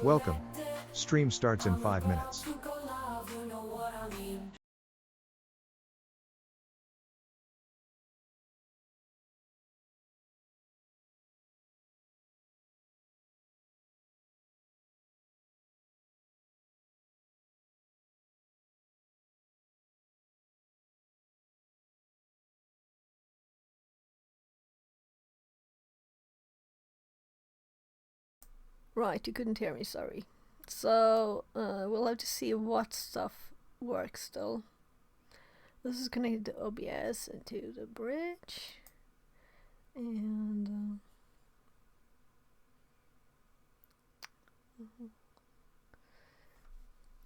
Welcome. Stream starts in 5 minutes. Right, you couldn't hear me, sorry. So, we'll have to see what stuff works still. This is connected to OBS and to the bridge. And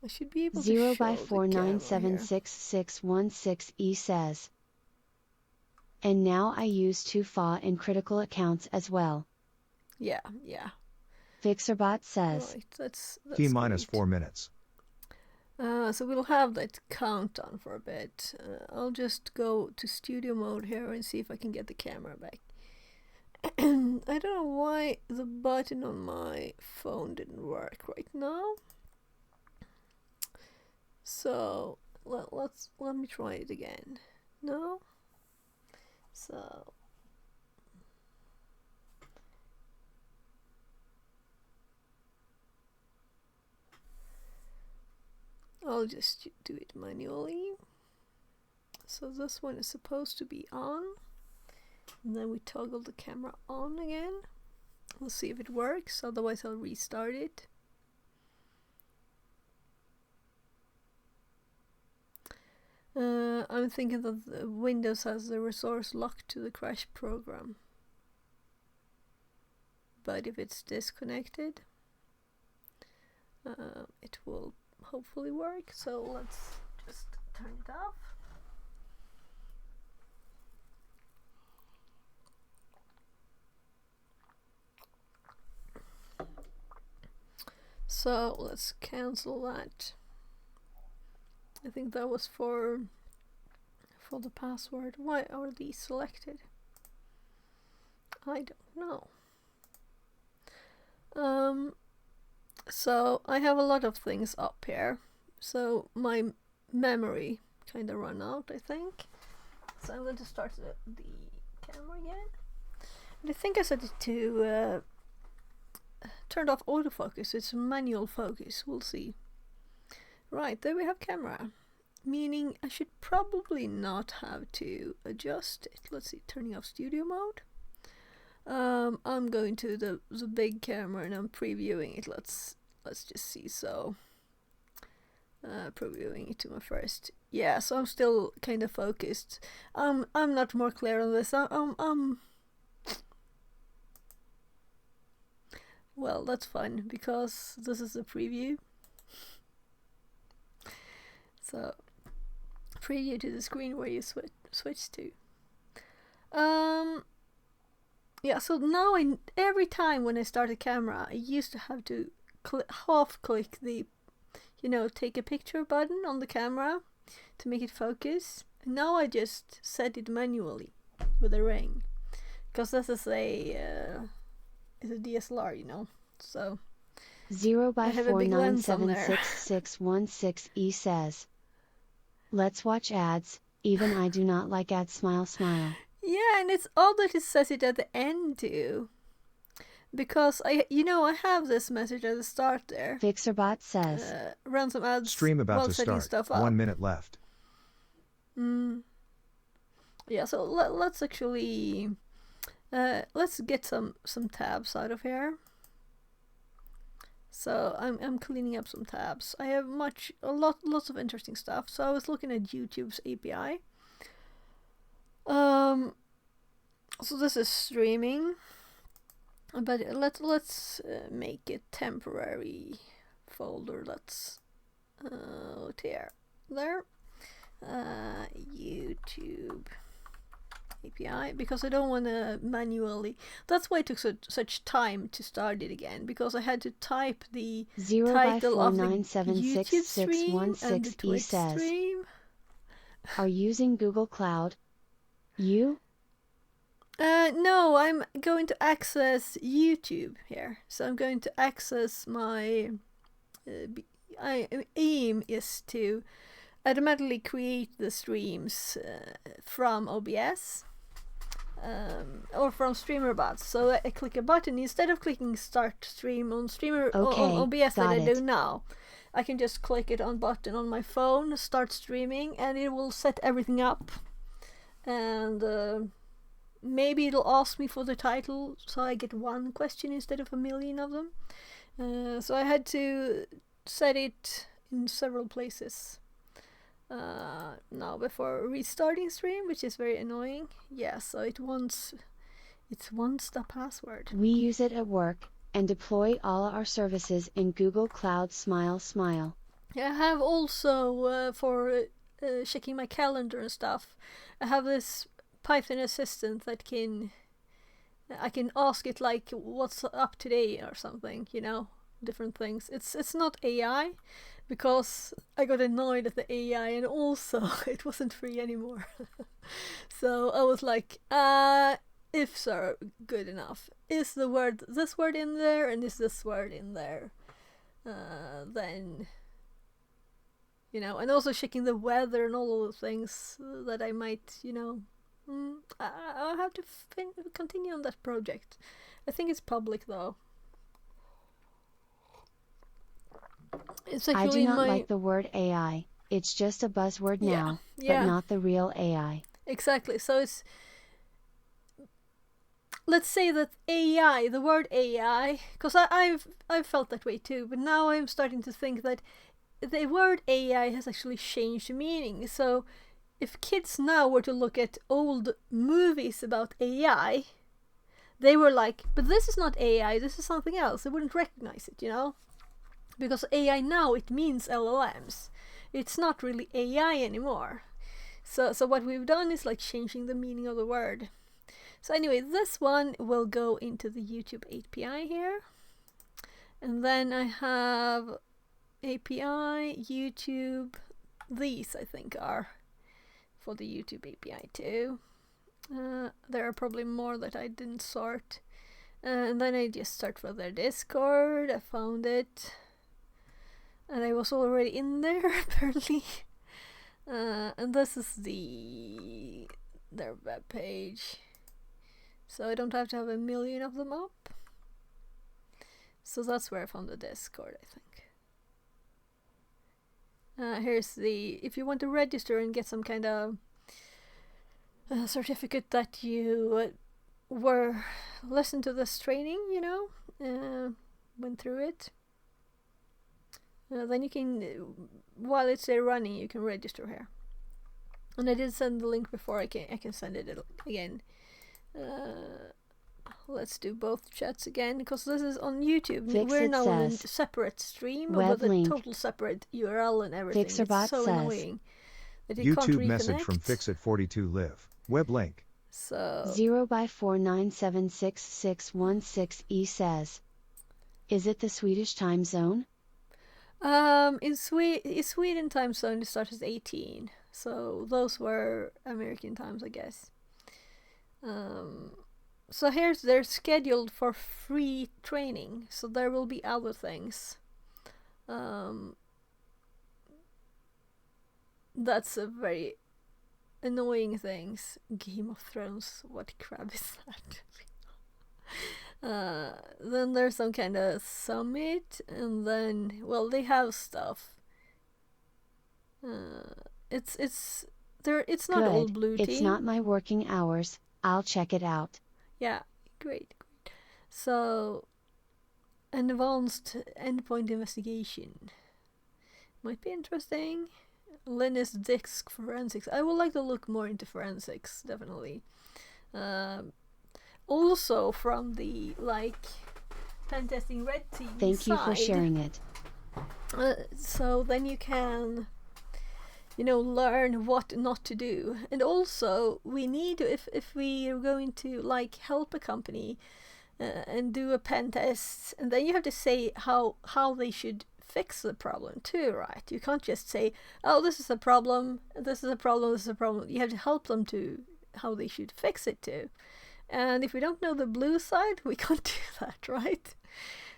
I should be able to 0 show by the 4976616E says. And now I use 2FA in critical accounts as well. Yeah. Fixerbot says. Right, that's T minus great. 4 minutes. So we'll have that countdown for a bit. I'll just go to studio mode here and see if I can get the camera back. I don't know why the button on my phone didn't work right now. So let me try it again. No? So I'll just do it manually. So this one is supposed to be on. And then we toggle the camera on again. We'll see if it works, otherwise I'll restart it. I'm thinking that Windows has the resource locked to the crash program. But if it's disconnected, it will hopefully work. So let's just turn it off. So let's cancel that. I think that was for the password. Why are these selected? I don't know. So I have a lot of things up here. So my memory kind of run out, I think. So I'm going to start the camera again. And I think I set it to turned off autofocus. It's manual focus. We'll see. Right, there we have camera. Meaning I should probably not have to adjust it. Let's see, turning off studio mode. I'm going to the big camera and I'm previewing it. Let's just see. So previewing it to my first. Yeah, so I'm still kind of focused. I'm not more clear on this. Well, that's fun because this is a preview. So preview to the screen where you switch to. Yeah, so now every time when I start a camera, I used to have to half click the, take a picture button on the camera to make it focus. And now I just set it manually with a ring, because this is a DSLR, so 0 by 4976616E says. Let's watch ads. Even I do not like ads. Smile, smile. Yeah, and it's odd that it says it at the end too. Because I have this message at the start there. Fixerbot says. Run some ads. Stream about to start. Stuff up. 1 minute left. Yeah, so let's actually let's get some tabs out of here. So I'm cleaning up some tabs. I have lots of interesting stuff. So I was looking at YouTube's API. So this is streaming, but let's make it temporary folder. Let's there YouTube API, because I don't want to manually. That's why it took such time to start it again, because I had to type the 0 title by of the YouTube stream and the Twitch says. stream. Are using Google Cloud? You? No, I'm going to access YouTube here. So I'm going to access my. Aim is to automatically create the streams from OBS. Or from StreamerBot. So I click a button instead of clicking start stream on on OBS that I do now. I can just click it on button on my phone, start streaming, and it will set everything up. And maybe it'll ask me for the title, so I get one question instead of a million of them. So I had to set it in several places. Now before restarting stream, which is very annoying. Yeah, so it wants the password. We use it at work, and deploy all our services in Google Cloud. Smile, smile. I have also, for checking my calendar and stuff, I have this Python assistant that I can ask it like what's up today or something, different things. It's not AI, because I got annoyed at the AI, and also it wasn't free anymore. So I was like, ifs are good enough. Is this word in there, and is this word in there? Then, and also checking the weather and all of the things that I might, I'll have to continue on that project. I think it's public though. It's I do not like the word AI. It's just a buzzword now, but not the real AI. Exactly. So let's say that AI, the word AI, because I've felt that way too, but now I'm starting to think that the word AI has actually changed meaning. So if kids now were to look at old movies about AI, they were like, but this is not AI, this is something else. They wouldn't recognize it, Because AI now, it means LLMs. It's not really AI anymore. So what we've done is like changing the meaning of the word. So anyway, this one will go into the YouTube API here. And then I have API, YouTube. These I think are for the YouTube API too. There are probably more that I didn't sort. And then I just searched for their Discord. I found it. And I was already in there, apparently. And this is their web page. So I don't have to have a million of them up. So that's where I found the Discord, I think. Here's if you want to register and get some kind of certificate that you listened to this training, went through it. Then you can, while it's there running, you can register here. And I did send the link before. I can send it again. Let's do both chats again, because this is on YouTube. We're now in a separate stream with a total separate URL and everything. It's so annoying that you can't reconnect. YouTube message from Fixit42 Live. Web link. So 0x49766616E says, is it the Swedish time zone? In Sweden time zone it starts at 18, so those were American times, I guess. So they're scheduled for free training, so there will be other things. That's a very annoying things. Game of Thrones, what crap is that? Then there's some kind of summit, and then, well, they have stuff. It's not all blue team. It's not my working hours. I'll check it out. Yeah, great. So, advanced endpoint investigation might be interesting. Linus disk forensics. I would like to look more into forensics, definitely. Also from the pen testing red team Thank you for sharing it. So then you can learn what not to do. And also we need to, if we are going to help a company and do a pen test, and then you have to say how they should fix the problem too, right? You can't just say, oh, this is a problem, this is a problem, this is a problem. You have to help them to how they should fix it too. And if we don't know the blue side, we can't do that, right?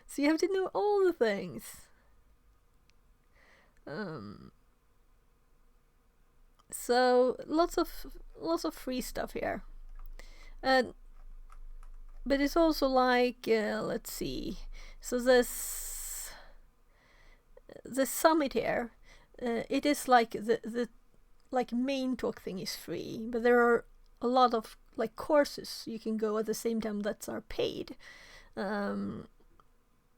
So you have to know all the things. So lots of free stuff here. But it's also like, let's see. So this summit here, it is like the like main talk thing is free, but there are a lot of like courses you can go at the same time that are paid. And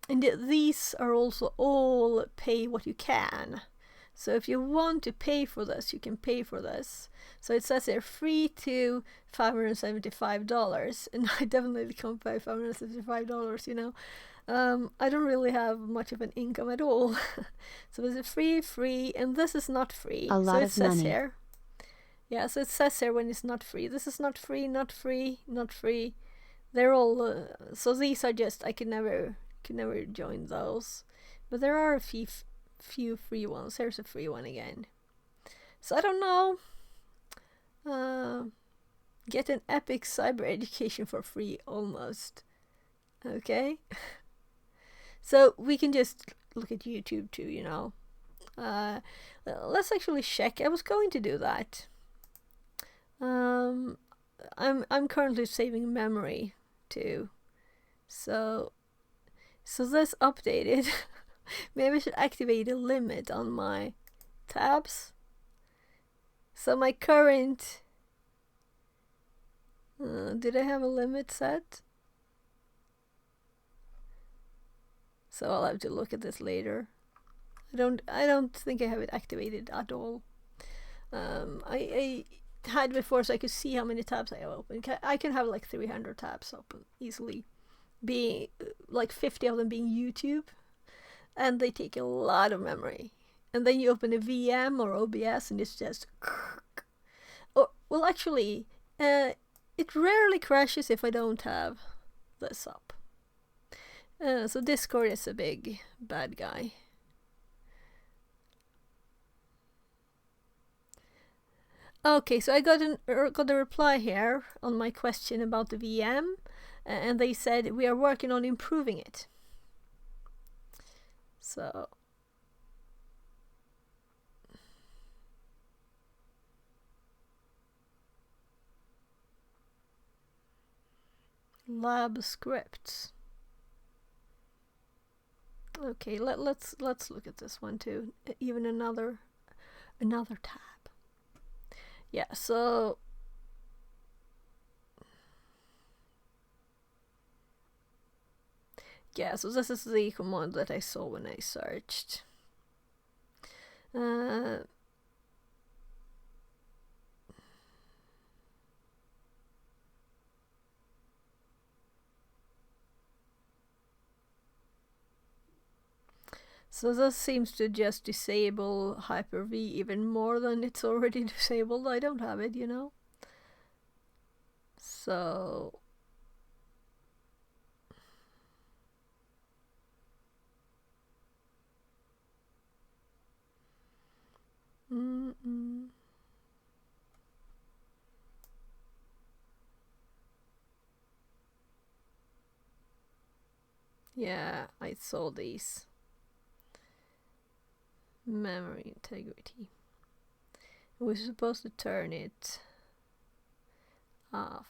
these are also all pay what you can. So if you want to pay for this, you can pay for this. So it says here free to $575, and I definitely can't pay $575, you know. I don't really have much of an income at all. So it's free, and this is not free. A lot so it of says money. here. Yeah, so it says here when it's not free. This is not free, not free, not free. They're all so these are just I could never join those. But there are a few free ones. Here's a free one again. So I don't know. Get an epic cyber education for free almost. Okay. So we can just look at YouTube too, you know. Let's actually check. I was going to do that. I'm currently saving memory too. So this updated. Maybe I should activate a limit on my tabs. So my current did I have a limit set? So I'll have to look at this later. I don't think I have it activated at all. I had before so I could see how many tabs I have open. I can have like 300 tabs open easily. Being like 50 of them being YouTube. And they take a lot of memory. And then you open a VM or OBS and it's just well actually it rarely crashes if I don't have this up. So Discord is a big bad guy. Okay, so I got a reply here on my question about the VM, and they said we are working on improving it. So lab scripts. Okay, let's look at this one too. Even another tab. Yeah, so yeah, so this is the command that I saw when I searched. So this seems to just disable Hyper-V even more than it's already disabled. I don't have it, you know. So yeah, I saw these. Memory integrity. We're supposed to turn it off.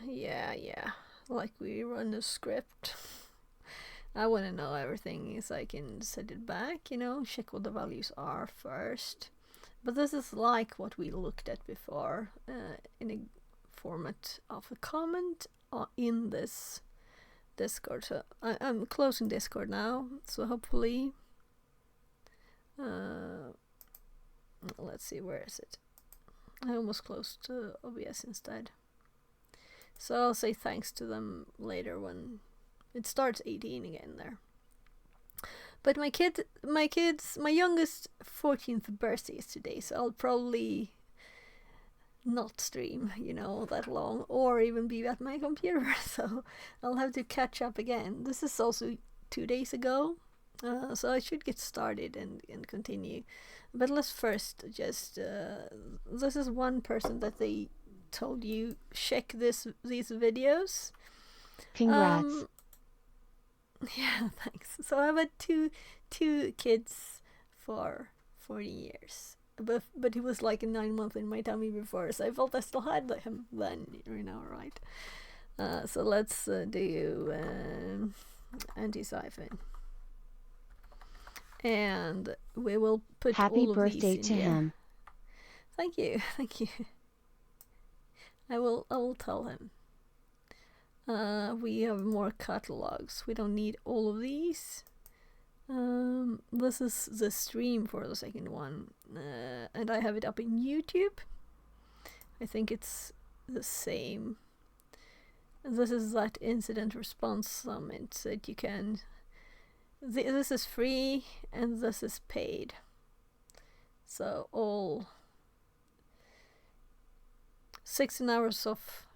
Yeah, like we run a script. I want to know everything so I can set it back, you know, check what the values are first. But this is like what we looked at before, in a format of a comment in this Discord. So I'm closing Discord now, so hopefully let's see, where is it? I almost closed OBS instead. So I'll say thanks to them later when it starts 18 again there. But my youngest 14th birthday is today, so I'll probably not stream, you know, that long, or even be at my computer. So I'll have to catch up again. This is also 2 days ago. So I should get started and continue. But let's first just this is one person that they told you check these videos. Congrats. Yeah, thanks. So I've had two kids for 40 years. But he was like 9 months in my tummy before, so I felt I still had him then, right? So let's do Antosyphon. And we will put Happy all of birthday these to in here. him. Thank you, thank you. I will tell him. We have more catalogs. We don't need all of these. This is the stream for the second one, and I have it up in YouTube. I think it's the same. This is that incident response summit that you can. This is free and this is paid. So all 16 hours of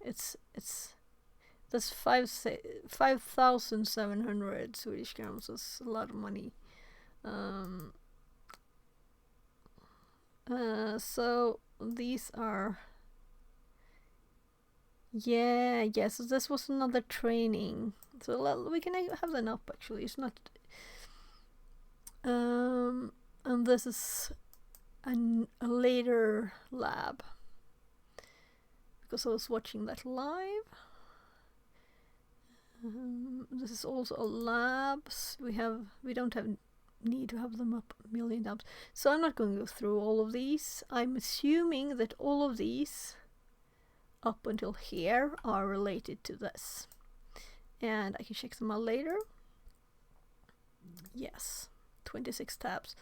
that's 5,700 Swedish crowns. That's a lot of money. So these are. Yeah, so this was another training. So we can have them up actually. It's not. And this is a later lab because I was watching that live. This is also a labs. We don't have need to have them up a million times. So I'm not going to go through all of these. I'm assuming that all of these up until here are related to this. And I can check them out later. Yes, 26 tabs.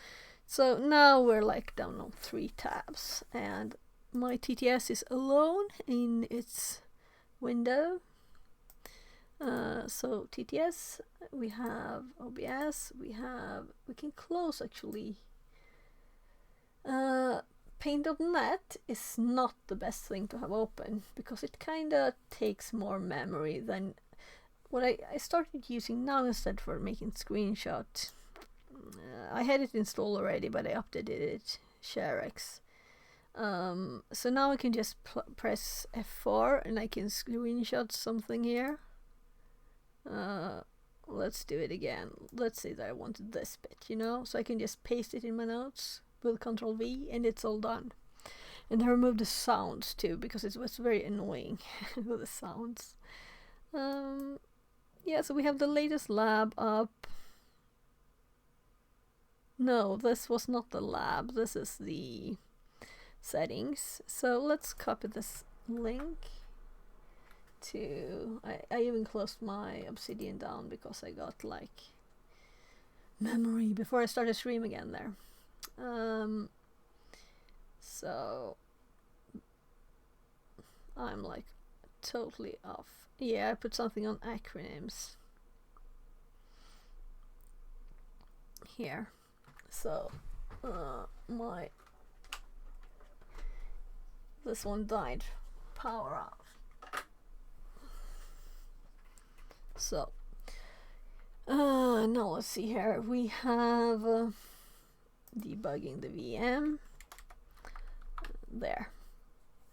So now we're like down on 3 tabs. And my TTS is alone in its window. So TTS, we have OBS, we can close actually. Paint.net is not the best thing to have open because it kinda takes more memory than what I started using now instead for making screenshots. I had it installed already, but I updated it, ShareX. So now I can just press F4 and I can screenshot something here. Let's do it again. Let's say that I wanted this bit, so I can just paste it in my notes with Control V and it's all done. And I removed the sounds too because it was very annoying with the sounds. Yeah, so we have the latest lab up. No, this was not the lab. This is the settings. So let's copy this link to. I even closed my Obsidian down because I got like memory before I started stream again there. So I'm like totally off. Yeah, I put something on acronyms here. So this one died. Power off. So now let's see here. We have debugging the VM there.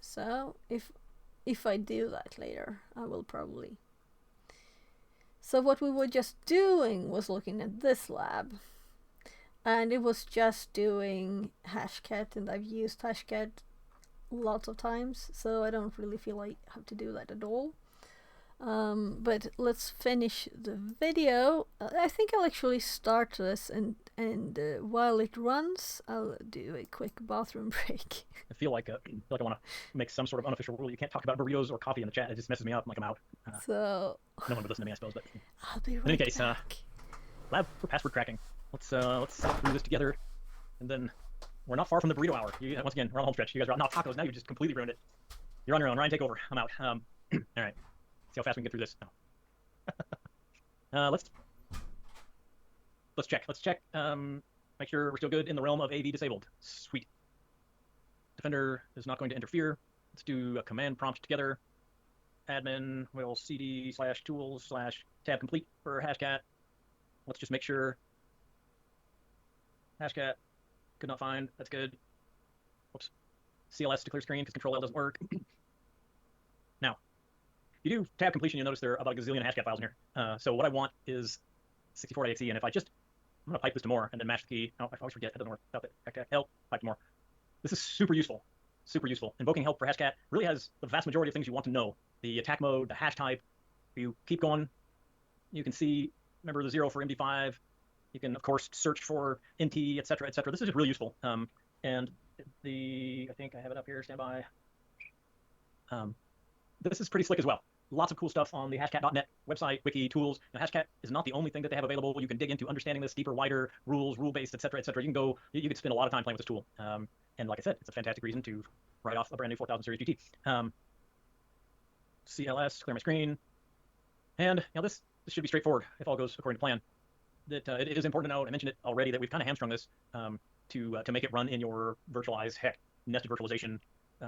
So if I do that later, I will probably. So what we were just doing was looking at this lab, and it was just doing Hashcat, and I've used Hashcat lots of times, so I don't really feel I have to do that at all. But let's finish the video. I think I'll actually start this and while it runs, I'll do a quick bathroom break. I feel like I want to make some sort of unofficial rule. You can't talk about burritos or coffee in the chat. It just messes me up. I'm like, I'm out. So no one would listen to me, I suppose. But I'll be right in any case, back. lab for password cracking. Let's sit through this together, and then we're not far from the burrito hour. Once again, we're on the home stretch. You guys are out. No, tacos. Now you just completely ruined it. You're on your own. Ryan, take over. I'm out. All right. See how fast we can get through this. No. Let's check. Let's check. Make sure we're still good in the realm of AV disabled. Sweet. Defender is not going to interfere. Let's do a command prompt together. Admin will cd/tools/tab complete for Hashcat. Let's just make sure hashcat. Could not find. That's good. Whoops. CLS to clear screen because Control L doesn't work. Now, you do tab completion, you'll notice there are about a gazillion hashcat files in here. So what I want is 64.exe, and if I just, I'm going to pipe this to more and then mash the key. Oh, I always forget. That doesn't work. Stop it. Help. Pipe to more. This is super useful. Super useful. Invoking help for hashcat really has the vast majority of things you want to know. The attack mode, the hash type. If you keep going, you can see, remember the 0 for MD5. You can, of course, search for NT, etc., etc. This is just really useful. And I think I have it up here, stand by. This is pretty slick as well. Lots of cool stuff on the hashcat.net website, wiki, tools. Now, hashcat is not the only thing that they have available. You can dig into understanding this deeper, wider, rules, rule-based, etc., etc. You can spend a lot of time playing with this tool. And like I said, it's a fantastic reason to write off a brand new 4000 series GT. CLS, clear my screen. And this should be straightforward if all goes according to plan. That it is important to note, I mentioned it already, that we've kind of hamstrung this to make it run in your virtualized, nested virtualization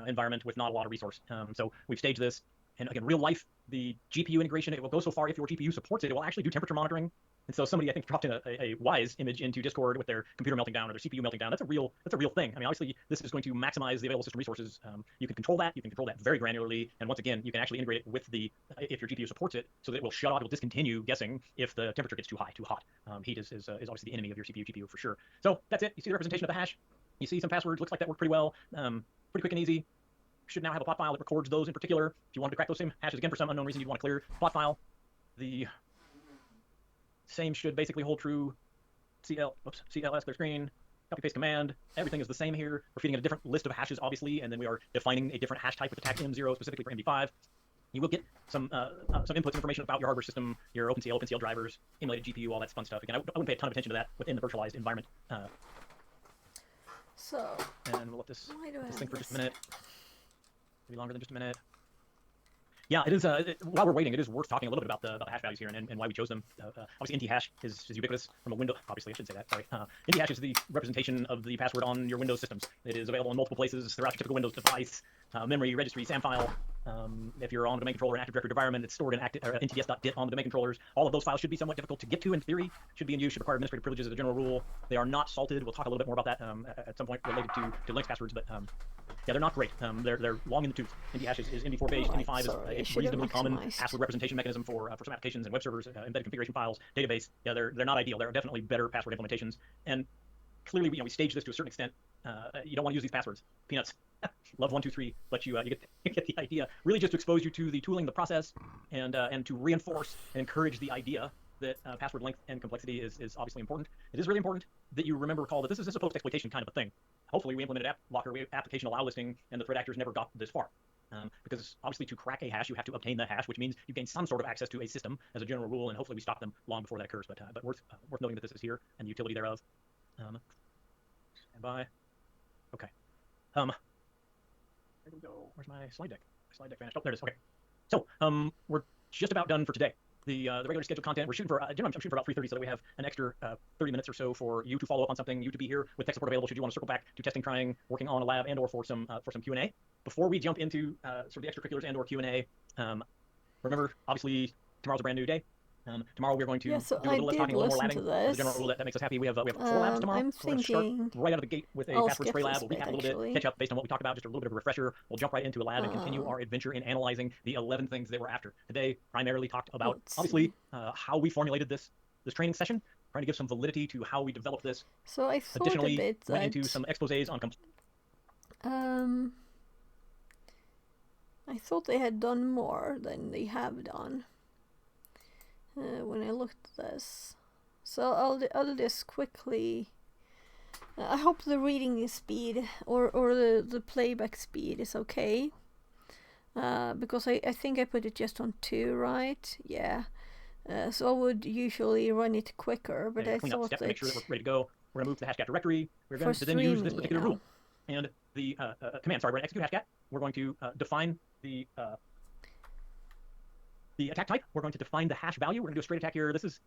environment with not a lot of resource. So we've staged this. And again, real life, the GPU integration, it will go so far if your GPU supports it. It will actually do temperature monitoring. And so somebody, I think, dropped in a Wise image into Discord with their computer melting down or their CPU melting down. That's a real thing. I mean, obviously, this is going to maximize the available system resources. You can control that. You can control that very granularly. And once again, you can actually integrate it with if your GPU supports it, so that it will shut off, it will discontinue guessing if the temperature gets too high, too hot. Heat is obviously the enemy of your CPU, GPU for sure. So that's it. You see the representation of the hash. You see some passwords. Looks like that worked pretty well. Pretty quick and easy. Should now have a plot file that records those in particular. If you wanted to crack those same hashes again for some unknown reason, you'd want to clear plot file. The same should basically hold true. CLS clear screen, copy paste command. Everything is the same here. We're feeding it a different list of hashes, obviously, and then we are defining a different hash type with the tag M0 specifically for MD5. You will get some inputs, information about your hardware system, your OpenCL drivers, emulated GPU, all that fun stuff. Again, I wouldn't pay a ton of attention to that within the virtualized environment. And we'll let this thing for just a minute. Maybe longer than just a minute. Yeah, it is. While we're waiting, it is worth talking a little bit about the hash values here and why we chose them. Obviously, NT hash is ubiquitous from a Windows. Obviously, I should say that. Sorry. NT hash is the representation of the password on your Windows systems. It is available in multiple places throughout your typical Windows device, memory, registry, SAM file. If you're on a domain controller, an Active Directory environment, it's stored in ntds.dit on the domain controllers. All of those files should be somewhat difficult to get to in theory. Should be in use. Should require administrative privileges as a general rule. They are not salted. We'll talk a little bit more about that at some point related to Linux passwords, but. Yeah, they're not great. They're long in the tooth. NT hash is MD4 based. MD5 is a reasonably common password representation mechanism for some applications and web servers, embedded configuration files, database. Yeah, they're not ideal. There are definitely better password implementations. And clearly, we staged this to a certain extent. You don't want to use these passwords. Peanuts. Love 123, but you get the idea. Really, just to expose you to the tooling, the process, and to reinforce and encourage the idea that password length and complexity is obviously important. It is really important that you recall that this is a post-exploitation kind of a thing. Hopefully, we implemented app locker, application allow listing, and the threat actors never got this far. Because obviously, to crack a hash, you have to obtain the hash, which means you gain some sort of access to a system as a general rule, and hopefully we stop them long before that occurs. But worth noting that this is here and the utility thereof. Stand by. Okay. There we go. Where's my slide deck? My slide deck vanished. Oh, there it is. Okay. So we're just about done for today. The regular scheduled content, we're shooting for, I'm shooting for about 3:30 so that we have an extra 30 minutes or so for you to follow up on something, you to be here with tech support available should you want to circle back to testing, trying, working on a lab, and or for some Q&A. Before we jump into sort of the extracurriculars and or Q&A, remember, obviously, tomorrow's a brand new day. Tomorrow we're going to do a little less talking, a little more labbing. As a general rule, that makes us happy. We have 4 labs tomorrow. I'm so we're going to start thinking right out of the gate with a password spray lab. We'll recap a little bit, catch up based on what we talked about, just a little bit of a refresher. We'll jump right into a lab and continue our adventure in analyzing the 11 things that we're after. Today, primarily talked about, obviously, how we formulated this training session, trying to give some validity to how we developed this. So I thought Additionally, a bit that, went into some exposés on... I thought they had done more than they have done. When I looked at this, so I'll just quickly. I hope the reading speed or the playback speed is okay. Because I think I put it just on 2, right? Yeah. So I would usually run it quicker, but I thought that to make sure that we're ready to go. We're gonna move to the hashcat directory. We're going to then use this particular rule and the command. Sorry, we're gonna execute hashcat. We're going to define the attack type. We're going to define the hash value. We're going to do a straight attack here. This is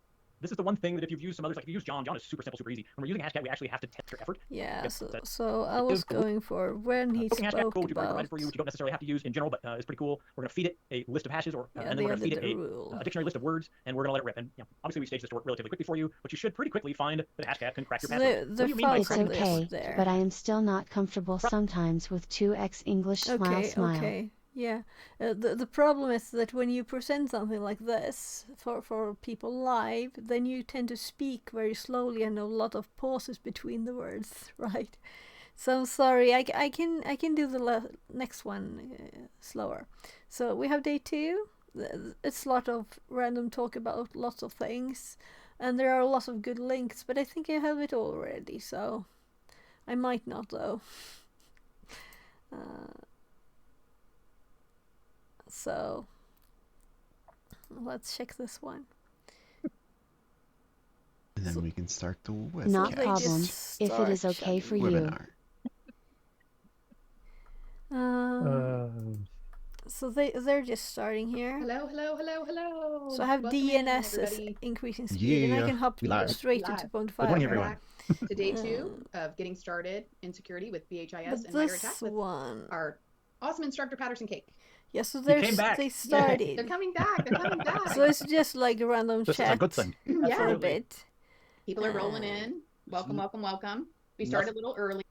this is the one thing that if you've used some others, like if you use John is super simple, super easy. When we're using Hashcat, we actually have to take extra effort. Yeah, Yep, so, that's- so I was going for when he Poking Hashcat, spoke cool, which we've already about provided for you, which you don't necessarily have to use in general, but it's pretty cool. We're going to feed it a list of hashes, or yeah, and then the we're going to feed editor it rule. a dictionary list of words, and we're going to let it rip. And obviously, we staged this to work relatively quickly for you, but you should pretty quickly find that Hashcat can crack your So password. What do you mean by It's from cracking this okay, there. but I am still not comfortable sometimes with 2x English smile smile. Okay, yeah. The problem is that when you present something like this for people live, then you tend to speak very slowly and a lot of pauses between the words, right? So I'm sorry, I can do the next one slower. So we have day 2. It's a lot of random talk about lots of things, and there are lots of good links, but I think I have it already, so I might not though. So let's check this one. And then we can start the webcast. Not they problem, just if it is start okay for you. Webinar. So they're just starting here. Hello, hello, hello, hello. So I have Welcome in, DNS is everybody. increasing speed, and I Yeah, can hop we live. straight to Live. 2.5. Good morning, right? everyone. Back to day 2 of getting started in security with BHIS But and MITRE this attack with one, our awesome instructor Patterson Cake. yeah. So came back. they Yay. started. They're coming back. They're coming back. So it's just like a random This is a chat good thing. yeah, for a Absolutely. bit. people are rolling in. Welcome, welcome, welcome. We started a little early.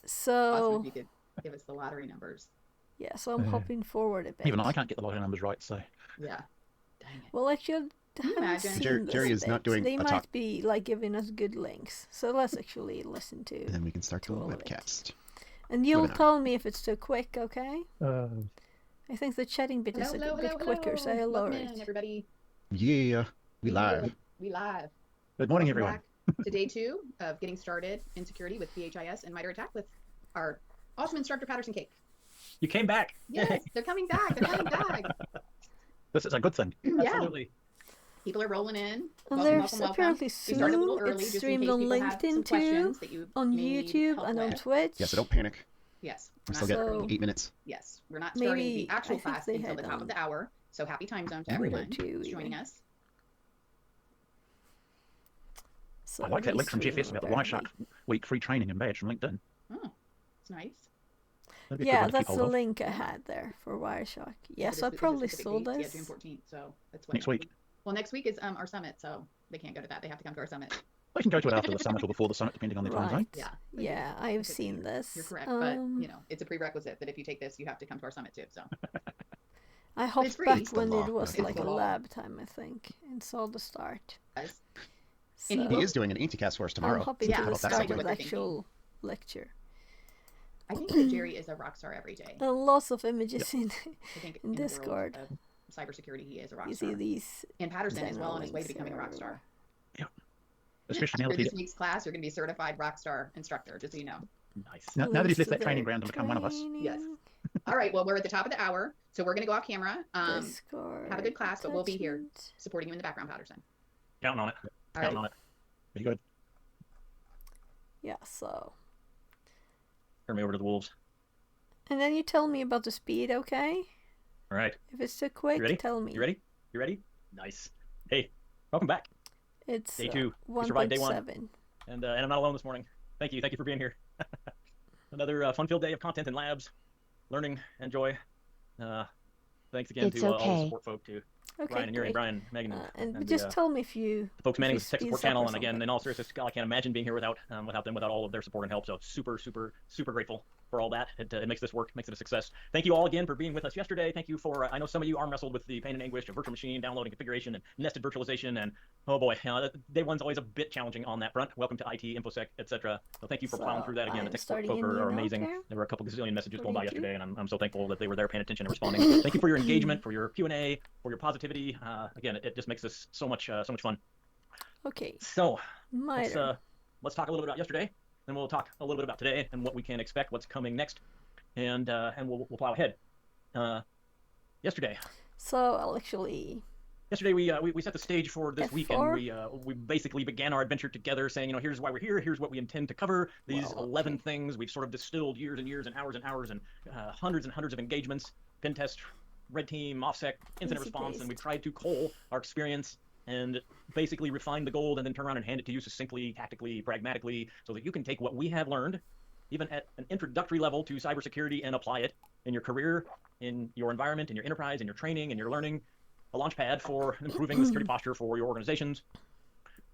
Awesome So if you could give us the lottery numbers. yeah, so I'm hopping forward a bit. Even I can't get the lottery numbers right, so. Yeah. Dang it. Well, I should. Can you haven't imagine? seen Jerry this is not bit. doing They a might talk. be like giving us good links. So let's actually listen to. And then we can start the To all of it. webcast. And you'll webinar. tell me if it's too quick, okay? I think the chatting bit Hello, is a hello, bit hello, quicker, so I'll lower Welcome in, it. everybody. Yeah, we live. We live. Good morning, Welcome everyone. back to day 2 of getting started in security with BHIS and MITRE attack with our awesome instructor Patterson Cake. You came back. Yes, they're coming back. They're coming back. This is a good thing. Yeah. Absolutely. People are rolling in. And Welcome, there's welcome, welcome. apparently We started a little soon early it's just in streamed case on people have some LinkedIn questions too, that you on may need YouTube help and on with. Twitch. Yeah, so don't panic. Yes, We we're still not got starting. 8 minutes. Yes, we're not starting Maybe- the actual I think class they until had the top of on the hour. So happy time zone to Twitter everyone too, who's joining even. us. So I like that link from restream, GFS about the apparently. Wireshark week free training and badge from LinkedIn. Oh, it's nice. That'd be a good Yeah, one to keep that's hold the of. link I had there for Wireshark. Yes, Is I it a probably specific saw date? this. Yeah, June 14th. So that's what Next week. Well, next week is our summit, so they can't go to that. They have to come to our summit. We can go to it after the summit or before the summit, depending on the time zone. Right. Yeah. Yeah, It I've could seen be. this. You're correct, but you know, it's a prerequisite that if you take this, you have to come to our summit too. So I hopped free. back It's the when law. it was It's like the a law. lab time, I think, and saw the start. guys, So And He is doing an anti-cast for us I'm tomorrow. hopping Yeah, to How the about that start sounds of like the what they're actual lecture. I think that Jerry is a rock star every day. And lots of images in. I think in in the world Discord. of cybersecurity, he is a rock You star. see these. And Patterson as well on his way to links becoming a rock everywhere. star. Especially now After that he this week's class, you're going to be certified rock star instructor, just so you know. nice. Now that he's links left to that training their ground to become one of us. Yes. training, All right, well, we're at the top of the hour, so we're going to go off camera, Discord. have a good class, but we'll be here attachment. supporting you in the background, Patterson. Counting on it. All Counting right. on it. Very good. Yeah, so. Turn me over to the wolves. And then you tell me about the speed, okay? All right. If it's too quick, You ready? tell me. You ready? You ready? Nice. Hey, welcome back. It's Day 2. We 1.7. survived day 1. And I'm not alone this morning. Thank you. Thank you for being here. Another fun-filled day of content and labs, learning and joy. Thanks again It's to all the okay. support folk, to Okay, Ryan and Yuri, great. Brian, Megan, And the, just tell me if you. the folks manning if the it tech support speeds up channel. or And again, something. in all seriousness, I can't imagine being here without them, without all of their support and help. So super, super, super grateful for all that. It makes this work, makes it a success. Thank you all again for being with us yesterday. Thank you for, I know some of you arm wrestled with the pain and anguish of virtual machine, downloading configuration, and nested virtualization. And oh boy, day one's always a bit challenging on that front. Welcome to IT, InfoSec, etc. So thank you for plowing So, through that again. The I'm tech support starting folk a new are note amazing. there. There were a couple gazillion messages What going do by you do? yesterday, and I'm so thankful that they were there paying attention and responding. Thank you for your engagement, for your Q&A, for your positivity. Again, it just makes this so much fun. Okay, So Miter. let's talk a little bit about yesterday, then we'll talk a little bit about today and what we can expect, what's coming next, and we'll plow ahead. Yesterday So actually, we set the stage for this week, and F4? we basically began our adventure together, saying, here's why we're here, here's what we intend to cover. These Well, 11 okay. things we've sort of distilled years and years and hours and hundreds of engagements, pen test, red team, OffSec, incident Easy response, paste. and we've tried to cull our experience and basically refine the gold and then turn around and hand it to you succinctly, tactically, pragmatically, so that you can take what we have learned, even at an introductory level to cybersecurity, and apply it in your career, in your environment, in your enterprise, in your training, in your learning, a launch pad for improving the security posture for your organizations.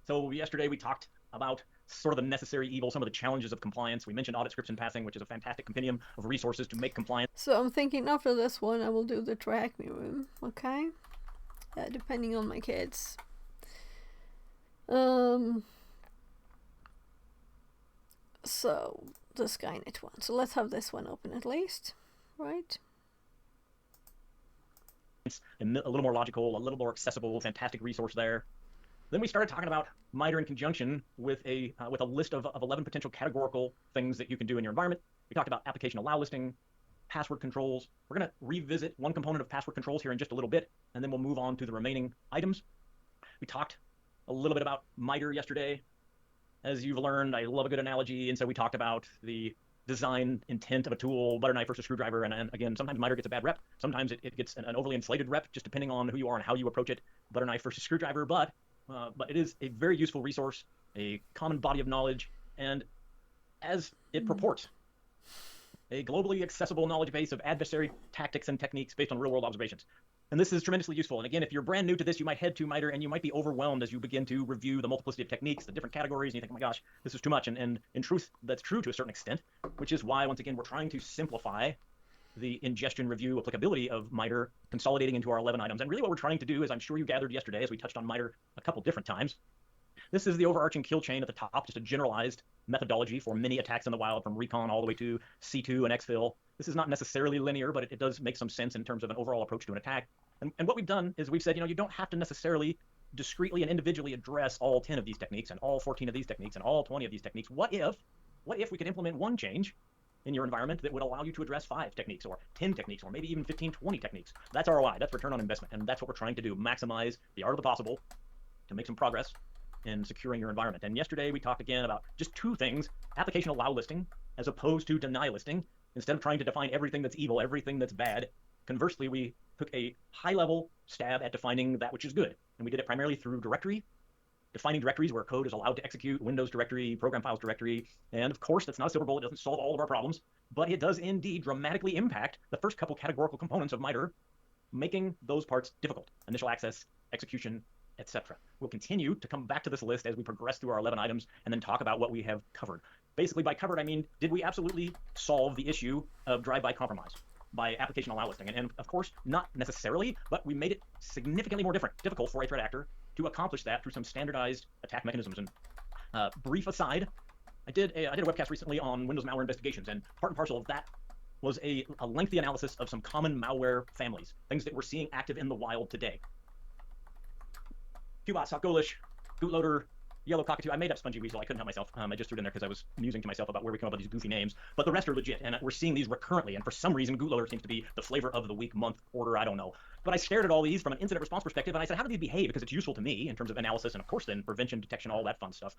So yesterday we talked about sort of the necessary evil, some of the challenges of compliance. We mentioned audit scripts in passing, which is a fantastic compendium of resources to make compliance. So I'm thinking after this one I will do the track me room, okay? Depending on my kids. So the Skynet one. So let's have this one open at least, right? A little more logical, a little more accessible, fantastic resource there. Then we started talking about MITRE in conjunction with a list of 11 potential categorical things that you can do in your environment. We talked about application allow listing, password controls. We're going to revisit one component of password controls here in just a little bit, and then we'll move on to the remaining items. We talked a little bit about MITRE yesterday. As you've learned, I love a good analogy, and so we talked about the design intent of a tool, butter knife versus screwdriver, and again, sometimes MITRE gets a bad rep. Sometimes it gets an overly inflated rep, just depending on who you are and how you approach it, butter knife versus screwdriver, but it is a very useful resource, a common body of knowledge, and as it purports, a globally accessible knowledge base of adversary tactics and techniques based on real-world observations. And this is tremendously useful. And again, if you're brand new to this, you might head to MITRE and you might be overwhelmed as you begin to review the multiplicity of techniques, the different categories, and you think, oh my gosh, this is too much. And in truth, that's true to a certain extent, which is why, once again, we're trying to simplify the ingestion review applicability of MITRE, consolidating into our 11 items. And really what we're trying to do, as I'm sure you gathered yesterday, as we touched on MITRE a couple different times, this is the overarching kill chain at the top, just a generalized methodology for many attacks in the wild, from recon all the way to C2 and exfil. This is not necessarily linear, but it does make some sense in terms of an overall approach to an attack. And what we've done is we've said, you don't have to necessarily discreetly and individually address all 10 of these techniques and all 14 of these techniques and all 20 of these techniques. What if we could implement one change in your environment that would allow you to address 5 techniques or 10 techniques or maybe even 15, 20 techniques? That's ROI, that's return on investment, and that's what we're trying to do, maximize the art of the possible to make some progress in securing your environment. And yesterday we talked again about just 2 things: application allow listing as opposed to deny listing. Instead of trying to define everything that's evil, everything that's bad, conversely, we took a high-level stab at defining that which is good. And we did it primarily through directory, defining directories where code is allowed to execute, Windows directory, program files directory. And of course, that's not a silver bullet. It doesn't solve all of our problems, but it does indeed dramatically impact the first couple categorical components of MITRE, making those parts difficult: initial access, execution, etc. We'll continue to come back to this list as we progress through our 11 items and then talk about what we have covered. Basically, by covered, I mean, did we absolutely solve the issue of drive-by compromise by application allow listing? And of course, not necessarily, but we made it significantly more difficult for a threat actor to accomplish that through some standardized attack mechanisms. And brief aside, I did a webcast recently on Windows malware investigations, and part and parcel of that was a lengthy analysis of some common malware families, things that we're seeing active in the wild today. Qbot, Sockgolish, Bootloader, Yellow Cockatoo. I made up Spongy Weasel. I couldn't help myself. I just threw it in there because I was musing to myself about where we come up with these goofy names. But the rest are legit, and we're seeing these recurrently. And for some reason, Bootloader seems to be the flavor of the week, month, quarter. I don't know. But I stared at all these from an incident response perspective, and I said, how do these behave? Because it's useful to me in terms of analysis and, of course, then prevention, detection, all that fun stuff.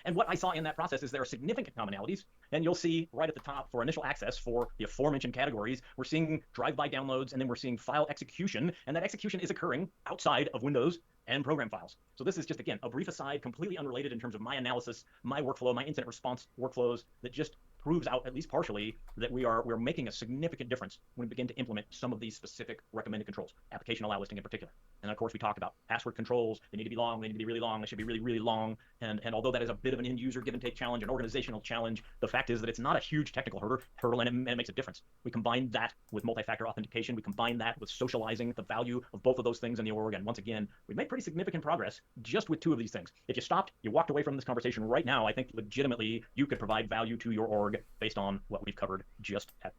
And what I saw in that process is there are significant commonalities, and you'll see right at the top for initial access for the aforementioned categories, we're seeing drive-by downloads, and then we're seeing file execution, and that execution is occurring outside of Windows and program files. So this is just, again, a brief aside, completely unrelated in terms of my analysis, my workflow, my incident response workflows, that just proves out, at least partially, that we're making a significant difference when we begin to implement some of these specific recommended controls, application allow listing in particular. And of course, we talked about password controls. They need to be long, they need to be really long, they should be really, really long. And although that is a bit of an end user give and take challenge, an organizational challenge, the fact is that it's not a huge technical hurdle, and it makes a difference. We combine that with multi-factor authentication, we combine that with socializing the value of both of those things in the org, and once again, we've made pretty significant progress just with 2 of these things. If you stopped, you walked away from this conversation right now, I think legitimately you could provide value to your org based on what we've covered just at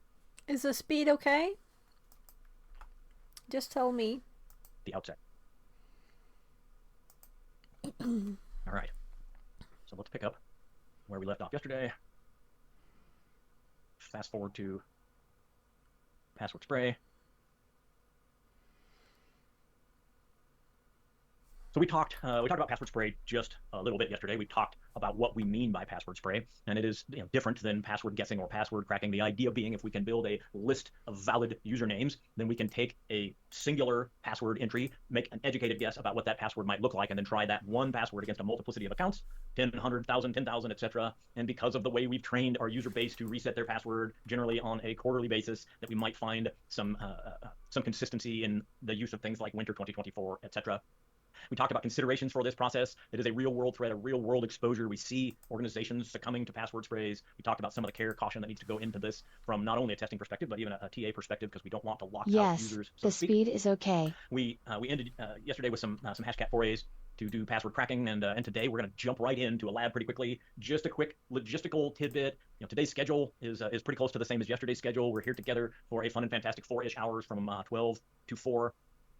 Is the speed okay? Just tell me. the outset. All right, so let's pick up where we left off yesterday. Fast forward to password spray. So we talked about password spray just a little bit yesterday. We talked about what we mean by password spray, and it is different than password guessing or password cracking. The idea being, if we can build a list of valid usernames, then we can take a singular password entry, make an educated guess about what that password might look like, and then try that one password against a multiplicity of accounts, 10, 100,000, 10,000, etc. And because of the way we've trained our user base to reset their password generally on a quarterly basis, that we might find some consistency in the use of things like winter 2024, etc. We talked about considerations for this process. It is a real world threat, a real world exposure. We see organizations succumbing to password sprays. We talked about some of the care, caution that needs to go into this from not only a testing perspective, but even a TA perspective, because we don't want to lock out Yes, users, so the to speak. speed is okay. We ended yesterday with some hashcat forays to do password cracking, and today we're going to jump right into a lab pretty quickly. Just a quick logistical tidbit. Today's schedule is pretty close to the same as yesterday's schedule. We're here together for a fun and fantastic 4-ish hours from 12 to 4.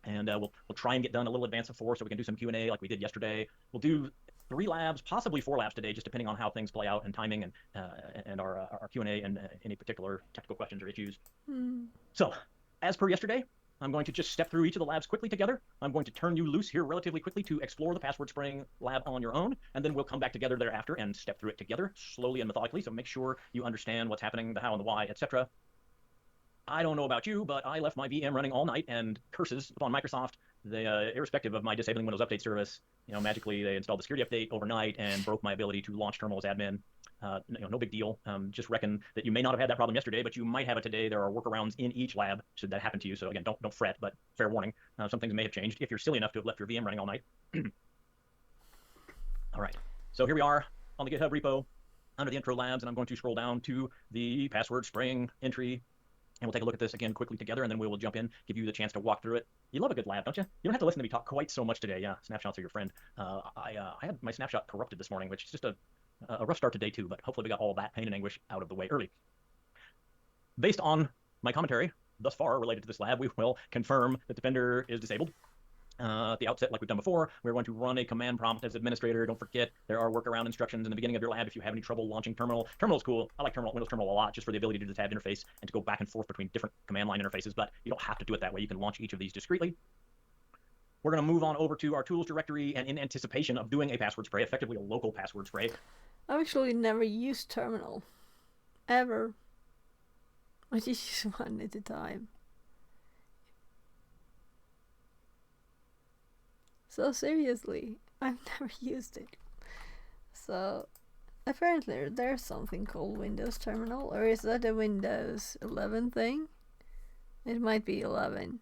And we'll try and get done a little advance of 4 so we can do some Q&A like we did yesterday. We'll do 3 labs, possibly 4 labs today, just depending on how things play out and timing and our Q&A and any particular technical questions or issues. So, as per yesterday, I'm going to just step through each of the labs quickly together. I'm going to turn you loose here relatively quickly to explore the password spraying lab on your own, and then we'll come back together thereafter and step through it together slowly and methodically. So make sure you understand what's happening, the how and the why, etc. I don't know about you, but I left my VM running all night, and curses upon Microsoft. They, irrespective of my disabling Windows Update service, magically they installed the security update overnight and broke my ability to launch terminal as admin. No big deal. Just reckon that you may not have had that problem yesterday, but you might have it today. There are workarounds in each lab should that happen to you. So again, don't fret, but fair warning. Some things may have changed if you're silly enough to have left your VM running all night. All right. So here we are on the GitHub repo under the intro labs, and I'm going to scroll down to the password spraying entry. And we'll take a look at this again quickly together, and then we will jump in, give you the chance to walk through it. You love a good lab, don't you? You don't have to listen to me talk quite so much today. Yeah, snapshots are your friend. I had my snapshot corrupted this morning, which is just a rough start to day 2, but hopefully we got all that pain and anguish out of the way early. Based on my commentary thus far related to this lab, we will confirm that Defender is disabled. At the outset, like we've done before, we're going to run a command prompt as administrator. Don't forget, there are workaround instructions in the beginning of your lab if you have any trouble launching terminal. Terminal's cool. I like Windows Terminal a lot just for the ability to do the tab interface and to go back and forth between different command line interfaces, but you don't have to do it that way. You can launch each of these discreetly. We're going to move on over to our tools directory, and in anticipation of doing a password spray, effectively a local password spray. I've actually never used terminal. Ever. I just use one at a time. So seriously, I've never used it. So apparently there's something called Windows Terminal, or is that a Windows 11 thing? It might be 11.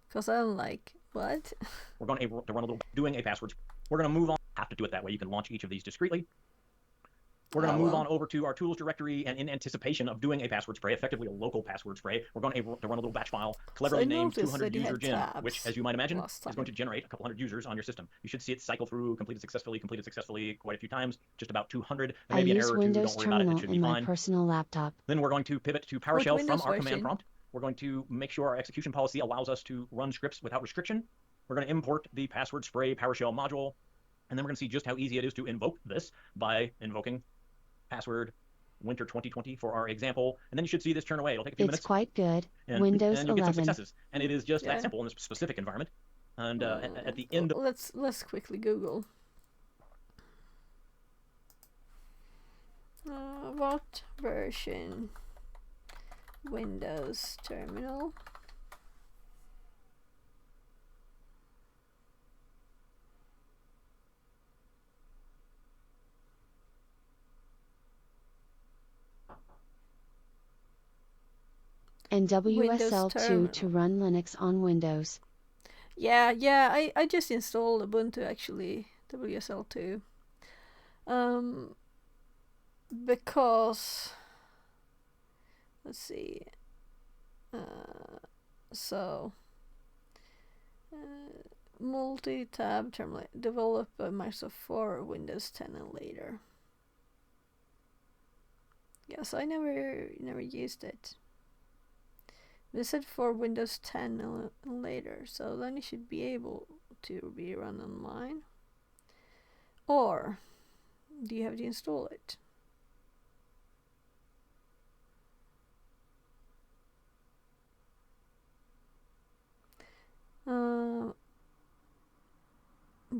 Because I'm like, what? We're going to run a little doing a password. We're going to move on. Have to do it that way. You can launch each of these discreetly. We're going to move on over to our tools directory, and in anticipation of doing a password spray, effectively a local password spray, we're going to run a little batch file, cleverly named 200 user gen, which, as you might imagine, is going to generate a couple hundred users on your system. You should see it cycle through, completed successfully quite a few times, just about 200. There may be an error or two. Don't worry about it. It should be fine. My personal laptop. Then we're going to pivot to PowerShell from our command prompt. We're going to make sure our execution policy allows us to run scripts without restriction. We're going to import the password spray PowerShell module, and then we're going to see just how easy it is to invoke this by invoking password winter 2020 for our example, and then you should see this turn away. It'll take a few minutes. It's quite good. And, Windows and you'll 11. get some successes, and it is just that simple in this specific environment. And at the end, let's quickly Google. What version Windows Terminal? And WSL2 to run Linux on Windows. Yeah, I just installed Ubuntu actually, WSL2. Because let's see. Multi-tab terminal developed by Microsoft for Windows 10 and later. Yes, I never used it. They said for Windows 10 and later, so then you should be able to be run online. Or do you have to install it?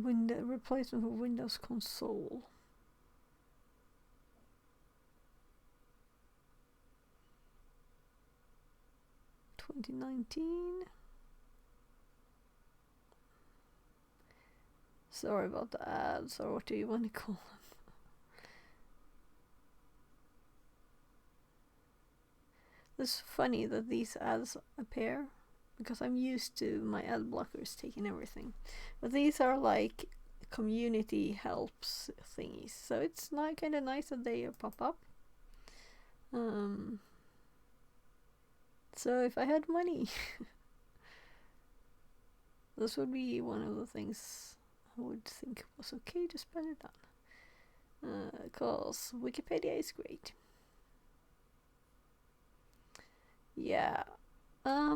replacement for Windows console. $2019. Sorry about the ads, or what do you want to call them? It's funny that these ads appear because I'm used to my ad blockers taking everything, but these are like community helps thingies, so it's not kind of nice that they pop up. So if I had money, this would be one of the things I would think was okay to spend it on, cause Wikipedia is great. Yeah.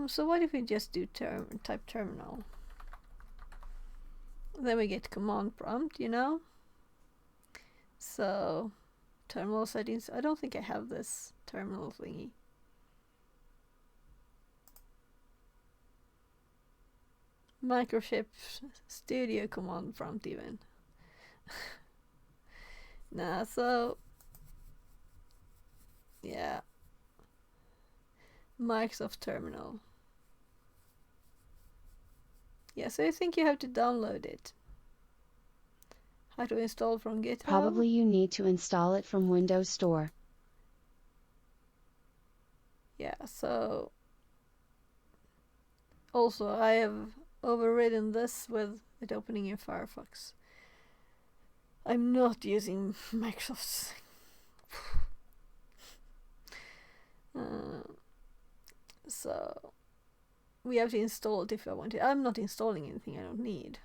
So what if we just do type terminal? Then we get command prompt, you know? So, terminal settings. I don't think I have this terminal thingy. Microchip Studio command prompt even. Nah, so... yeah. Microsoft Terminal. Yeah, so I think you have to download it. How to install from GitHub? Probably you need to install it from Windows Store. Yeah, so... also, I have overridden this with it opening in Firefox. I'm not using Microsoft's... so we have to install it if I want it. I'm not installing anything I don't need,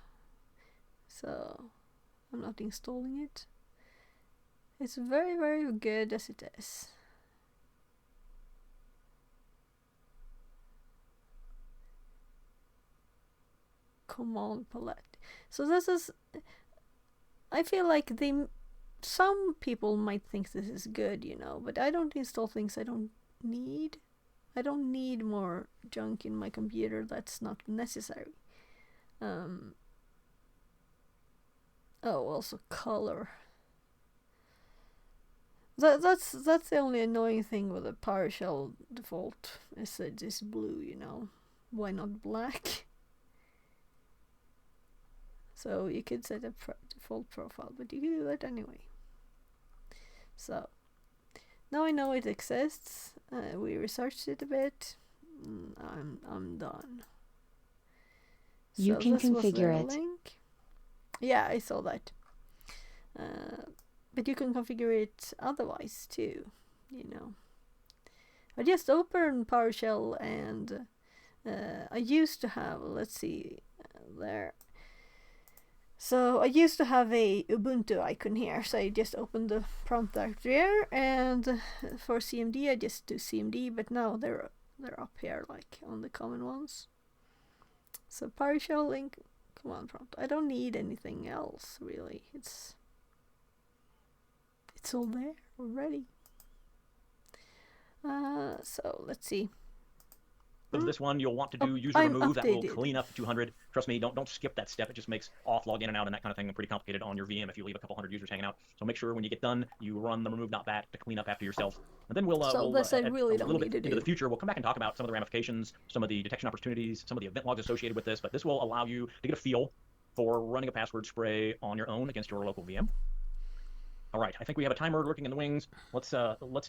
so I'm not installing it. It's very, very good as it is. Command palette. So this is, I feel like some people might think this is good, you know, but I don't install things I don't need. I don't need more junk in my computer that's not necessary. Oh, also color. That's the only annoying thing with the PowerShell default is that it's blue, you know. Why not black? So you could set a default profile, but you can do that anyway. So now I know it exists. We researched it a bit. I'm done. You So can this was configure the it. link. Yeah, I saw that. But you can configure it otherwise too, you know. I just opened PowerShell and I used to have, let's see, there. So I used to have a Ubuntu icon here, so I just opened the prompt there, and for CMD I just do CMD, but now they're up here, like on the common ones. So PowerShell link command prompt. I don't need anything else really. It's all there already. So let's see. For this one, you'll want to do user I'm remove. That will updated. clean up to 200. Trust me, don't skip that step. It just makes auth, log in and out, and that kind of thing pretty complicated on your VM if you leave a couple hundred users hanging out. So make sure when you get done, you run the remove.bat to clean up after yourself. And then we'll, this I add really a don't little need bit to into do. the future. We'll come back and talk about some of the ramifications, some of the detection opportunities, some of the event logs associated with this. But this will allow you to get a feel for running a password spray on your own against your local VM. All right, I think we have a timer lurking in the wings. Let's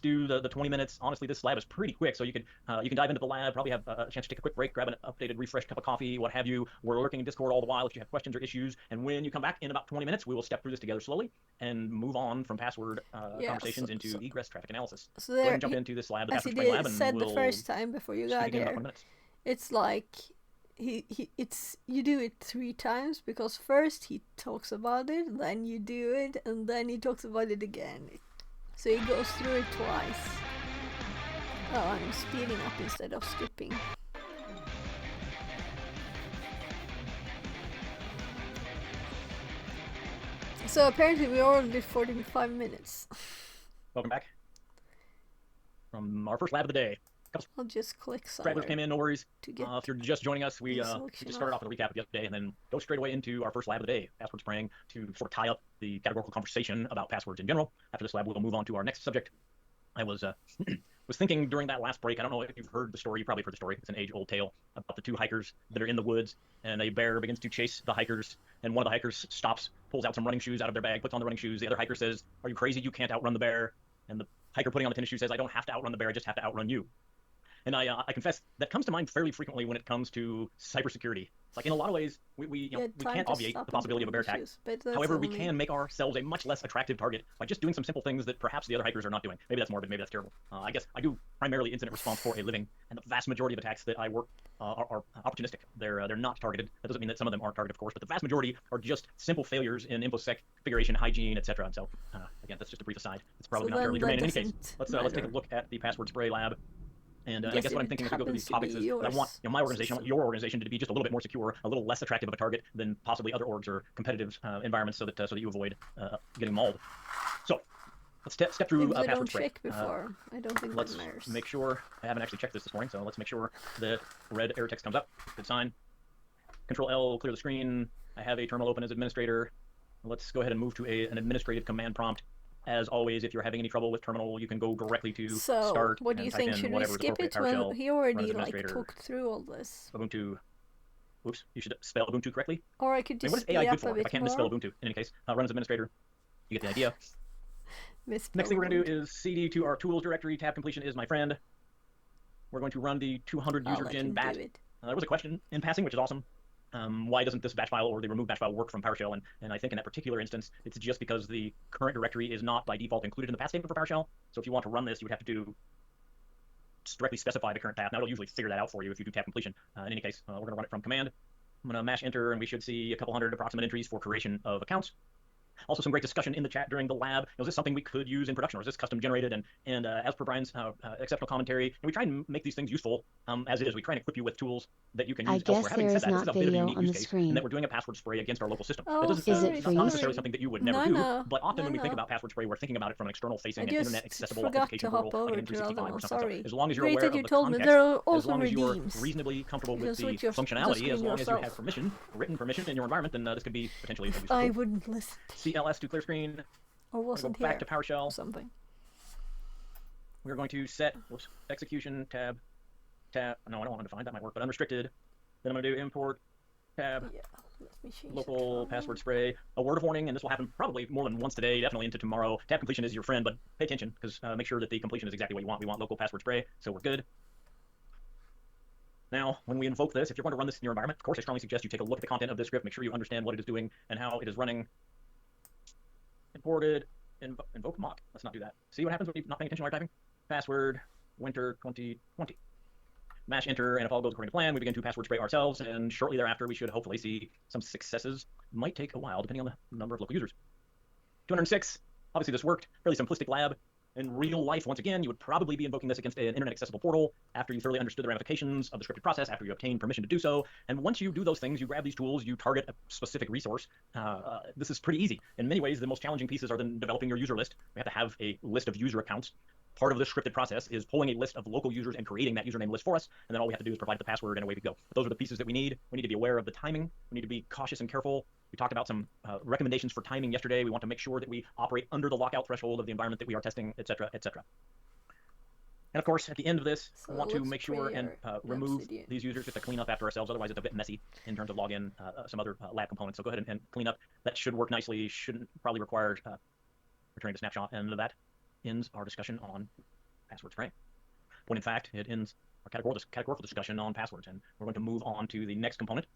do the 20 minutes. Honestly, this lab is pretty quick, so you can dive into the lab, probably have a chance to take a quick break, grab an updated, refreshed cup of coffee, what have you. We're lurking in Discord all the while if you have questions or issues. And when you come back in about 20 minutes, we will step through this together slowly and move on from password conversations into egress traffic analysis. So Go ahead there, and jump into this lab, the as he password spray lab, did, and said we'll the first time before you speak got again in about here, 20 minutes. it's like you do it 3 times, because first he talks about it, then you do it, and then he talks about it again. So he goes through it twice. Oh, I'm speeding up instead of skipping. So apparently we already did 45 minutes. Welcome back from our first lab of the day. I'll just click Stragglers came somewhere in, no worries. to get If you're just joining us, we the just selection started off. off with a recap of yesterday and then go straight away into our first lab of the day, password spraying, to sort of tie up the categorical conversation about passwords in general. After this lab, we'll move on to our next subject. I was was thinking during that last break, I don't know if you've heard the story, you probably heard the story, it's an age-old tale about the two hikers that are in the woods, and a bear begins to chase the hikers, and one of the hikers stops, pulls out some running shoes out of their bag, puts on the running shoes. The other hiker says, "Are you crazy? You can't outrun the bear." And the hiker putting on the tennis shoes says, "I don't have to outrun the bear, I just have to outrun you." And I confess that comes to mind fairly frequently when it comes to cybersecurity. It's like in a lot of ways, we Time can't to obviate stop the possibility of a bear attack. issues, but that's However, we only- can make ourselves a much less attractive target by just doing some simple things that perhaps the other hikers are not doing. Maybe that's morbid, maybe that's terrible. I guess I do primarily incident response for a living, and the vast majority of attacks that I work are opportunistic. They're not targeted. That doesn't mean that some of them aren't targeted, of course, but the vast majority are just simple failures in infosec configuration, hygiene, etc. And so, again, that's just a brief aside. It's probably So not terribly then germane in that any case. doesn't Let's take a matter. look at the password spray lab. And I Yes, guess what if I'm thinking it as we go through these happens to topics be is that I want yours my organization, I want system. your organization to be just a little bit more secure, a little less attractive of a target than possibly other orgs or competitive environments, so that you avoid getting mauled. So let's step through If they password don't spray. check before, I don't think Let's that matters. make sure, I haven't actually checked this morning, so let's make sure the red error text comes up. Good sign. Control L, clear the screen. I have a terminal open as administrator. Let's go ahead and move to an administrative command prompt. As always, if you're having any trouble with terminal, you can go directly to So, start what do you and type think? in Should we whatever is skip appropriate. it when PowerShell, he run already as like administrator. talked through all this? Ubuntu. Oops, you should spell Ubuntu correctly. Or I could I mean, just what is speed AI good up for? a If I bit can't misspell more. Ubuntu, in any case, run as administrator. You get the idea. Misspell Next thing we're going to do Ubuntu. is cd to our tools directory. Tab completion is my friend. We're going to run the 200 I'll user let gen him bat. do it. There was a question in passing, which is awesome. Why doesn't this batch file or the remove batch file work from PowerShell? And I think in that particular instance, it's just because the current directory is not by default included in the path statement for PowerShell. So if you want to run this, you would have to just directly specify the current path. Now it'll usually figure that out for you if you do tab completion. In any case, we're going to run it from command. I'm going to mash enter, and we should see a couple hundred approximate entries for creation of accounts. Also, some great discussion in the chat during the lab. Is this something we could use in production, or is this custom generated? And as per Brian's exceptional commentary, and we try and make these things useful as it is. We try and equip you with tools that you can I use guess elsewhere. Having there said is that, this not is a bit of a video unique on use the case, screen. in that we're doing a password spray against our local system. Oh, That doesn't Is it sorry, free? not necessarily sorry. something that you would never No, do, no, but often when we think no. about password spray, we're thinking about it from an external facing I and just internet accessible forgot to authentication hop portal, like over an to the other M365 or one. something. Sorry. So as long as you're Great aware that of you the told me. context, There are as also long as you're redeems. reasonably comfortable You with can the switch your functionality, screen as long as you yourself. have permission, written permission in your environment, then this could be potentially a useful I tool. wouldn't listen. CLS to clear screen. Or Go wasn't back here. to PowerShell. Or something. We're going to set execution tab. No, I don't want undefined. That might work, but unrestricted. Then I'm going to do import tab. Yeah. Let me change Local the password spray. A word of warning, and this will happen probably more than once today, definitely into tomorrow. Tab completion is your friend, but pay attention because make sure that the completion is exactly what you want. We want local password spray, so we're good. Now, when we invoke this, if you're going to run this in your environment, of course, I strongly suggest you take a look at the content of this script. Make sure you understand what it is doing and how it is running. Imported, invoke mock. Let's not do that. See what happens when you're not paying attention while you're typing? Password, winter 2020. Mash enter, and if all goes according to plan, we begin to password spray ourselves, and shortly thereafter, we should hopefully see some successes. Might take a while, depending on the number of local users. 206. Obviously, this worked. Fairly simplistic lab. In real life, once again, you would probably be invoking this against an internet accessible portal after you thoroughly understood the ramifications of the scripted process, after you obtain permission to do so. And once you do those things, you grab these tools, you target a specific resource. This is pretty easy. In many ways, the most challenging pieces are then developing your user list. We have to have a list of user accounts. Part of the scripted process is pulling a list of local users and creating that username list for us, and then all we have to do is provide the password, and away we go. But those are the pieces that we need. We need to be aware of the timing. We need to be cautious and careful. We talked about some recommendations for timing yesterday. We want to make sure that we operate under the lockout threshold of the environment that we are testing, etc., etc. And of course, at the end of this, So we want to let's make sure and create our remove obsidian. these users. We have to clean up after ourselves. Otherwise, it's a bit messy in terms of login, some other lab components. So go ahead and clean up. That should work nicely. Shouldn't probably require returning to snapshot. And that ends our discussion on password spray. When in fact, it ends our categorical discussion on passwords. And we're going to move on to the next component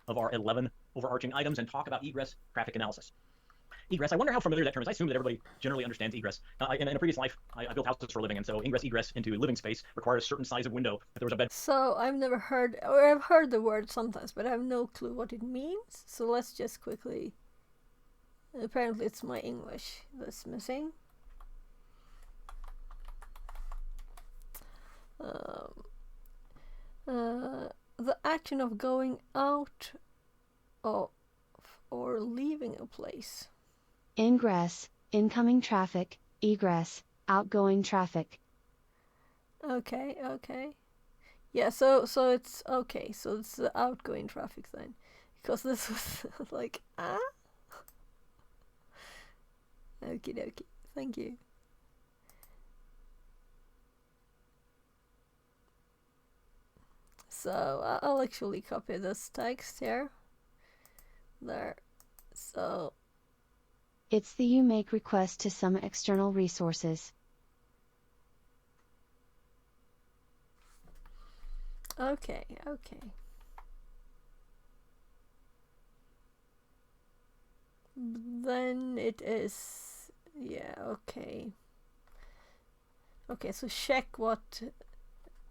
of our 11 overarching items and talk about egress traffic analysis. Egress, I wonder how familiar that term is. I assume that everybody generally understands egress. In a previous life, I built houses for a living, and so egress into living space requires a certain size of window. If there was a bed So I've never heard, or I've heard the word sometimes, but I have no clue what it means. So let's just quickly. Apparently, it's my English that's missing. The action of going out of or leaving a place. Ingress, incoming traffic, egress, outgoing traffic. Okay, okay. Yeah, so it's okay. So it's the outgoing traffic then, because this was like Okie dokie. Thank you. So I'll actually copy this text here. There. So It's the you make request to some external resources. okay, okay. Then it is, yeah, okay. Okay, so check what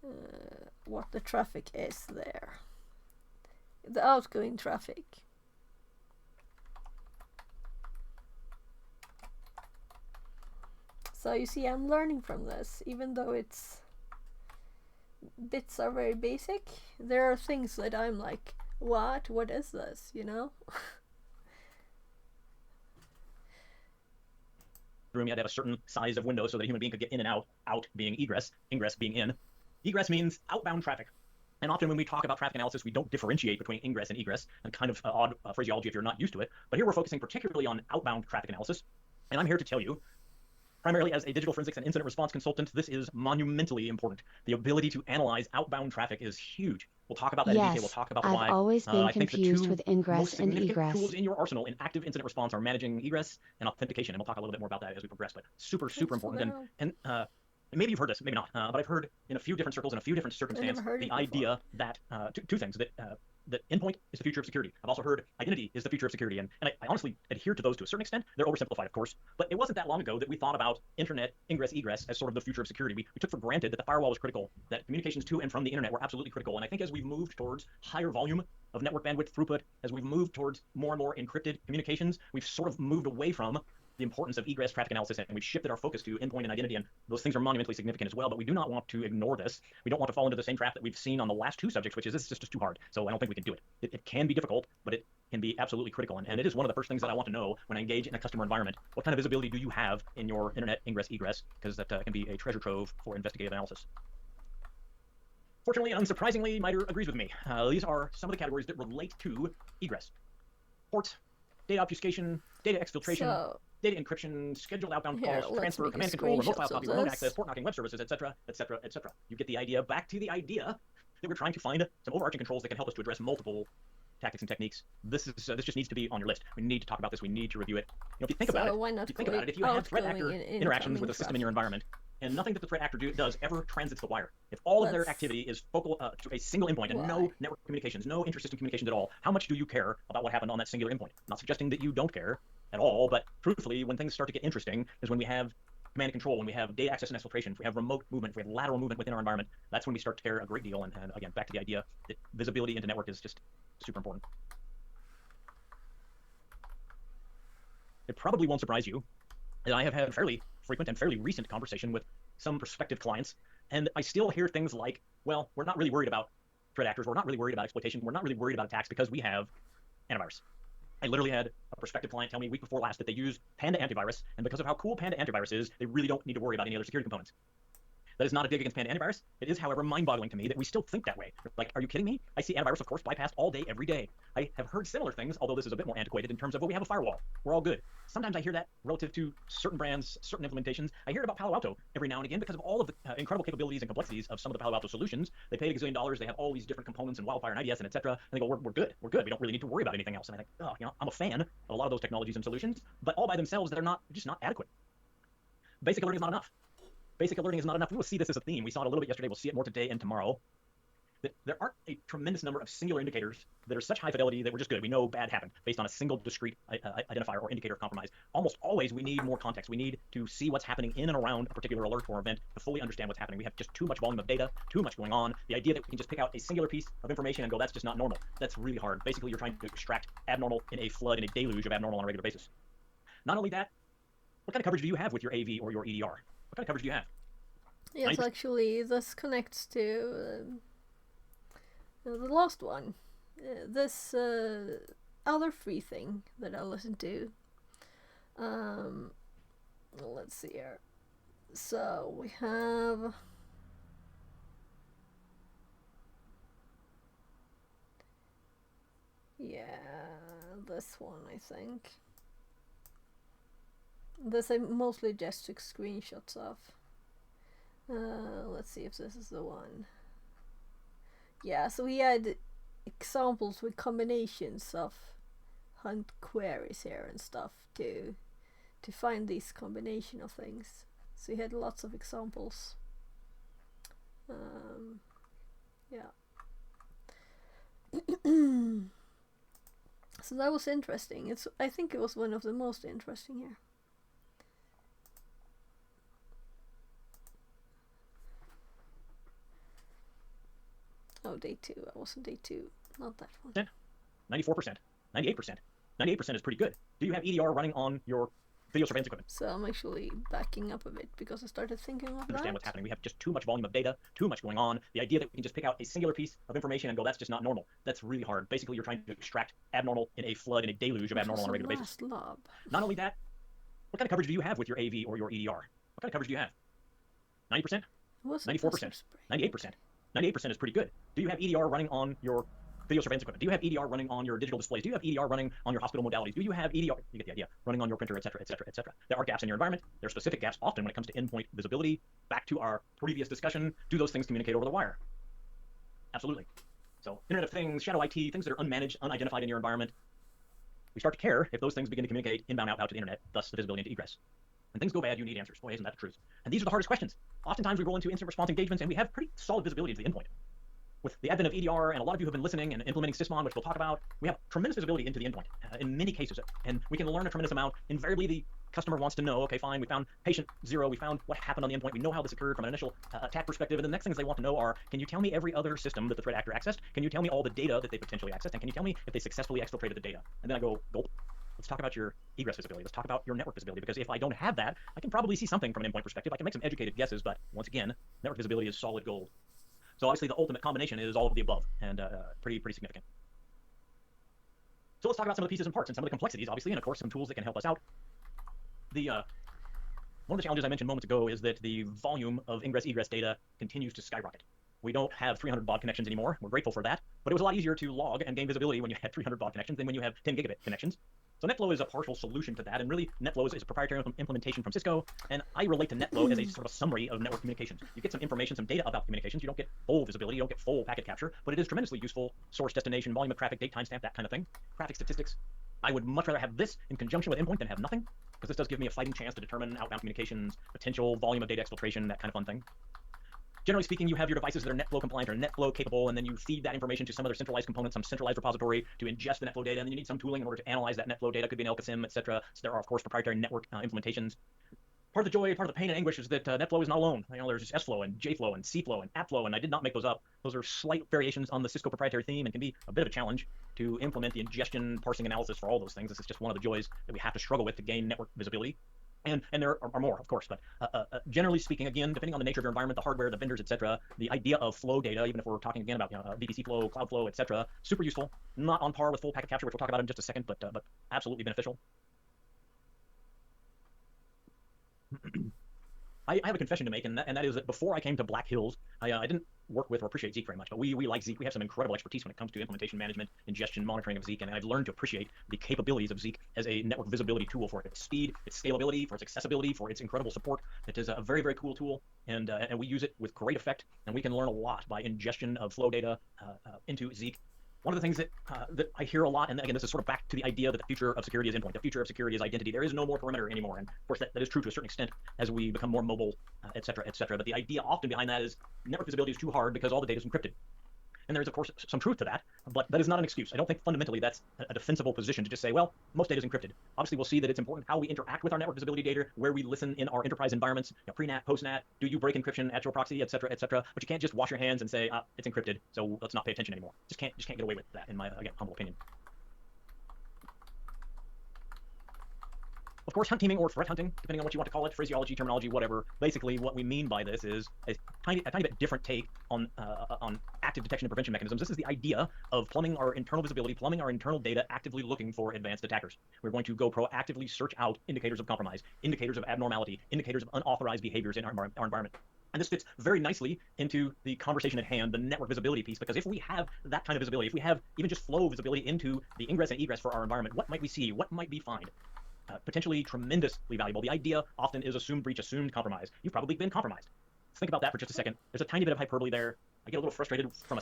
the traffic is there. The outgoing traffic. So you see, I'm learning from this, even though it's bits are very basic. There are things that I'm like, what? What is this? You know? Room, you had to have a certain size of window so that a human being could get in and out being egress, ingress being in. Egress means outbound traffic. And often when we talk about traffic analysis, we don't differentiate between ingress and egress, and kind of odd phraseology if you're not used to it. But here we're focusing particularly on outbound traffic analysis. And I'm here to tell you, primarily as a digital forensics and incident response consultant, this is monumentally important. The ability to analyze outbound traffic is huge. We'll talk about that in detail. We'll Yes, talk about I've why. always been I think the confused two with ingress most and significant egress. tools in your arsenal in active incident response are managing egress and authentication. And we'll talk a little bit more about that as we progress, but super important. And maybe you've heard this, maybe not, but I've heard in a few different circles, in a few different circumstances, the idea that two things, that endpoint is the future of security. I've also heard identity is the future of security, and I honestly adhere to those to a certain extent. They're oversimplified, of course, but it wasn't that long ago that we thought about internet ingress egress as sort of the future of security. We took for granted that the firewall was critical, that communications to and from the internet were absolutely critical. And I think as we've moved towards higher volume of network bandwidth throughput, as we've moved towards more and more encrypted communications, we've sort of moved away from the importance of egress traffic analysis, and we've shifted our focus to endpoint and identity, and those things are monumentally significant as well. But we do not want to ignore this. We don't want to fall into the same trap that we've seen on the last two subjects, which is this is just too hard. So I don't think we can do it. It can be difficult, but it can be absolutely critical, and it is one of the first things that I want to know when I engage in a customer environment. What kind of visibility do you have in your internet ingress egress? Because that can be a treasure trove for investigative analysis. Fortunately and unsurprisingly, MITRE agrees with me. These are some of the categories that relate to egress: port, data obfuscation, data exfiltration, so data encryption, scheduled outbound here, calls, let's transfer, make a command control, remote screenshot file of copy, remote this. access, port knocking, web services, etc., etc., etc. You get the idea. Back to the idea that we're trying to find some overarching controls that can help us to address multiple tactics and techniques. This just needs to be on your list. We need to talk about this. We need to review it. If you think about So why it, not if you have threat actor outgoing and interactions with incoming a system in your traffic? environment, and nothing that the threat actor does ever transits the wire. If all of their Let's- activity is focal to a single endpoint and no Why? network communications, no inter-system communications at all, how much do you care about what happened on that singular endpoint? I'm not suggesting that you don't care at all, but truthfully, when things start to get interesting is when we have command and control, when we have data access and exfiltration, if we have remote movement, if we have lateral movement within our environment, that's when we start to care a great deal. And again, back to the idea that visibility into network is just super important. It probably won't surprise you that I have had fairly frequent and fairly recent conversation with some prospective clients, and I still hear things like, well, we're not really worried about threat actors, we're not really worried about exploitation, we're not really worried about attacks because we have antivirus. I literally had a prospective client tell me a week before last that they use Panda antivirus, and because of how cool Panda antivirus is, they really don't need to worry about any other security components. That is not a dig against Panda antivirus. It is, however, mind-boggling to me that we still think that way. Like, are you kidding me? I see antivirus, of course, bypassed all day, every day. I have heard similar things, although this is a bit more antiquated in terms of, well, we have a firewall. We're all good. Sometimes I hear that relative to certain brands, certain implementations. I hear it about Palo Alto every now and again because of all of the incredible capabilities and complexities of some of the Palo Alto solutions. They pay a gazillion dollars. They have all these different components and Wildfire and IDS and et cetera. And they go, we're good. We're good. We don't really need to worry about anything else. And I think, oh, I'm a fan of a lot of those technologies and solutions, but all by themselves, they're just not adequate. Basic alerting is not enough. Basic alerting is not enough. We will see this as a theme. We saw it a little bit yesterday. We'll see it more today and tomorrow. That there aren't a tremendous number of singular indicators that are such high fidelity that we're just good. We know bad happened based on a single discrete identifier or indicator of compromise. Almost always we need more context. We need to see what's happening in and around a particular alert or event to fully understand what's happening. We have just too much volume of data, too much going on. The idea that we can just pick out a singular piece of information and go, that's just not normal. That's really hard. Basically, you're trying to extract abnormal in a flood, in a deluge of abnormal on a regular basis. Not only that, what kind of coverage do you have with your AV or your EDR? What kind of coverage do you have? Yes, 90%. actually, this connects to the last one. This other free thing that I listened to. Let's see here. So we have Yeah, this one I think. This I mostly just took screenshots of. Let's see if this is the one. Yeah, so he had examples with combinations of hunt queries here and stuff to find this combination of things. So he had lots of examples. Yeah. So that was interesting. I think it was one of the most interesting here. Oh, day 2. I was on day 2. Not that one. 94%, 98%. 98% is pretty good. Do you have EDR running on your video surveillance equipment? So I'm actually backing up a bit because I started thinking of Understand that. what's happening. We have just too much volume of data, too much going on. The idea that we can just pick out a singular piece of information and go, that's just not normal. That's really hard. Basically, you're trying to extract abnormal in a flood, in a deluge of abnormal on a regular basis. Lab. Not only that, what kind of coverage do you have with your AV or your EDR? What kind of coverage do you have? 90%? 94%? 98%? 98% is pretty good. Do you have EDR running on your video surveillance equipment? Do you have EDR running on your digital displays? Do you have EDR running on your hospital modalities? Do you have EDR, you get the idea, running on your printer, et cetera, et cetera, et cetera? There are gaps in your environment. There are specific gaps often when it comes to endpoint visibility. Back to our previous discussion, do those things communicate over the wire? Absolutely. So Internet of Things, shadow IT, things that are unmanaged, unidentified in your environment. We start to care if those things begin to communicate inbound, outbound to the internet, thus the visibility into egress. When things go bad, you need answers. Boy, isn't that the truth? And these are the hardest questions. Oftentimes we roll into incident response engagements and we have pretty solid visibility into the endpoint. With the advent of EDR, and a lot of you have been listening and implementing Sysmon, which we'll talk about, we have tremendous visibility into the endpoint in many cases. And we can learn a tremendous amount. Invariably, the customer wants to know, okay, fine, we found patient 0, we found what happened on the endpoint, we know how this occurred from an initial attack perspective, and the next things they want to know are, can you tell me every other system that the threat actor accessed? Can you tell me all the data that they potentially accessed? And can you tell me if they successfully exfiltrated the data? And then I go, gulp. Let's talk about your egress visibility. Let's talk about your network visibility, because if I don't have that, I can probably see something from an endpoint perspective. I can make some educated guesses, but once again, network visibility is solid gold. So obviously the ultimate combination is all of the above, and pretty significant. So let's talk about some of the pieces and parts and some of the complexities, obviously, and of course some tools that can help us out. One of the challenges I mentioned moments ago is that the volume of ingress-egress data continues to skyrocket. We don't have 300 baud connections anymore. We're grateful for that, but it was a lot easier to log and gain visibility when you had 300 baud connections than when you have 10 gigabit connections. So NetFlow is a partial solution to that, and really NetFlow is a proprietary implementation from Cisco, and I relate to NetFlow as a sort of summary of network communications. You get some information, some data about communications. You don't get full visibility, you don't get full packet capture, but it is tremendously useful. Source, destination, volume of traffic, date, timestamp, that kind of thing. Traffic statistics. I would much rather have this in conjunction with endpoint than have nothing, because this does give me a fighting chance to determine outbound communications, potential volume of data exfiltration, that kind of fun thing. Generally speaking, you have your devices that are NetFlow compliant or NetFlow capable, and then you feed that information to some other centralized component, some centralized repository to ingest the NetFlow data, and then you need some tooling in order to analyze that NetFlow data. Could be an LKSIM, etc. So there are, of course, proprietary network implementations. Part of the joy, part of the pain and anguish is that NetFlow is not alone. You know, there's SFlow and JFlow and CFlow and AppFlow, and I did not make those up. Those are slight variations on the Cisco proprietary theme and can be a bit of a challenge to implement the ingestion, parsing, analysis for all those things. This is just one of the joys that we have to struggle with to gain network visibility. And there are more, of course, but generally speaking, again, depending on the nature of your environment, the hardware, the vendors, etc., the idea of flow data, even if we're talking again about VPC flow, cloud flow, etc., super useful. Not on par with full packet capture, which we'll talk about in just a second, but absolutely beneficial. I have a confession to make, and that is that before I came to Black Hills, I didn't work with or appreciate Zeek very much, but we like Zeek. We have some incredible expertise when it comes to implementation management, ingestion, monitoring of Zeek, and I've learned to appreciate the capabilities of Zeek as a network visibility tool for its speed, its scalability, for its accessibility, for its incredible support. It is a very, very cool tool, and we use it with great effect, and we can learn a lot by ingestion of flow data into Zeek. One of the things that I hear a lot, and again, this is sort of back to the idea that the future of security is endpoint, the future of security is identity. There is no more perimeter anymore, and of course that is true to a certain extent as we become more mobile, et cetera, et cetera. But the idea often behind that is network visibility is too hard because all the data is encrypted. And there is, of course, some truth to that, but that is not an excuse. I don't think fundamentally that's a defensible position to just say, well, most data is encrypted. Obviously, we'll see that it's important how we interact with our network visibility data, where we listen in our enterprise environments, pre-NAT, post-NAT, do you break encryption at your proxy, et cetera, but you can't just wash your hands and say, it's encrypted, so let's not pay attention anymore. Just can't get away with that, in my, again, humble opinion. Of course, hunt teaming or threat hunting, depending on what you want to call it, phraseology, terminology, whatever. Basically, what we mean by this is a tiny bit different take on active detection and prevention mechanisms. This is the idea of plumbing our internal visibility, plumbing our internal data, actively looking for advanced attackers. We're going to go proactively search out indicators of compromise, indicators of abnormality, indicators of unauthorized behaviors in our environment. And this fits very nicely into the conversation at hand, the network visibility piece, because if we have that kind of visibility, if we have even just flow visibility into the ingress and egress for our environment, what might we see? What might we find? Potentially tremendously valuable. The idea often is assumed breach, assumed compromise. You've probably been compromised. Let's think about that for just a second. There's a tiny bit of hyperbole there. I get a little frustrated from a...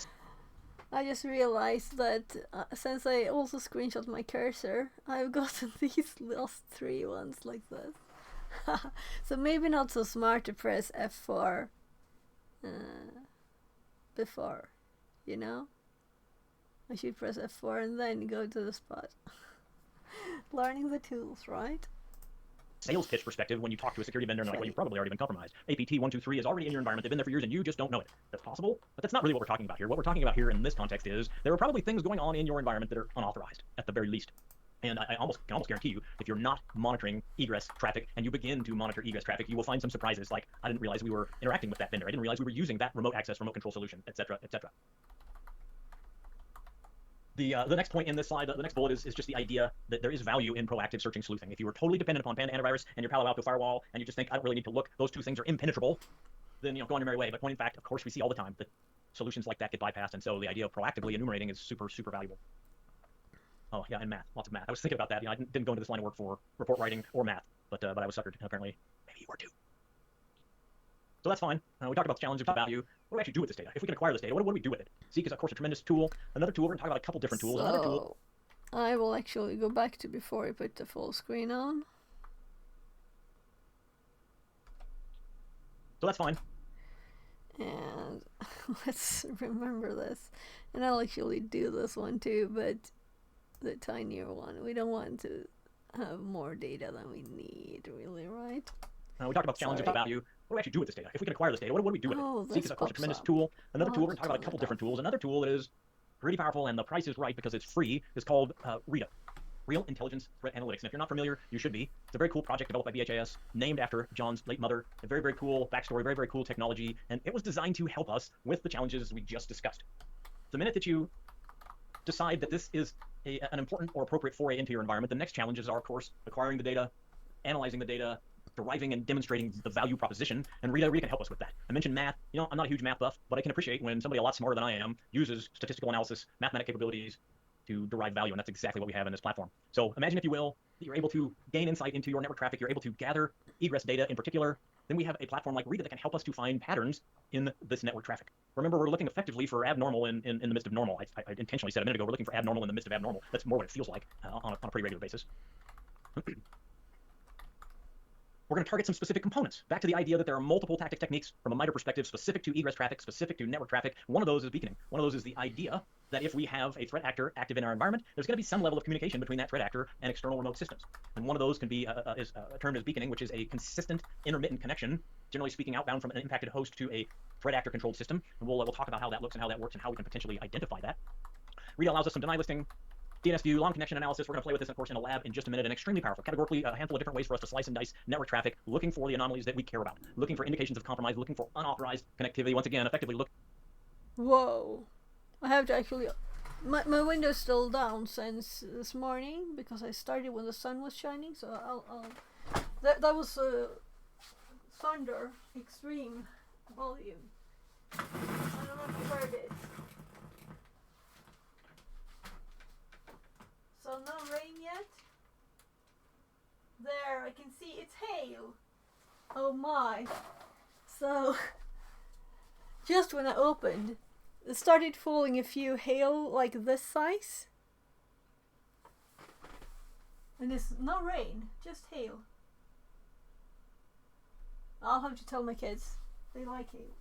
I just realized that since I also screenshot my cursor, I've gotten these last 3 ones like this. So maybe not so smart to press F4 before, you know? I should press F4 and then go to the spot. Learning the tools, right? Sales pitch perspective, when you talk to a security vendor and they're like, well, you've probably already been compromised. APT123 is already in your environment. They've been there for years and you just don't know it. That's possible, but that's not really what we're talking about here. What we're talking about here in this context is there are probably things going on in your environment that are unauthorized, at the very least. And I can almost guarantee you, if you're not monitoring egress traffic and you begin to monitor egress traffic, you will find some surprises like, I didn't realize we were interacting with that vendor. I didn't realize we were using that remote access, remote control solution, etc., etc. The next point in this slide, the next bullet is just the idea that there is value in proactive searching sleuthing. If you were totally dependent upon Panda antivirus and your Palo Alto firewall and you just think, I don't really need to look, those two things are impenetrable, then go on your merry way. But when in fact, of course, we see all the time that solutions like that get bypassed, and so the idea of proactively enumerating is super, super valuable. Oh yeah, and math, lots of math. I was thinking about that. I didn't go into this line of work for report writing or math, but I was suckered, apparently. Maybe you were too. So that's fine. We talked about the challenge of value. What do we actually do with this data? If we can acquire this data, what do we do with it? Zeek is, of course, a tremendous tool. Another tool, we're going to talk about a couple different tools. Another tool. I will actually go back to before I put the full screen on. So that's fine. And let's remember this. And I'll actually do this one too, but the tinier one. We don't want to have more data than we need, really, right? We talked about the challenge of value. What do we actually do with this data? If we can acquire this data, what do we do with it? Zeek is, of course, a tremendous tool. Another tool, we're going to talk about a couple different tools. Another tool that is pretty powerful, and the price is right because it's free, is called RITA, Real Intelligence Threat Analytics. And if you're not familiar, you should be. It's a very cool project developed by BHIS, named after John's late mother. A very, very cool backstory, very, very cool technology, and it was designed to help us with the challenges we just discussed. The minute that you decide that this is an important or appropriate foray into your environment, the next challenges are, of course, acquiring the data, analyzing the data, deriving and demonstrating the value proposition, and RITA can help us with that. I mentioned math. I'm not a huge math buff, but I can appreciate when somebody a lot smarter than I am uses statistical analysis, mathematic capabilities to derive value, and that's exactly what we have in this platform. So imagine, if you will, that you're able to gain insight into your network traffic, you're able to gather egress data in particular, then we have a platform like RITA that can help us to find patterns in this network traffic. Remember, we're looking effectively for abnormal in the midst of normal. I intentionally said a minute ago, we're looking for abnormal in the midst of abnormal. That's more what it feels like on a pretty regular basis. We're going to target some specific components. Back to the idea that there are multiple tactic techniques from a MITRE perspective, specific to egress traffic, specific to network traffic. One of those is beaconing. One of those is the idea that if we have a threat actor active in our environment, there's going to be some level of communication between that threat actor and external remote systems. And one of those can be termed as beaconing, which is a consistent intermittent connection, generally speaking, outbound from an impacted host to a threat actor controlled system. And we'll talk about how that looks and how that works and how we can potentially identify that. RITA allows us some deny listing, DNS view, long connection analysis. We're going to play with this, of course, in a lab in just a minute, and extremely powerful. Categorically, a handful of different ways for us to slice and dice network traffic, looking for the anomalies that we care about, looking for indications of compromise, looking for unauthorized connectivity. Once again, effectively look. Whoa. I have to actually... My window's still down since this morning, because I started when the sun was shining, so I'll... That was thunder, extreme volume. I don't know if you heard it. So no rain yet. There, I can see it's hail. Oh my. So, just when I opened, it started falling a few hail like this size. And it's no rain, just hail. I'll have to tell my kids. They like hail.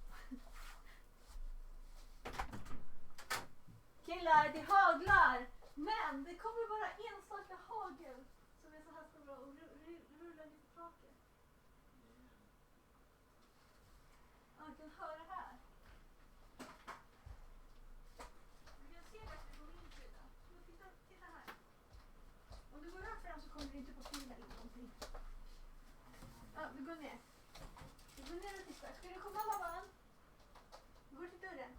Killar, det haglar! Men det kommer bara enstaka hagel som är så här stora och rullar lite tråkigt. Ja, jag kan höra här. Du kan se bättre på min sida. Titta här. Om du går här fram så kommer du inte få fila in någonting. Ja, du går ner. Du går ner och tittar. Ska du komma, mamman? Du går till dörren.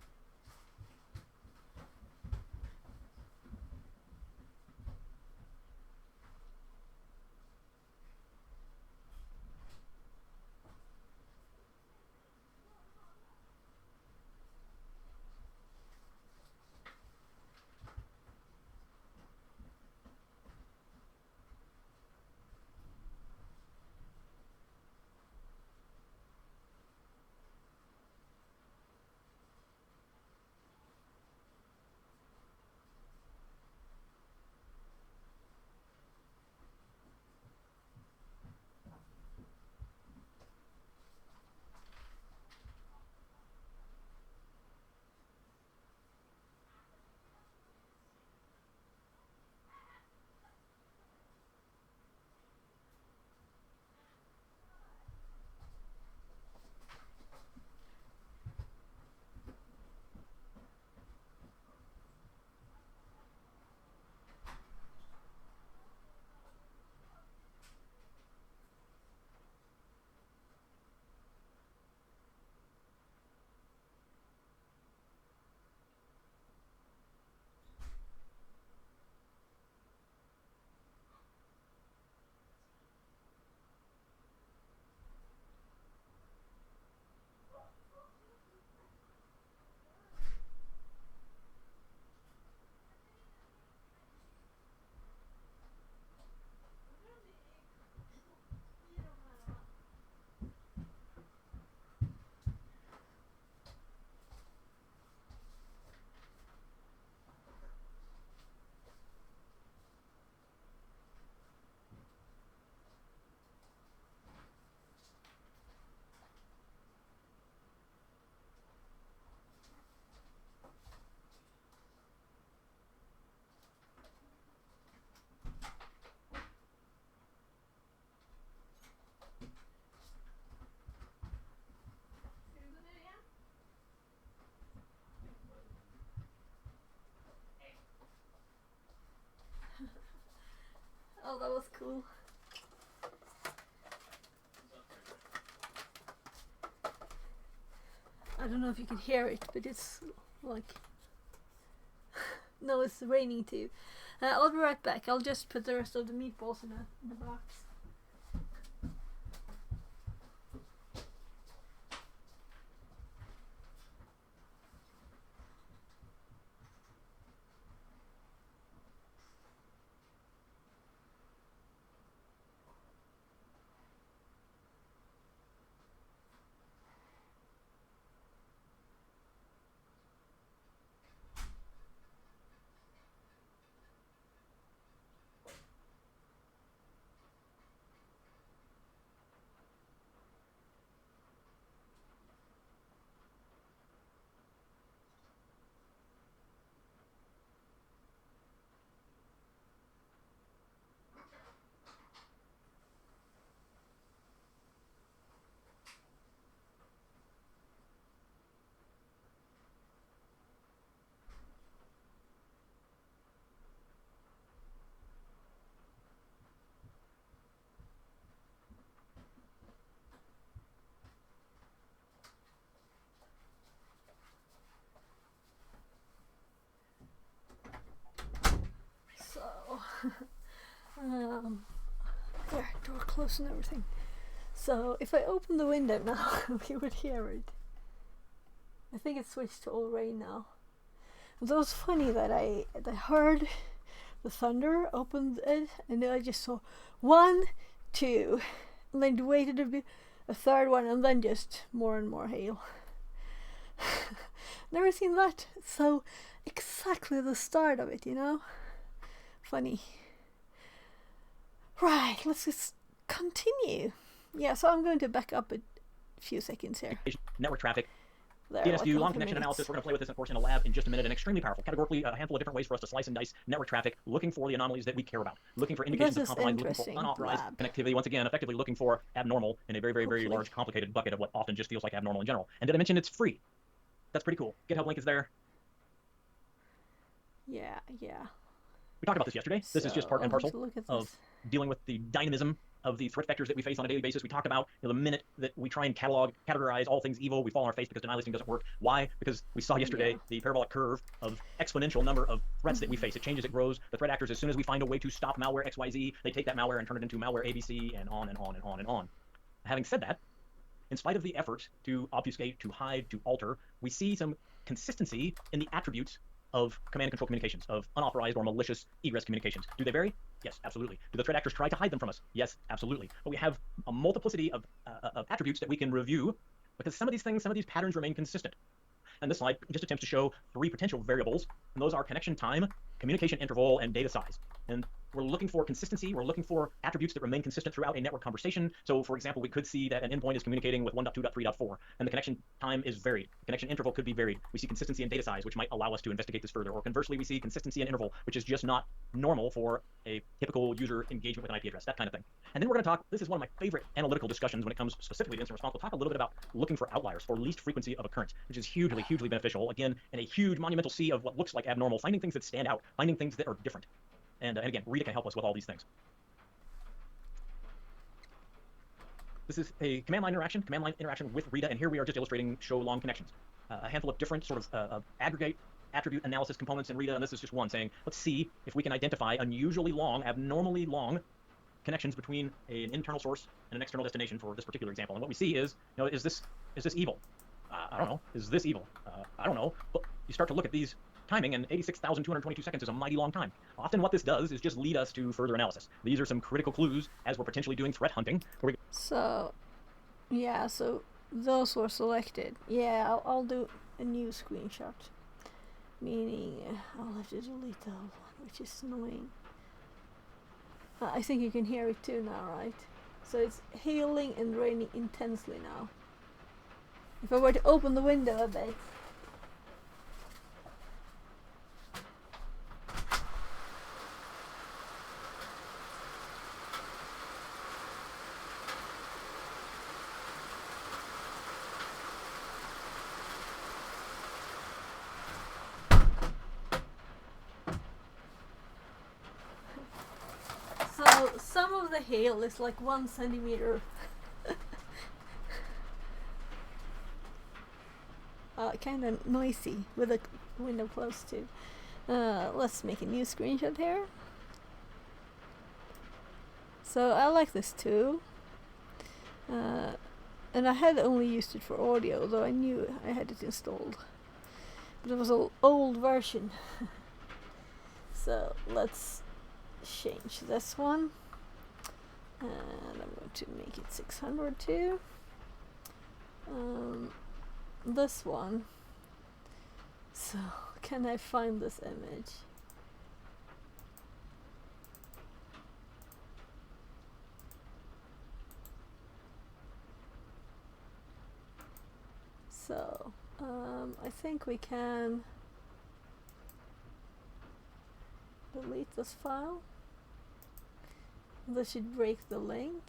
Oh, that was cool. I don't know if you can hear it, but it's like... No, it's raining too. I'll be right back. I'll just put the rest of the meatballs in the box. So, there, door closed and everything. So, if I open the window now, you would hear it. I think it switched to all rain now. And so it was funny that I heard the thunder, opened it, and then I just saw 1, 2, and then waited a third one, and then just more and more hail. Never seen that. So exactly the start of it, you know? Funny. Right, let's just continue. Yeah, so I'm going to back up a few seconds here. Network traffic. There, DNS like view, a long few connection minutes. analysis. We're going to play with this, of course, in a lab in just a minute, and extremely powerful. Categorically, a handful of different ways for us to slice and dice network traffic, looking for the anomalies that we care about, looking for indications This of is compromise, looking for interesting. unauthorized Lab. connectivity. Once again, effectively looking for abnormal in a very, very, very Hopefully. large, complicated bucket of what often just feels like abnormal in general. And did I mention it's free? That's pretty cool. GitHub link is there. Yeah. We talked about this yesterday. This is just part and I'll have parcel to look at of this. dealing with the dynamism of the threat vectors that we face on a daily basis. We talked about, the minute that we try and categorize all things evil, we fall on our face because denial listing doesn't work. Why? Because we saw yesterday the parabolic curve of exponential number of threats that we face. It changes, it grows. The threat actors, as soon as we find a way to stop malware XYZ, they take that malware and turn it into malware ABC, and on and on and on and on. Having said that, in spite of the effort to obfuscate, to hide, to alter, we see some consistency in the attributes of command and control communications, of unauthorized or malicious egress communications. Do they vary? Yes, absolutely. Do the threat actors try to hide them from us? Yes, absolutely. But we have a multiplicity of attributes that we can review, because some of these things, some of these patterns remain consistent. And this slide just attempts to show 3 potential variables, and those are connection time, communication interval, and data size. And we're looking for consistency. We're looking for attributes that remain consistent throughout a network conversation. So, for example, we could see that an endpoint is communicating with 1.2.3.4, and the connection time is varied. The connection interval could be varied. We see consistency in data size, which might allow us to investigate this further. Or conversely, we see consistency in interval, which is just not normal for a typical user engagement with an IP address, that kind of thing. And then we're going to talk, this is one of my favorite analytical discussions when it comes specifically to incident response. We'll talk a little bit about looking for outliers, for least frequency of occurrence, which is hugely, hugely beneficial. Again, in a huge monumental sea of what looks like abnormal, finding things that stand out, finding things that are different. And again, Rita can help us with all these things. This is a command line interaction with Rita, and here we are just illustrating show long connections. A handful of different sort of aggregate attribute analysis components in Rita, and this is just one saying, let's see if we can identify unusually long, abnormally long connections between an internal source and an external destination for this particular example. And what we see is, is this evil? I don't know. Is this evil? I don't know. But you start to look at these timing, and 86,222 seconds is a mighty long time. Often what this does is just lead us to further analysis. These are some critical clues as we're potentially doing threat hunting. So, yeah, so those were selected. Yeah, I'll do a new screenshot. Meaning, I'll have to delete the old one, which is annoying. I think you can hear it too now, right? So it's hailing and raining intensely now. If I were to open the window a bit. some of the hail is like 1 centimeter. Kind of noisy with the window closed too. Let's make a new screenshot here. So I like this too. And I had only used it for audio, though I knew I had it installed. But it was an old version. So let's change this one. And I'm going to make it 600 too. This one. So can I find this image? So I think we can delete this file. This should break the link.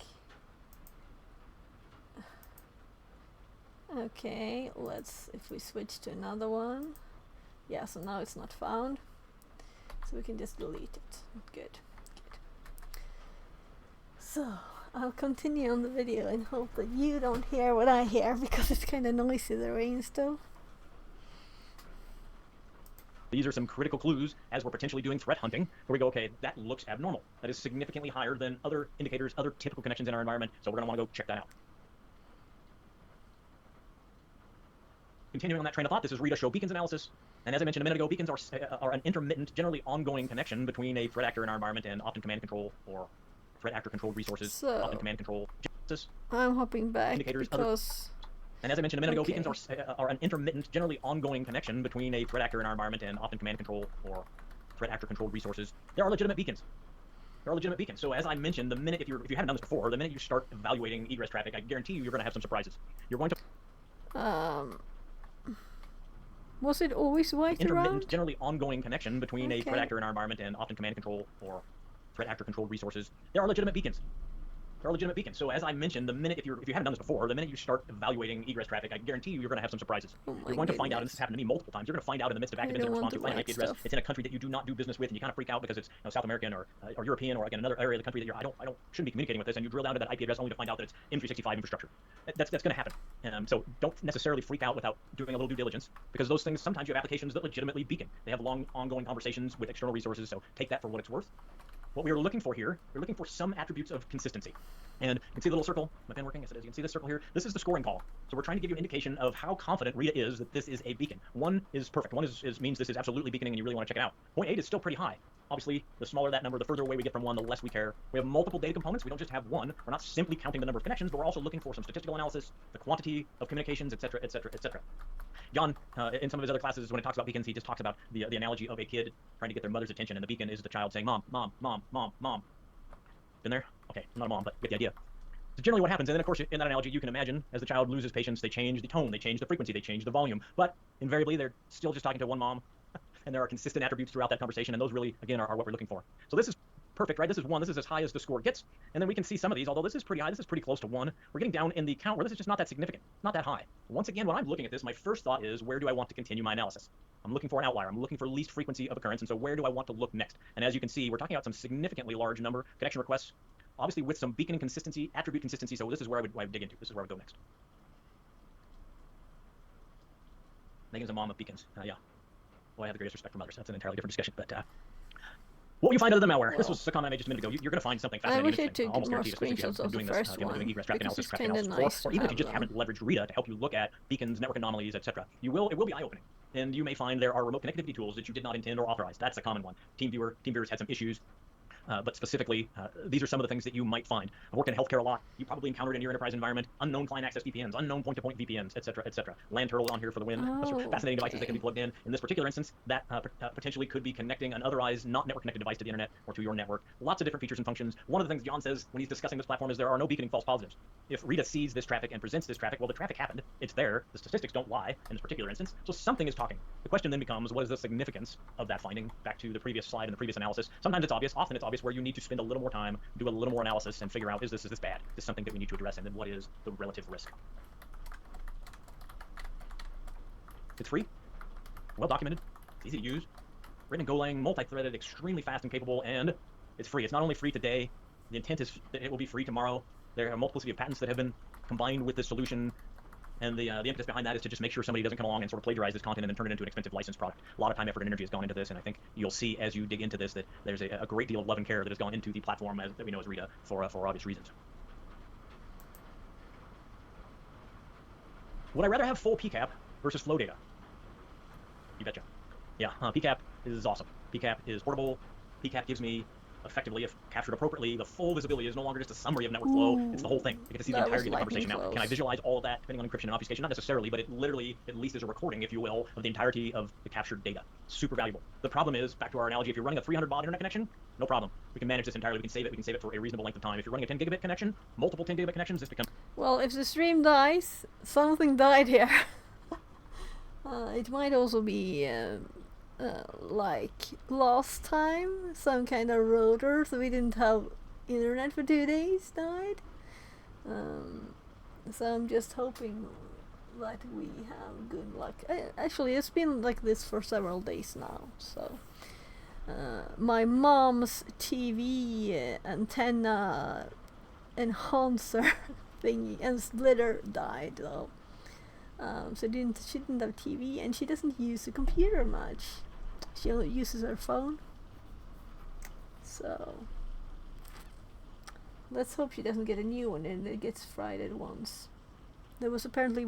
Okay, let's, if we switch to another one. Yeah, so now it's not found. So we can just delete it. Good. So I'll continue on the video and hope that you don't hear what I hear, because it's kind of noisy, the rain still. These are some critical clues as we're potentially doing threat hunting, where we go, okay, that looks abnormal. That is significantly higher than other indicators, other typical connections in our environment, so we're going to want to go check that out. Continuing on that train of thought, this is Rita show beacons analysis. And as I mentioned a minute ago, beacons are an intermittent, generally ongoing connection between a threat actor in our environment and often command control or threat actor controlled resources, So often command control justice. I'm hopping back Indicators, because And as I mentioned a minute ago, Okay. beacons are an intermittent, generally ongoing connection between a threat actor in our environment and often command control or threat actor controlled resources. There are legitimate beacons. There are legitimate beacons. So as I mentioned, the minute, if you haven't done this before, the minute you start evaluating egress traffic, I guarantee you're going to have some surprises. You're going to was it always white intermittent, around? generally ongoing connection between a threat Okay. actor in our environment and often command control or threat actor controlled resources. There are legitimate beacons. There are legitimate beacons. So as I mentioned, the minute, if you haven't done this before, the minute you start evaluating egress traffic, I guarantee you're going to have some surprises. Oh my You're going to find out, and goodness. this has happened to me multiple times, you're going to find out in the midst of I active don't incident want response, you to find an write IP address, stuff. it's in a country that you do not do business with, and you kind of freak out because it's South American or European, or again another area of the country that I shouldn't be communicating with this, and you drill down to that IP address only to find out that it's M365 infrastructure. That's going to happen. So don't necessarily freak out without doing a little due diligence, because those things, sometimes you have applications that legitimately beacon. They have long, ongoing conversations with external resources, so take that for what it's worth. What we are looking for here, we're looking for some attributes of consistency. And you can see the little circle, my pen working, yes it is, you can see this circle here. This is the scoring column. So we're trying to give you an indication of how confident Rita is that this is a beacon. 1 is perfect, 1 means this is absolutely beaconing and you really want to check it out. 0.8 is still pretty high. Obviously, the smaller that number, the further away we get from 1, the less we care. We have multiple data components, we don't just have one. We're not simply counting the number of connections, but we're also looking for some statistical analysis, the quantity of communications, etc., etc., etc. John, in some of his other classes, when he talks about beacons, he just talks about the analogy of a kid trying to get their mother's attention, and the beacon is the child saying, Mom, Mom, Mom, Mom, Mom. Been there? Okay, I'm not a mom, but get the idea. So generally what happens, and then of course in that analogy you can imagine, as the child loses patience, they change the tone, they change the frequency, they change the volume, but invariably they're still just talking to one mom, and there are consistent attributes throughout that conversation, and those really, again, are what we're looking for. So this is perfect, right? This is 1, this is as high as the score gets, and then we can see some of these, although this is pretty high, this is pretty close to 1, we're getting down in the count where this is just not that significant, not that high. Once again, when I'm looking at this, my first thought is, where do I want to continue my analysis? I'm looking for an outlier, I'm looking for least frequency of occurrence, and so where do I want to look next? And as you can see, we're talking about some significantly large number connection requests, obviously with some beacon consistency, attribute consistency, so this is where I would dig into, this is where I would go next. Megan's a mom of beacons, yeah. Well, I have the greatest respect for mothers, that's an entirely different discussion, but what you find out of the malware, this was a comment I made just a minute ago, you're going to find something I fascinating wish I and interesting, took almost more guaranteed, especially if you screenshots haven't of the been doing this, first doing one, egress traffic because analysis, it's traffic kinda analysis, nice or to even if you have just them. haven't leveraged Rita to help you look at beacons, network anomalies, etc. It will be eye-opening, and you may find there are remote connectivity tools that you did not intend or authorize. That's a common one. TeamViewer's had some issues. But specifically, these are some of the things that you might find. I work in healthcare a lot. You probably encountered in your enterprise environment unknown client access VPNs, unknown point-to-point VPNs, etc., etc. Land turtle on here for the win. Those are fascinating devices that can be plugged in. In this particular instance, that potentially could be connecting an otherwise not network-connected device to the internet or to your network. Lots of different features and functions. One of the things John says when he's discussing this platform is there are no beaconing false positives. If Rita sees this traffic and presents this traffic, well, the traffic happened. It's there. The statistics don't lie in this particular instance. So something is talking. The question then becomes, what is the significance of that finding? Back to the previous slide and the previous analysis. Sometimes it's obvious. Often it's obvious where you need to spend a little more time, do a little more analysis, and figure out, is this bad? Is this something that we need to address? And then what is the relative risk? It's free, well documented, it's easy to use, written in Golang, multi-threaded, extremely fast and capable, and it's free. It's not only free today, The intent is that it will be free tomorrow. There are a multiplicity of patents that have been combined with this solution, and the impetus behind that is to just make sure somebody doesn't come along and sort of plagiarize this content and then turn it into an expensive licensed product. A lot of time, effort, and energy has gone into this, and I think you'll see as you dig into this that there's a great deal of love and care that has gone into the platform that we know as Rita for obvious reasons. Would I rather have full PCAP versus flow data? You betcha. Yeah, PCAP is awesome. PCAP is portable. PCAP gives me, effectively, if captured appropriately, the full visibility. Is no longer just a summary of network flow. It's the whole thing. I get to see the That was entirety of the conversation now. lightning Can I close. visualize all of that, depending on encryption and obfuscation? Not necessarily, but it literally, at least is a recording, if you will, of the entirety of the captured data. Super valuable. The problem is, back to our analogy, if you're running a 300 baud internet connection, no problem. We can manage this entirely. We can save it. We can save it for a reasonable length of time. If you're running a 10 gigabit connection, multiple 10 gigabit connections, this becomes... Well, if the stream dies, something died here. It might also be like last time, some kind of router, so we didn't have internet for 2 days died. So I'm just hoping that we have good luck. Actually, it's been like this for several days now. So my mom's TV antenna enhancer thingy and splitter died though. So she didn't have TV, and she doesn't use the computer much. She only uses her phone. So let's hope she doesn't get a new one and it gets fried at once. There was apparently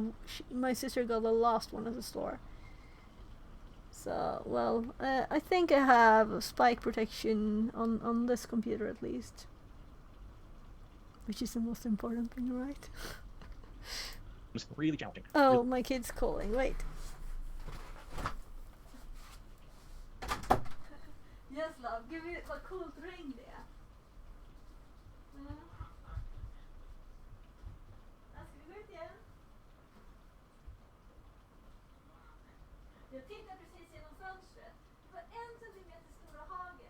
my sister got the last one at the store. So well, I think I have spike protection on this computer at least, which is the most important thing, right? It's really challenging. Oh, my kid's calling. Wait. Yes, love. Give me a cool ring there. Ska vi gå ut igen? Jag tittar precis genom fönstret. Det var 1 centimeter stora hagel.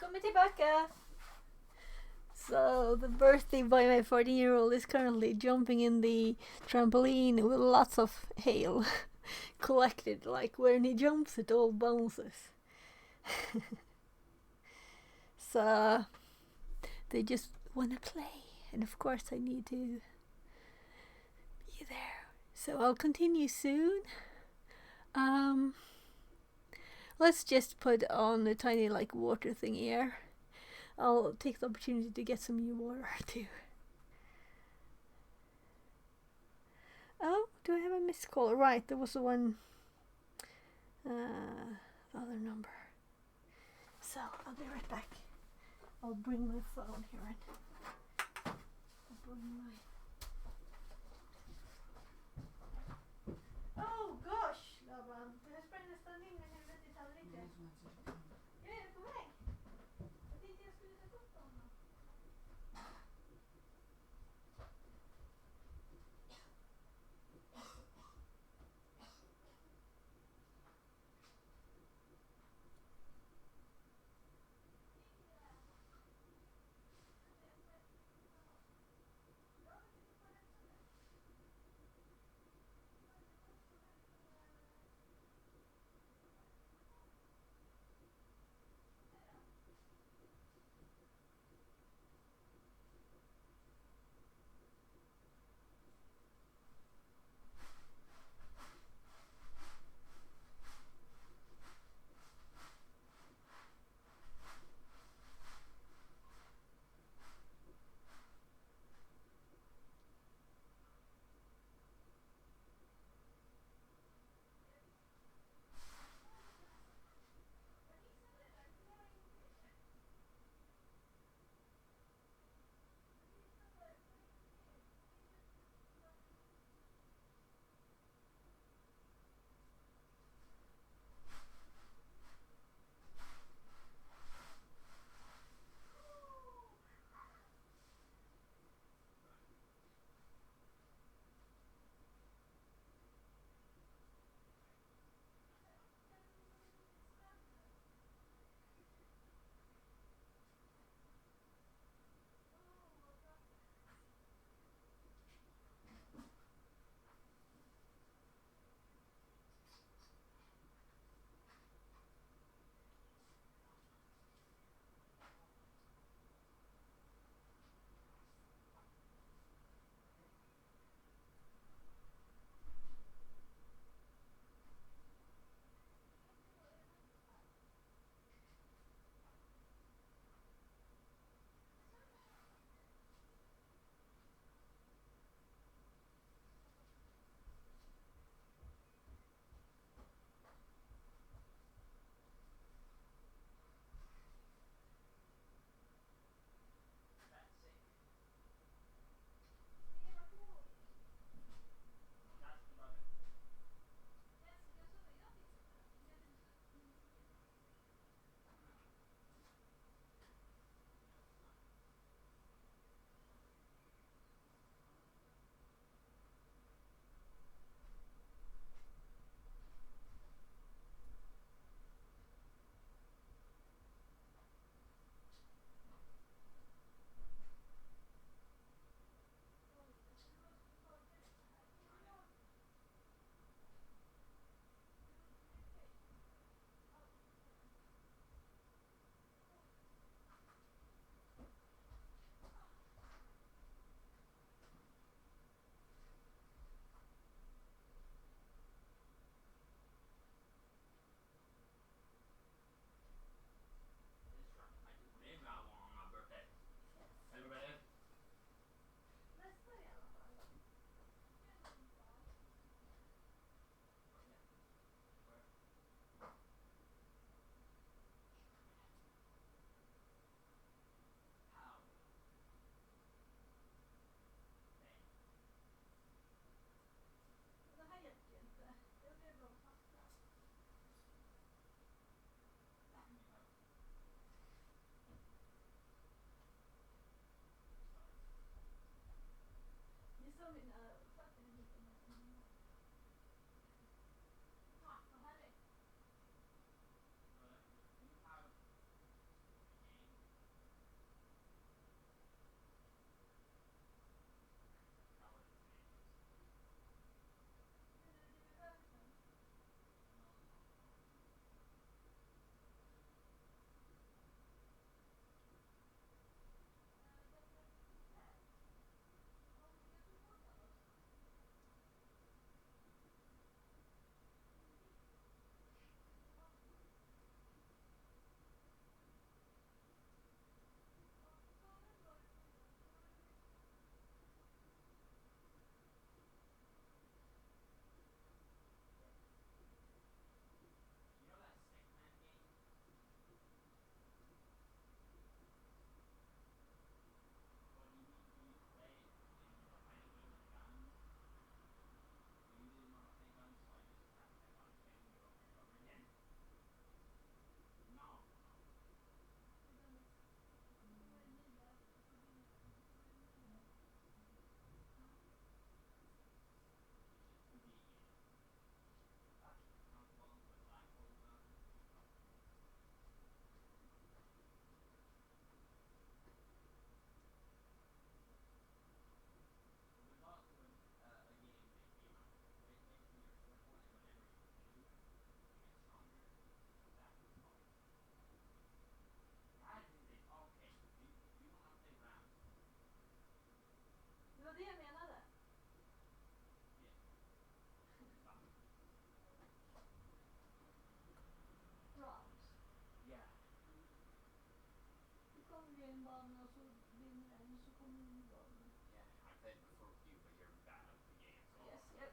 kommer tillbaka! So the birthday boy, my 14-year-old, is currently jumping in the trampoline with lots of hail collected. Like when he jumps, it all bounces. So they just wanna play, and of course I need to be there. So I'll continue soon. Let's just put on a tiny like water thing here. I'll take the opportunity to get some new water too. Oh, do I have a missed call? Right, there was one other number. So I'll be right back. I'll bring my phone here and I'll bring my... Oh gosh, Laban. Jag sprang nästan in i helvetet alldeles. Jag är på väg. Jag tänkte jag skulle ta upp honom.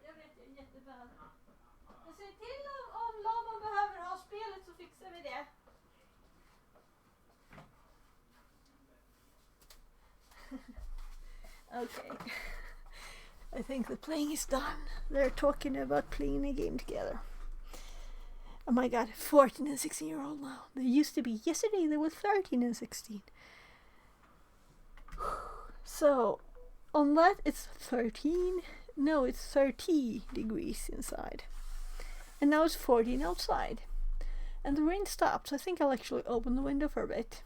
Jag vet, jag är jättebad. Jag säger till om Laban behöver ha spelet så fixar vi det. Okay. I think the playing is done. They're talking about playing a game together. Oh my god, 14 and 16-year-old now. There used to be, yesterday there was 13 and 16. So, on that it's 13. No, it's 30 degrees inside. And now it's 14 outside. And the rain stopped, so I think I'll actually open the window for a bit.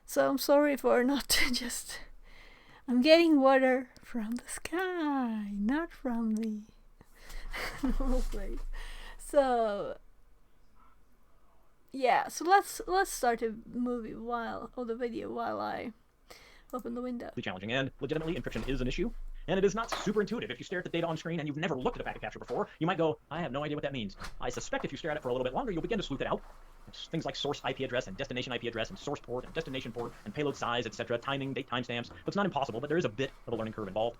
So I'm sorry for not just... I'm getting water from the sky, not from the normal place. So yeah, so let's start the video while I open the window. Challenging, and legitimately encryption is an issue, and it is not super intuitive. If you stare at the data on screen and you've never looked at a packet capture before, you might go, I have no idea what that means. I suspect if you stare at it for a little bit longer, you'll begin to sleuth it out. It's things like source IP address and destination IP address and source port and destination port and payload size, etc., timing, date timestamps. But it's not impossible, but there is a bit of a learning curve involved.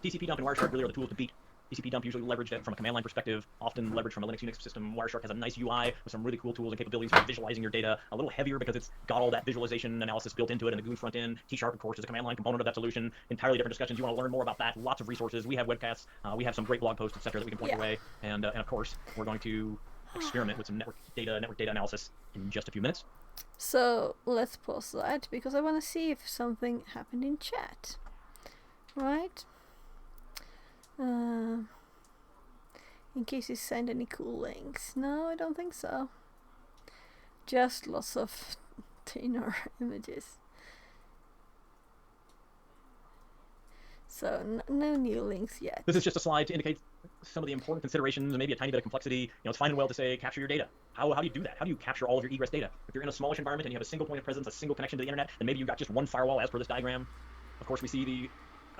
TCP dump and Wireshark really are the tools to beat. TCP dump usually leveraged it from a command line perspective, often leveraged from a Linux Unix system. Wireshark has a nice UI with some really cool tools and capabilities for visualizing your data. A little heavier because it's got all that visualization analysis built into it and the GUI front end. T#, of course, is a command line component of that solution. Entirely different discussions. You want to learn more about that. Lots of resources. We have webcasts. We have some great blog posts, etc., that we can point your way. And of course, we're going to experiment with some network data analysis in just a few minutes. So let's pause that because I want to see if something happened in chat. Right? In case you send any cool links. No, I don't think so. Just lots of Tainer images. So no new links yet. This is just a slide to indicate some of the important considerations and maybe a tiny bit of complexity. It's fine and well to say capture your data. How do you do that? How do you capture all of your egress data? If you're in a smallish environment and you have a single point of presence, a single connection to the internet, then maybe you've got just one firewall as per this diagram. Of course, we see the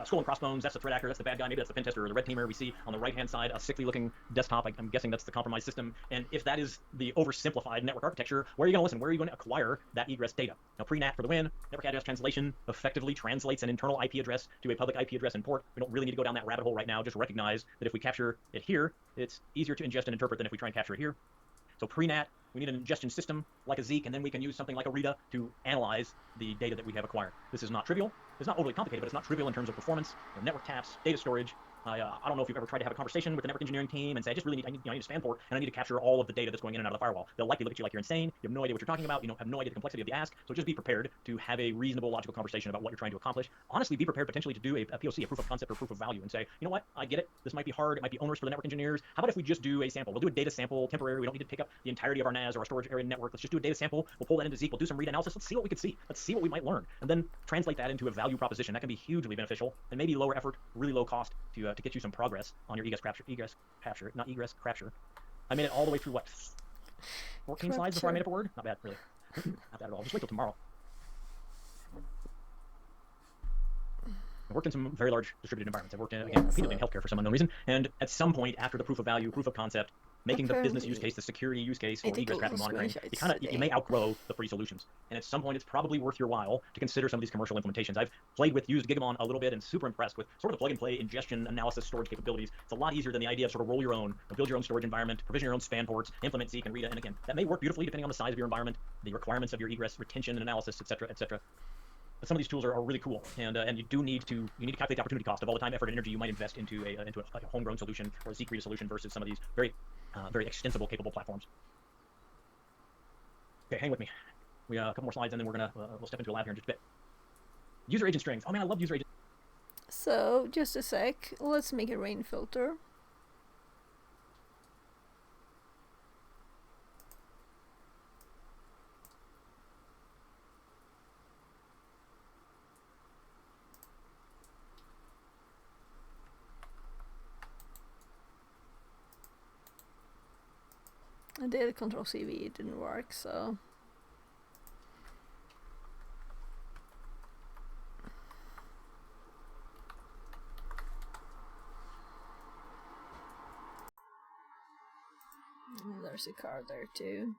skull and crossbones. That's the threat actor. That's the bad guy. Maybe that's the pen tester or the red teamer. We see on the right-hand side a sickly-looking desktop. I'm guessing that's the compromised system. And if that is the oversimplified network architecture, where are you going to listen? Where are you going to acquire that egress data? Now, pre-NAT for the win. Network address translation effectively translates an internal IP address to a public IP address in port. We don't really need to go down that rabbit hole right now. Just recognize that if we capture it here, it's easier to ingest and interpret than if we try and capture it here. So pre-NAT, we need an ingestion system like a Zeek, and then we can use something like a Rita to analyze the data that we have acquired. This is not trivial. It's not overly complicated, but it's not trivial in terms of performance, network taps, data storage. I don't know if you've ever tried to have a conversation with the network engineering team and say, I need a span port, and I need to capture all of the data that's going in and out of the firewall. They'll likely look at you like you're insane. You have no idea what you're talking about. You don't have no idea the complexity of the ask. So just be prepared to have a reasonable, logical conversation about what you're trying to accomplish. Honestly, be prepared potentially to do a POC, a proof of concept or proof of value, and say, you know what, I get it. This might be hard. It might be onerous for the network engineers. How about if we just do a sample? We'll do a data sample temporary. We don't need to pick up the entirety of our NAS or our storage area network. Let's just do a data sample. We'll pull that into Zeek. We'll do some read analysis. Let's see what we could see. Let's see what we might learn, and then translate that into a value proposition. That can be hugely beneficial and maybe lower effort, really low cost to get you some progress on your egress capture, not egress capture. I made it all the way through what, 14 slides before I made up a word? Not bad, really. Not bad at all. Just wait till tomorrow. I've worked in some very large distributed environments. I've worked in, again, repeatedly in healthcare for some unknown reason. And at some point after the proof of value, proof of concept, making the business use case, the security use case for egress traffic monitoring, you may outgrow the free solutions. And at some point, it's probably worth your while to consider some of these commercial implementations. I've used Gigamon a little bit and super impressed with sort of the plug-and-play ingestion analysis storage capabilities. It's a lot easier than the idea of sort of roll your own, build your own storage environment, provision your own span ports, implement Zeek and Rita. And again, that may work beautifully depending on the size of your environment, the requirements of your egress retention and analysis, etc., etc. But some of these tools are really cool, and you need to calculate the opportunity cost of all the time, effort, and energy you might invest into a homegrown solution or a Zeek Rita solution versus some of these very extensible, capable platforms. Okay, hang with me. We a couple more slides, and then we'll step into a lab here in just a bit. User agent strings. Oh man, I love user agent. So just a sec. Let's make a rain filter. I did Control CV, it didn't work, so there's a car there too.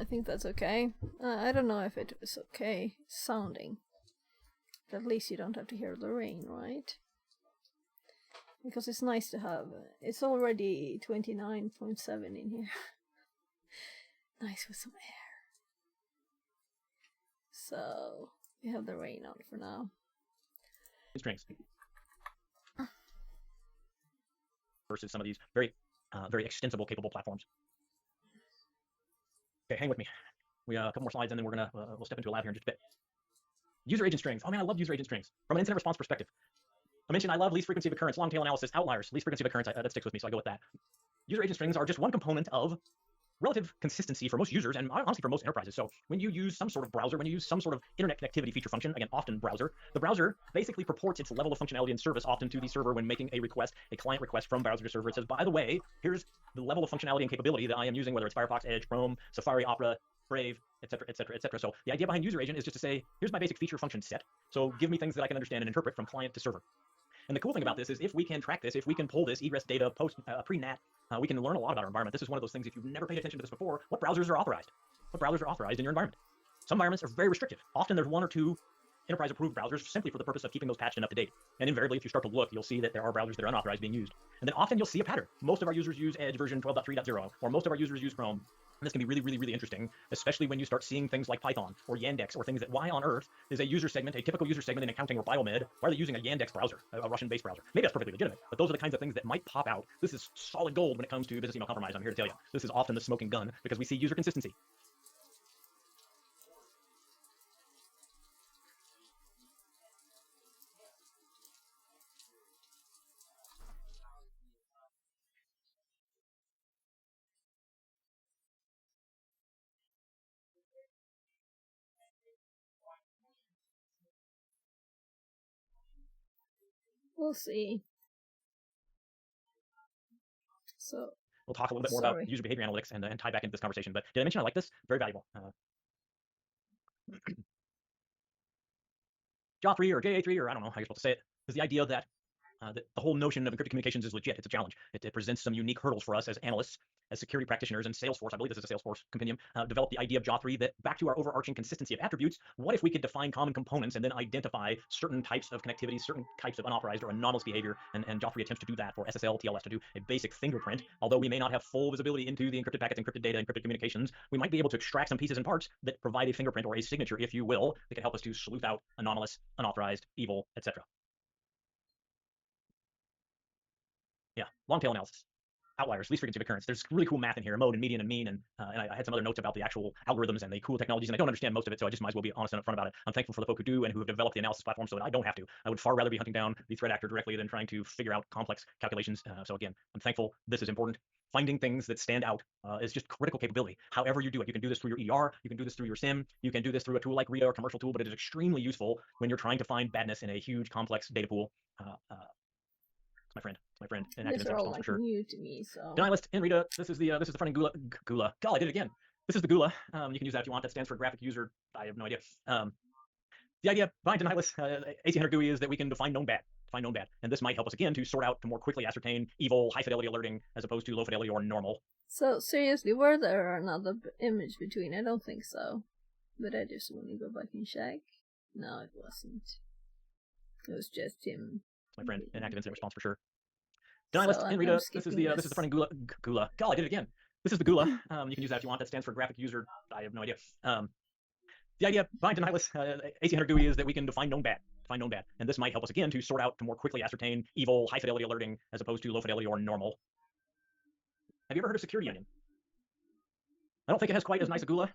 I think that's okay. I don't know if it was okay sounding. But at least you don't have to hear the rain, right? Because it's nice to have. It's already 29.7 in here. Nice with some air. So we have the rain on for now. Strings versus some of these very extensible, capable platforms. Okay, hang with me. We a couple more slides, and then we'll step into a lab here in just a bit. User agent strings. Oh man, I love user agent strings from an incident response perspective. I mentioned I love least frequency of occurrence, long tail analysis, outliers, least frequency of occurrence. That sticks with me, so I go with that. User agent strings are just one component of relative consistency for most users and honestly for most enterprises. So when you use some sort of browser, when you use some sort of internet connectivity feature function, again, often browser, the browser basically purports its level of functionality and service often to the server when making a request, a client request from browser to server. It says, by the way, here's the level of functionality and capability that I am using, whether it's Firefox, Edge, Chrome, Safari, Opera, Brave, etc., etc., etc. So the idea behind user agent is just to say, here's my basic feature function set. So give me things that I can understand and interpret from client to server. And the cool thing about this is if we can track this, if we can pull this egress data post pre-NAT, we can learn a lot about our environment. This is one of those things, if you've never paid attention to this before, what browsers are authorized? What browsers are authorized in your environment? Some environments are very restrictive. Often there's one or two enterprise-approved browsers simply for the purpose of keeping those patched and up to date. And invariably, if you start to look, you'll see that there are browsers that are unauthorized being used. And then often you'll see a pattern. Most of our users use Edge version 12.3.0, or most of our users use Chrome. And this can be really, really, really interesting, especially when you start seeing things like Python or Yandex or things that, why on earth is a user segment, a typical user segment in accounting or biomed, why are they using a Yandex browser, a Russian-based browser? Maybe that's perfectly legitimate, but those are the kinds of things that might pop out. This is solid gold when it comes to business email compromise, I'm here to tell you. This is often the smoking gun because we see user consistency. We'll see. So we'll talk a little bit more about user behavior analytics and tie back into this conversation. But did I mention I like this? Very valuable. JA3 or JA3, or I don't know how you're supposed to say it, is the idea that the whole notion of encrypted communications is legit. It's a challenge. It presents some unique hurdles for us as analysts, as security practitioners, and Salesforce. I believe this is a Salesforce compendium. Developed the idea of JA3 that back to our overarching consistency of attributes, what if we could define common components and then identify certain types of connectivity, certain types of unauthorized or anomalous behavior, and JA3 attempts to do that for SSL, TLS, to do a basic fingerprint. Although we may not have full visibility into the encrypted packets, encrypted data, encrypted communications, we might be able to extract some pieces and parts that provide a fingerprint or a signature, if you will, that can help us to sleuth out anomalous, unauthorized, evil, etc. Yeah, long tail analysis. Outliers, least frequency of occurrence. There's really cool math in here, mode and median and mean, and I had some other notes about the actual algorithms and the cool technologies, and I don't understand most of it, so I just might as well be honest and upfront about it. I'm thankful for the folk who do and who have developed the analysis platform so that I don't have to. I would far rather be hunting down the threat actor directly than trying to figure out complex calculations. So again, I'm thankful this is important. Finding things that stand out is just critical capability. However you do it, you can do this through your ER, you can do this through your SIM, you can do this through a tool like Rita or a commercial tool, but it is extremely useful when you're trying to find badness in a huge, complex data pool. My friend, in active incident response for sure. New to me, so. Deny list in Rita. This is the front end Gula. God, I did it again. This is the Gula. You can use that if you want. That stands for graphic user. I have no idea. The idea behind deny list, AC100 GUI is that we can define known bad. And this might help us again to sort out, to more quickly ascertain evil, high fidelity alerting as opposed to low fidelity or normal. So seriously, were there another image between? I don't think so. But I just want to go back and check. No, it wasn't. It was just him. My friend in active incident response for sure. Deny list in Rita. This is the front end Gula. God, I did it again. This is the Gula. You can use that if you want. That stands for graphic user. I have no idea. The idea behind deny list, AC100 GUI is that we can define known bad. And this might help us again to sort out, to more quickly ascertain evil, high fidelity alerting as opposed to low fidelity or normal. Have you ever heard of Security Union? I don't think it has quite as nice a Gula.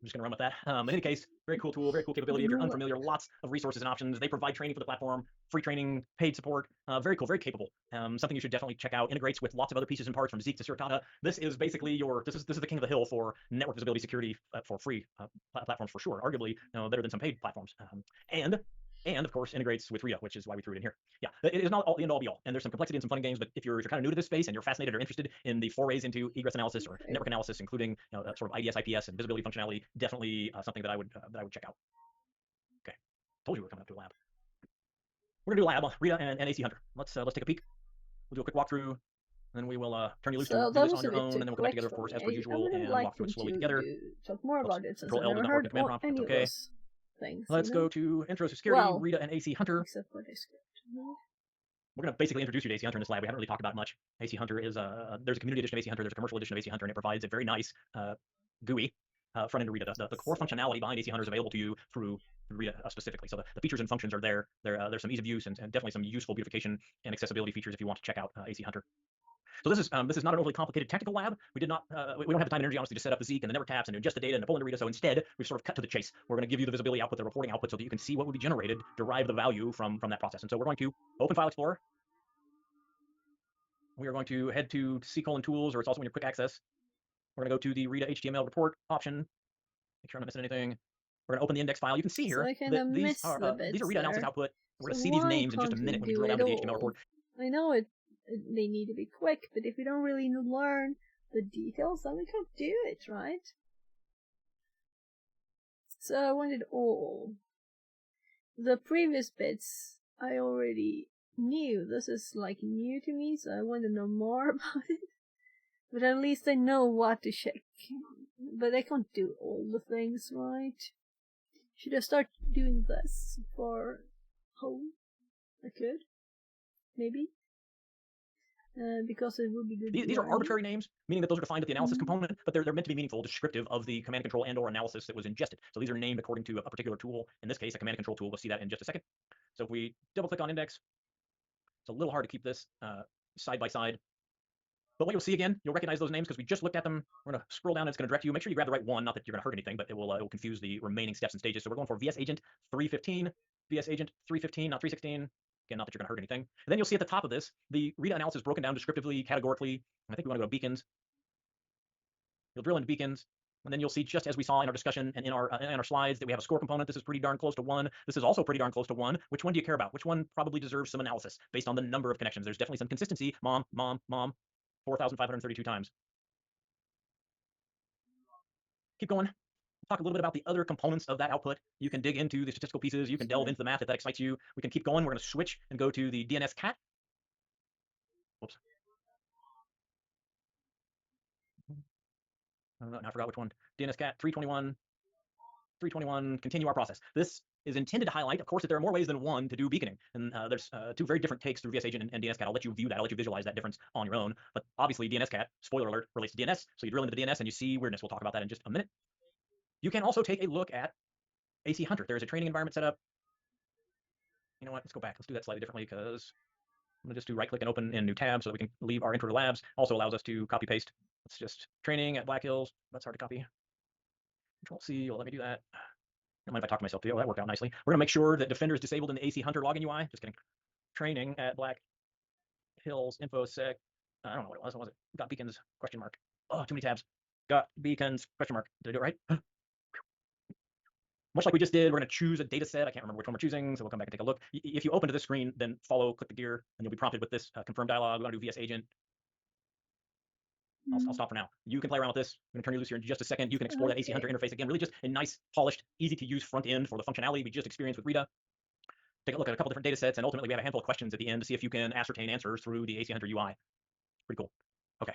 I'm just going to run with that. In any case, very cool tool, very cool capability. If you're unfamiliar, lots of resources and options. They provide training for the platform, free training, paid support. Very cool, very capable. Something you should definitely check out. Integrates with lots of other pieces and parts from Zeek to Surtata. This is basically this is the king of the hill for network visibility security for free platforms for sure. Arguably better than some paid platforms. And of course integrates with Rita, which is why we threw it in here. Yeah, it is not all the end all be all, and there's some complexity and some fun games. But if you're kind of new to this space and you're fascinated or interested in the forays into egress analysis or network analysis, including sort of IDS, IPS, and visibility functionality, definitely something that I would check out. Okay, told you we were coming up to a lab. We're gonna do a lab on Rita and AC100. Let's take a peek. We'll do a quick walkthrough, and then we will turn you loose So to do that this was on a your bit own, too and then we'll come back quick together, of for course, as per me. I usual, would have and walk liked through him it slowly to together. talk more Oops, about it since Control I L to never double heard click the command prompt. any That's of okay. those things. Let's you go know? to Intro to Security, Well, Rita, and AC Hunter. except for this script. We're going to basically introduce you to AC Hunter in this lab. We haven't really talked about it much. AC Hunter is there's a community edition of AC Hunter, there's a commercial edition of AC Hunter, and it provides a very nice GUI front end to Rita. The core functionality behind AC Hunter is available to you through Rita specifically. So the features and functions are there. There's some ease of use and definitely some useful beautification and accessibility features if you want to check out AC Hunter. So this is not an overly complicated technical lab. We did not we don't have the time and energy honestly to set up the Zeek and the network taps and ingest the data and to pull into Rita. So instead, we've sort of cut to the chase. We're going to give you the visibility output, the reporting output, so that you can see what would be generated, derive the value from that process. And so we're going to open File Explorer. We are going to head to C:/tools, or it's also in your quick access. We're going to go to the Rita HTML report option. Make sure I'm not missing anything. We're going to open the index file. You can see here So I kind that of these missed the are bits Rita analysis there. output. We're going So to see these why names in just a can't we minute when we do drill down it to the HTML all? report. I know they need to be quick, but if we don't really learn the details, then we can't do it, right? So I want it all. The previous bits I already knew. This is like new to me, so I want to know more about it. But at least I know what to check. But I can't do all the things, right? Should I start doing this for home? I could. Maybe. Because it would be good. These are arbitrary names, meaning that those are defined at the analysis component, but they're meant to be meaningful, descriptive of the command control and or analysis that was ingested. So these are named according to a particular tool. In this case, a command control tool. We'll see that in just a second. So if we double click on index, it's a little hard to keep this side by side. But what you'll see again, you'll recognize those names because we just looked at them. We're going to scroll down and it's going to direct you. Make sure you grab the right one, not that you're going to hurt anything, but it will confuse the remaining steps and stages. So we're going for VS Agent 315, VS Agent 315, not 316. Again, not that you're going to hurt anything. And then you'll see at the top of this, the Rita analysis broken down descriptively, categorically. And I think we want to go to beacons. You'll drill into beacons. And then you'll see, just as we saw in our discussion and in our slides, that we have a score component. This is pretty darn close to 1. This is also pretty darn close to 1. Which one do you care about? Which one probably deserves some analysis based on the number of connections? There's definitely some consistency. Mom, 4,532 times. Keep going. Talk a little bit about the other components of that output. You can dig into the statistical pieces. You can delve into the math if that excites you. We can keep going. We're going to switch and go to the DNS cat. Whoops. I forgot which one. DNS cat 321, continue our process. This is intended to highlight, of course, that there are more ways than one to do beaconing. And there's 2 very different takes through VS Agent and DNS cat. I'll let you view that. I'll let you visualize that difference on your own. But obviously, DNS cat, spoiler alert, relates to DNS. So you drill into the DNS and you see weirdness. We'll talk about that in just a minute. You can also take a look at AC Hunter. There's a training environment set up. You know what? Let's go back. Let's do that slightly differently because I'm going to just do right click and open in new tab so that we can leave our intro to labs. Also allows us to copy paste. Let's just training at Black Hills. That's hard to copy. Control C will let me do that. Don't mind if I talk to myself too. Oh, that worked out nicely. We're going to make sure that Defender is disabled in the AC Hunter login UI. Just kidding. Training at Black Hills infosec. I don't know what it was. What was it? Got beacons question mark. Oh, too many tabs. Got beacons question mark. Did I do it right? Much like we just did, we're going to choose a data set. I can't remember which one we're choosing, so we'll come back and take a look. If you open to this screen, then click the gear, and you'll be prompted with this confirm dialog. We want to do VS Agent. I'll stop for now. You can play around with this. I'm going to turn you loose here in just a second. You can explore that AC Hunter interface again. Really just a nice, polished, easy-to-use front end for the functionality we just experienced with Rita. Take a look at a couple different data sets, and ultimately we have a handful of questions at the end to see if you can ascertain answers through the AC Hunter UI. Pretty cool. Okay.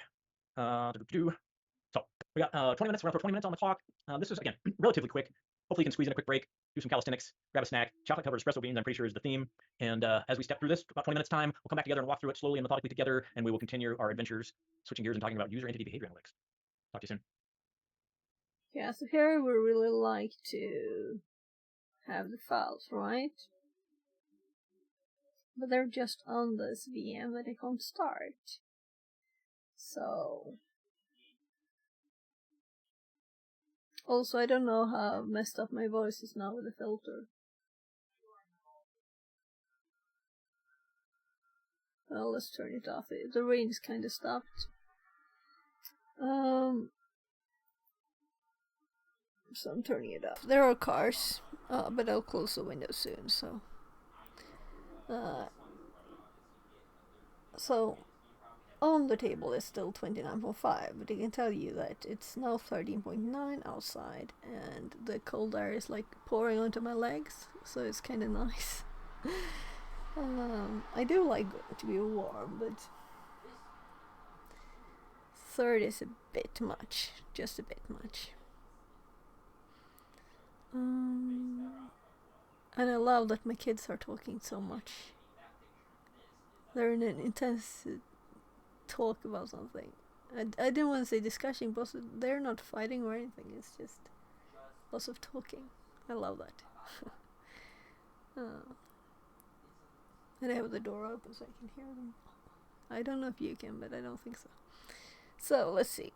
So we got 20 minutes. We're up for 20 minutes on the clock. This is, again, relatively quick. Hopefully you can squeeze in a quick break, do some calisthenics, grab a snack. Chocolate covered espresso beans, I'm pretty sure, is the theme. And as we step through this, about 20 minutes time, we'll come back together and walk through it slowly and methodically together, and we will continue our adventures, switching gears and talking about user entity behavior analytics. Talk to you soon. Yeah, so here we really like to have the files, right? But they're just on this VM that I can't start. So... Also, I don't know how messed up my voice is now with the filter. Well, let's turn it off. The rain's kind of stopped. So I'm turning it off. There are cars, but I'll close the window soon. So on the table is still 29.5, but I can tell you that it's now 13.9 outside, and the cold air is like pouring onto my legs, so it's kind of nice. I do like to be warm, but third is a bit much, just a bit much. And I love that my kids are talking so much. They're in an intense talk about something. I didn't want to say discussion, but they're not fighting or anything. It's just lots of talking. I love that. And I have the door open so I can hear them. I don't know if you can, but I don't think so. So let's see.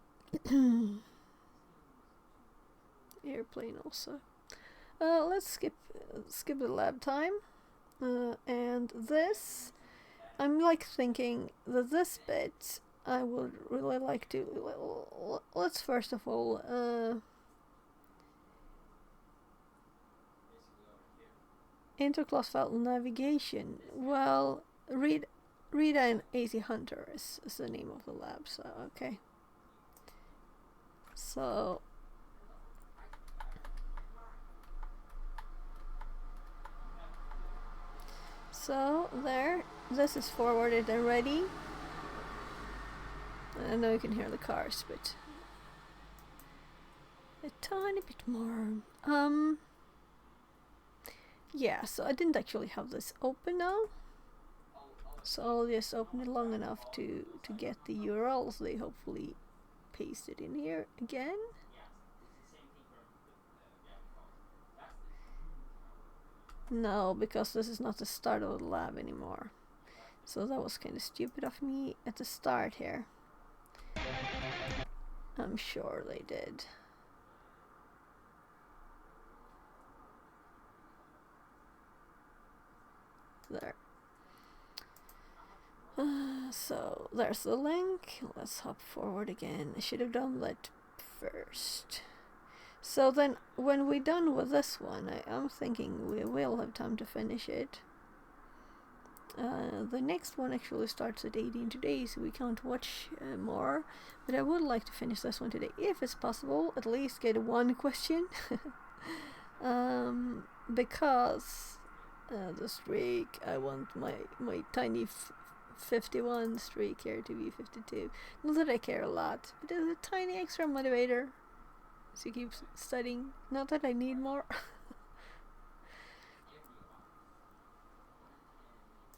Airplane also. Let's skip the lab time. And this, I'm like thinking that this bit I would really like to. Let's first of all. Interclass file navigation. Well, Rita and AC Hunter is the name of the lab. So okay. So there, this is forwarded and ready. I know you can hear the cars, but a tiny bit more. Yeah, so I didn't actually have this open now. So I'll just open it long enough to get the URLs. They hopefully paste it in here again. No, because this is not the start of the lab anymore. So that was kind of stupid of me at the start here. I'm sure they did. There. So there's the link. Let's hop forward again. I should have done that first. So then when we're done with this one, I'm thinking we will have time to finish it. The next one actually starts at 18 today, so we can't watch more. But I would like to finish this one today, if it's possible. At least get one question. Because the streak, I want my tiny 51 streak here to be 52. Not that I care a lot, but it's a tiny extra motivator to keep studying. Not that I need more.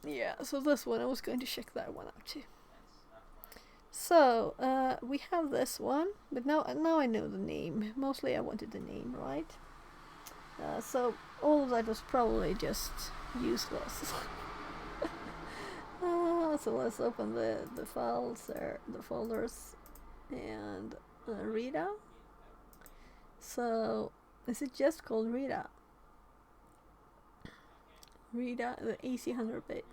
Yeah, so this one, I was going to check that one out too. So we have this one, but now I know the name. Mostly I wanted the name, right? So all of that was probably just useless. So let's open the files there, the folders, and Rita. So is it just called Rita? Rita, the AC 100-bit.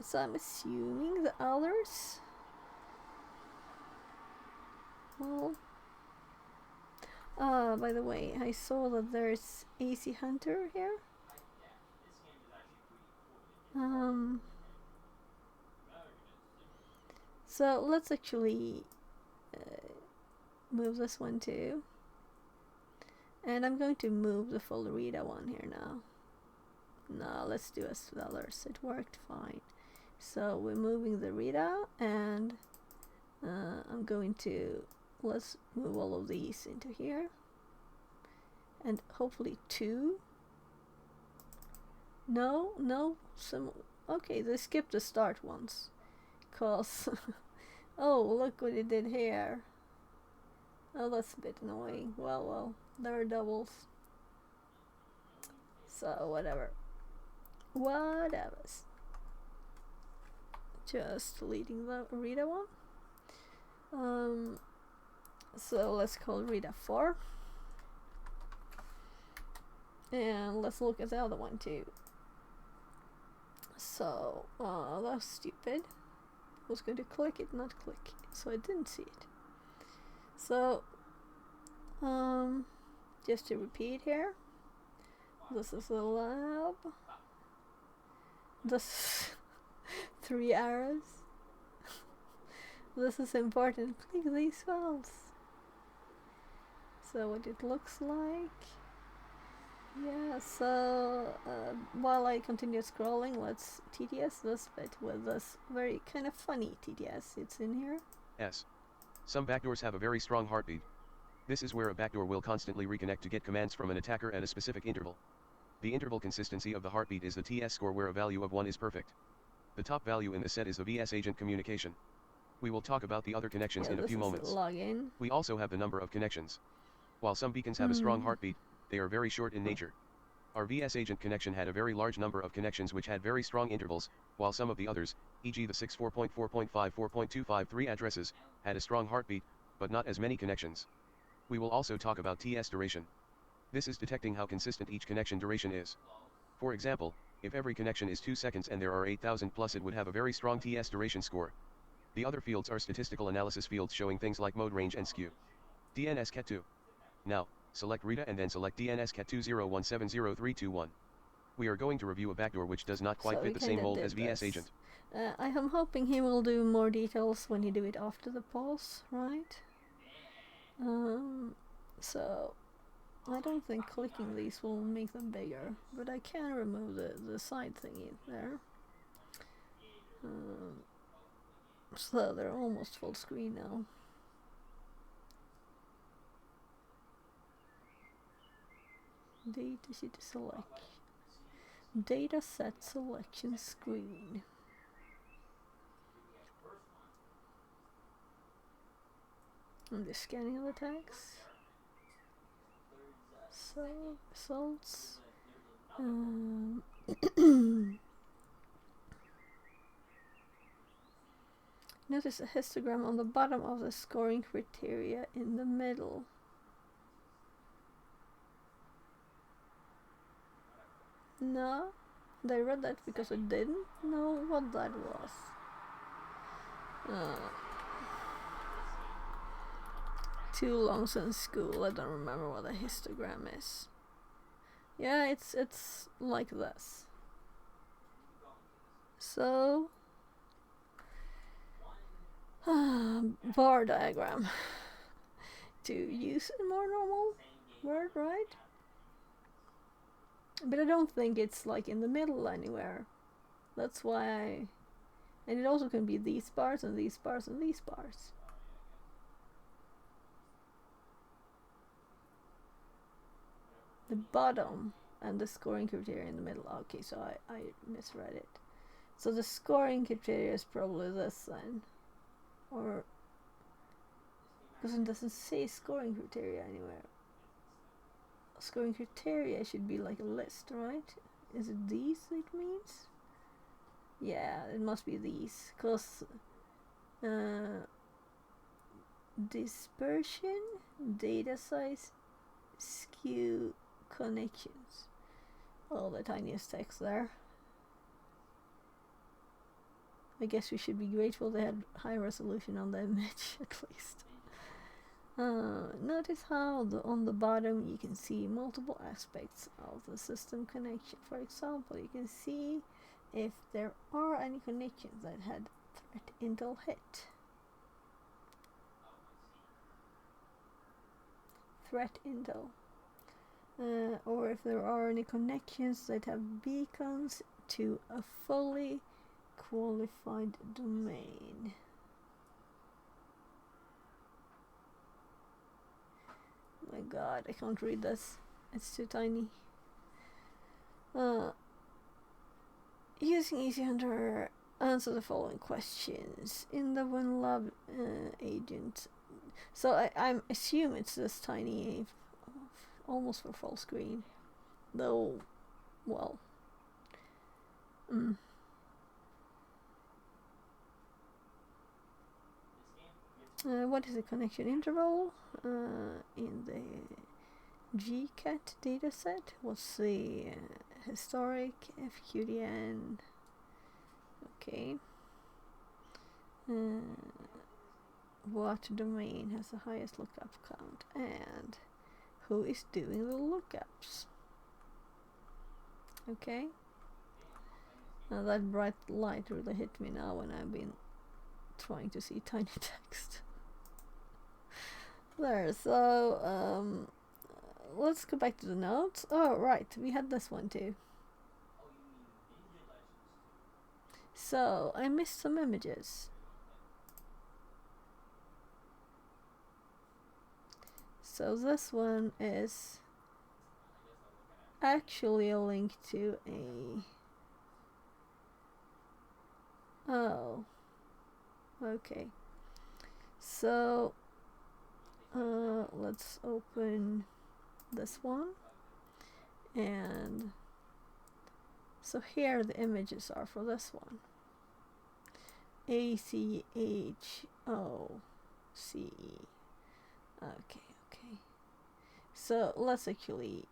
So I'm assuming the others. Well, by the way, I saw that there's AC Hunter here. So let's actually move this one too. And I'm going to move the full Rita one here now. No, let's do as the others. It worked fine. So we're moving the Rita, and I'm going to, let's move all of these into here. And hopefully two. No, some, okay, they skipped the start ones. Cause, oh, look what it did here. Oh, that's a bit annoying. Well, there are doubles. So, whatever. Just deleting the Rita one. So let's call Rita 4. And let's look at the other one too. So, that's stupid. I was going to click it, not click it, so I didn't see it. So, just to repeat here, this is the lab. This 3 arrows. This is important. Click these files. So what it looks like. Yeah, so while I continue scrolling, let's TTS this bit with this very kind of funny TTS. It's in here. S. Some backdoors have a very strong heartbeat. This is where a backdoor will constantly reconnect to get commands from an attacker at a specific interval. The interval consistency of the heartbeat is the TS score where a value of 1 is perfect. The top value in the set is the VS agent communication. We will talk about the other connections Yeah, in a this few is moments. login. We also have the number of connections. While some beacons have a strong heartbeat, they are very short in nature. Our VS agent connection had a very large number of connections which had very strong intervals, while some of the others, e.g. the 64.4.5.4.253 addresses, had a strong heartbeat, but not as many connections. We will also talk about TS duration. This is detecting how consistent each connection duration is. For example, if every connection is 2 seconds and there are 8,000 plus, it would have a very strong TS duration score. The other fields are statistical analysis fields showing things like mode range and skew. DNS Cat2. Now, select Rita and then select DNS Cat 201700321. We are going to review a backdoor which does not quite So fit we the same kinda mold did as VS this. agent. I am hoping he will do more details when he do it after the pause, right? So I don't think clicking these will make them bigger, but I can remove the side thingy there. So they're almost full screen now. Datasheet select. Dataset selection screen. I'm just scanning the text. So results. Notice a histogram on the bottom of the scoring criteria in the middle. No, they read that because I didn't know what that was. Too long since school, I don't remember what a histogram is. Yeah, it's like this. So bar diagram. To use a more normal word, right? But I don't think it's like in the middle anywhere. That's why and it also can be these bars and these bars and these bars. The bottom and the scoring criteria in the middle. Okay, so I misread it. So the scoring criteria is probably this then. Or because it doesn't say scoring criteria anywhere. Scoring criteria should be like a list, right? Is it these it means? Yeah, it must be these. Because dispersion, data size, skew, connections. Oh, the tiniest text there. I guess we should be grateful they had high resolution on the image at least. Notice how on the bottom you can see multiple aspects of the system connection. For example, you can see if there are any connections that had threat intel hit. Threat intel. Or if there are any connections that have beacons to a fully qualified domain. My god, I can't read this. It's too tiny. Using Easy Hunter, answer the following questions. In the WinLab agent. So I assume it's this tiny, almost for full screen. Though, well. What is the connection interval in the GCAT dataset? What's the historic FQDN? Okay. What domain has the highest lookup count and who is doing the lookups? Okay. Now that bright light really hit me now when I've been trying to see tiny text. There, so let's go back to the notes. Oh, right, we had this one too. So, I missed some images. So this one is actually a link to a... Oh. Okay. So, let's open this one. And so here the images are for this one. ACHOCE. Okay, okay. So let's actually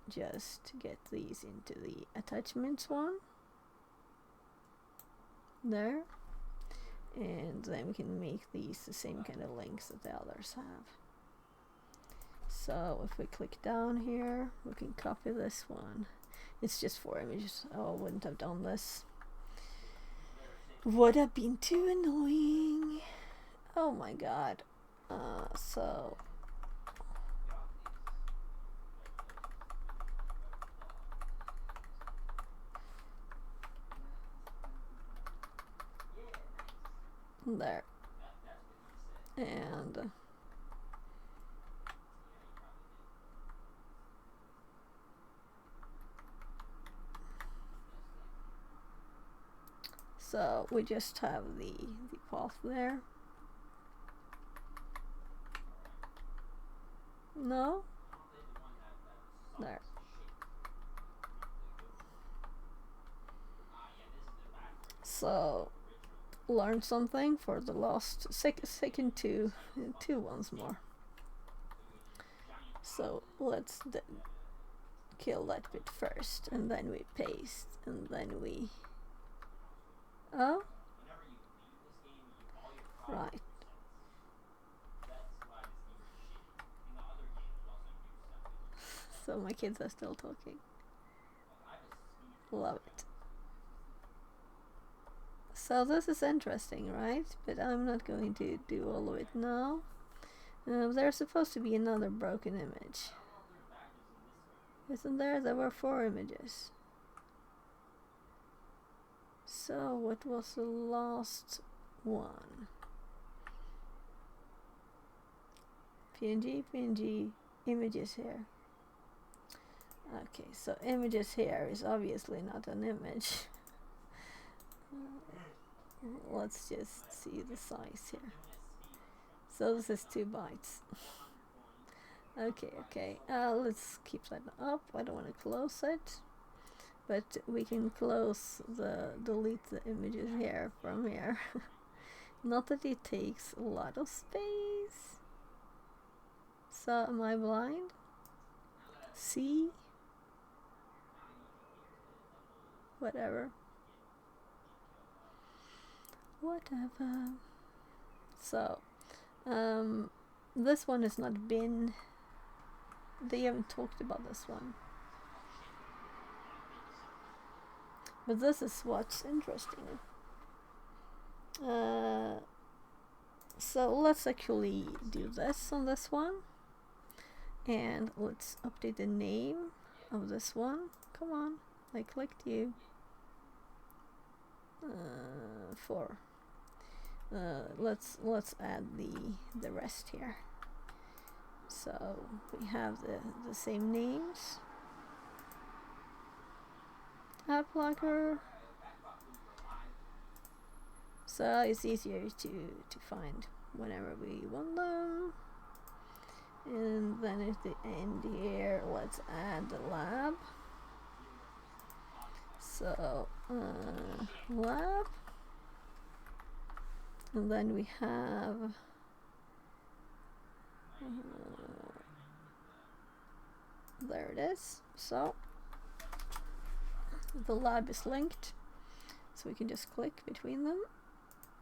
just get these into the attachments one. There. And then we can make these the same kind of links that the others have. So if we click down here, we can copy this one. It's just 4 images. Oh, I wouldn't have done this. Would have been too annoying. Oh my god. So there. And so we just have the path there. No? There. So learn something for the last second two once more. So let's kill that bit first, and then we paste, and then we... Oh? Right. So my kids are still talking. Love it. So this is interesting, right? But I'm not going to do all of it now. There's supposed to be another broken image. Isn't there? There were 4 images. So what was the last one? PNG, images here. Okay, so images here is obviously not an image. Let's just see the size here. So this is 2 bytes. Okay. Let's keep that up. I don't want to close it, but we can delete the images here from here. Not that it takes a lot of space. So am I blind? See? Whatever. So, this one has not been... They haven't talked about this one. But this is what's interesting. So let's actually do this on this one. And let's update the name of this one. Come on, I clicked you. 4. Let's add the rest here. So we have the same names. App logger. So it's easier to find whenever we want them. And then at the end here, let's add the lab. So lab. And then we have there it is. So the lab is linked, so we can just click between them,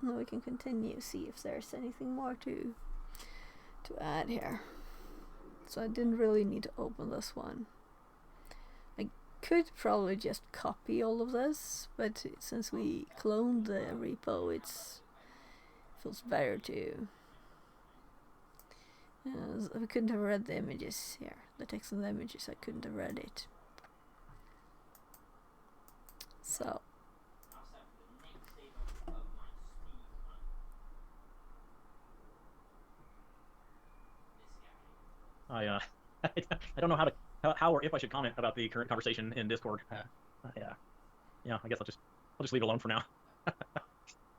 and we can continue, see if there's anything more to add here. So I didn't really need to open this one. I could probably just copy all of this, but since we cloned the repo, it feels better to Yes, I couldn't have read the images here. The text on the images, I couldn't have read it. So. I I don't know how or if I should comment about the current conversation in Discord. Yeah, I guess I'll just leave it alone for now.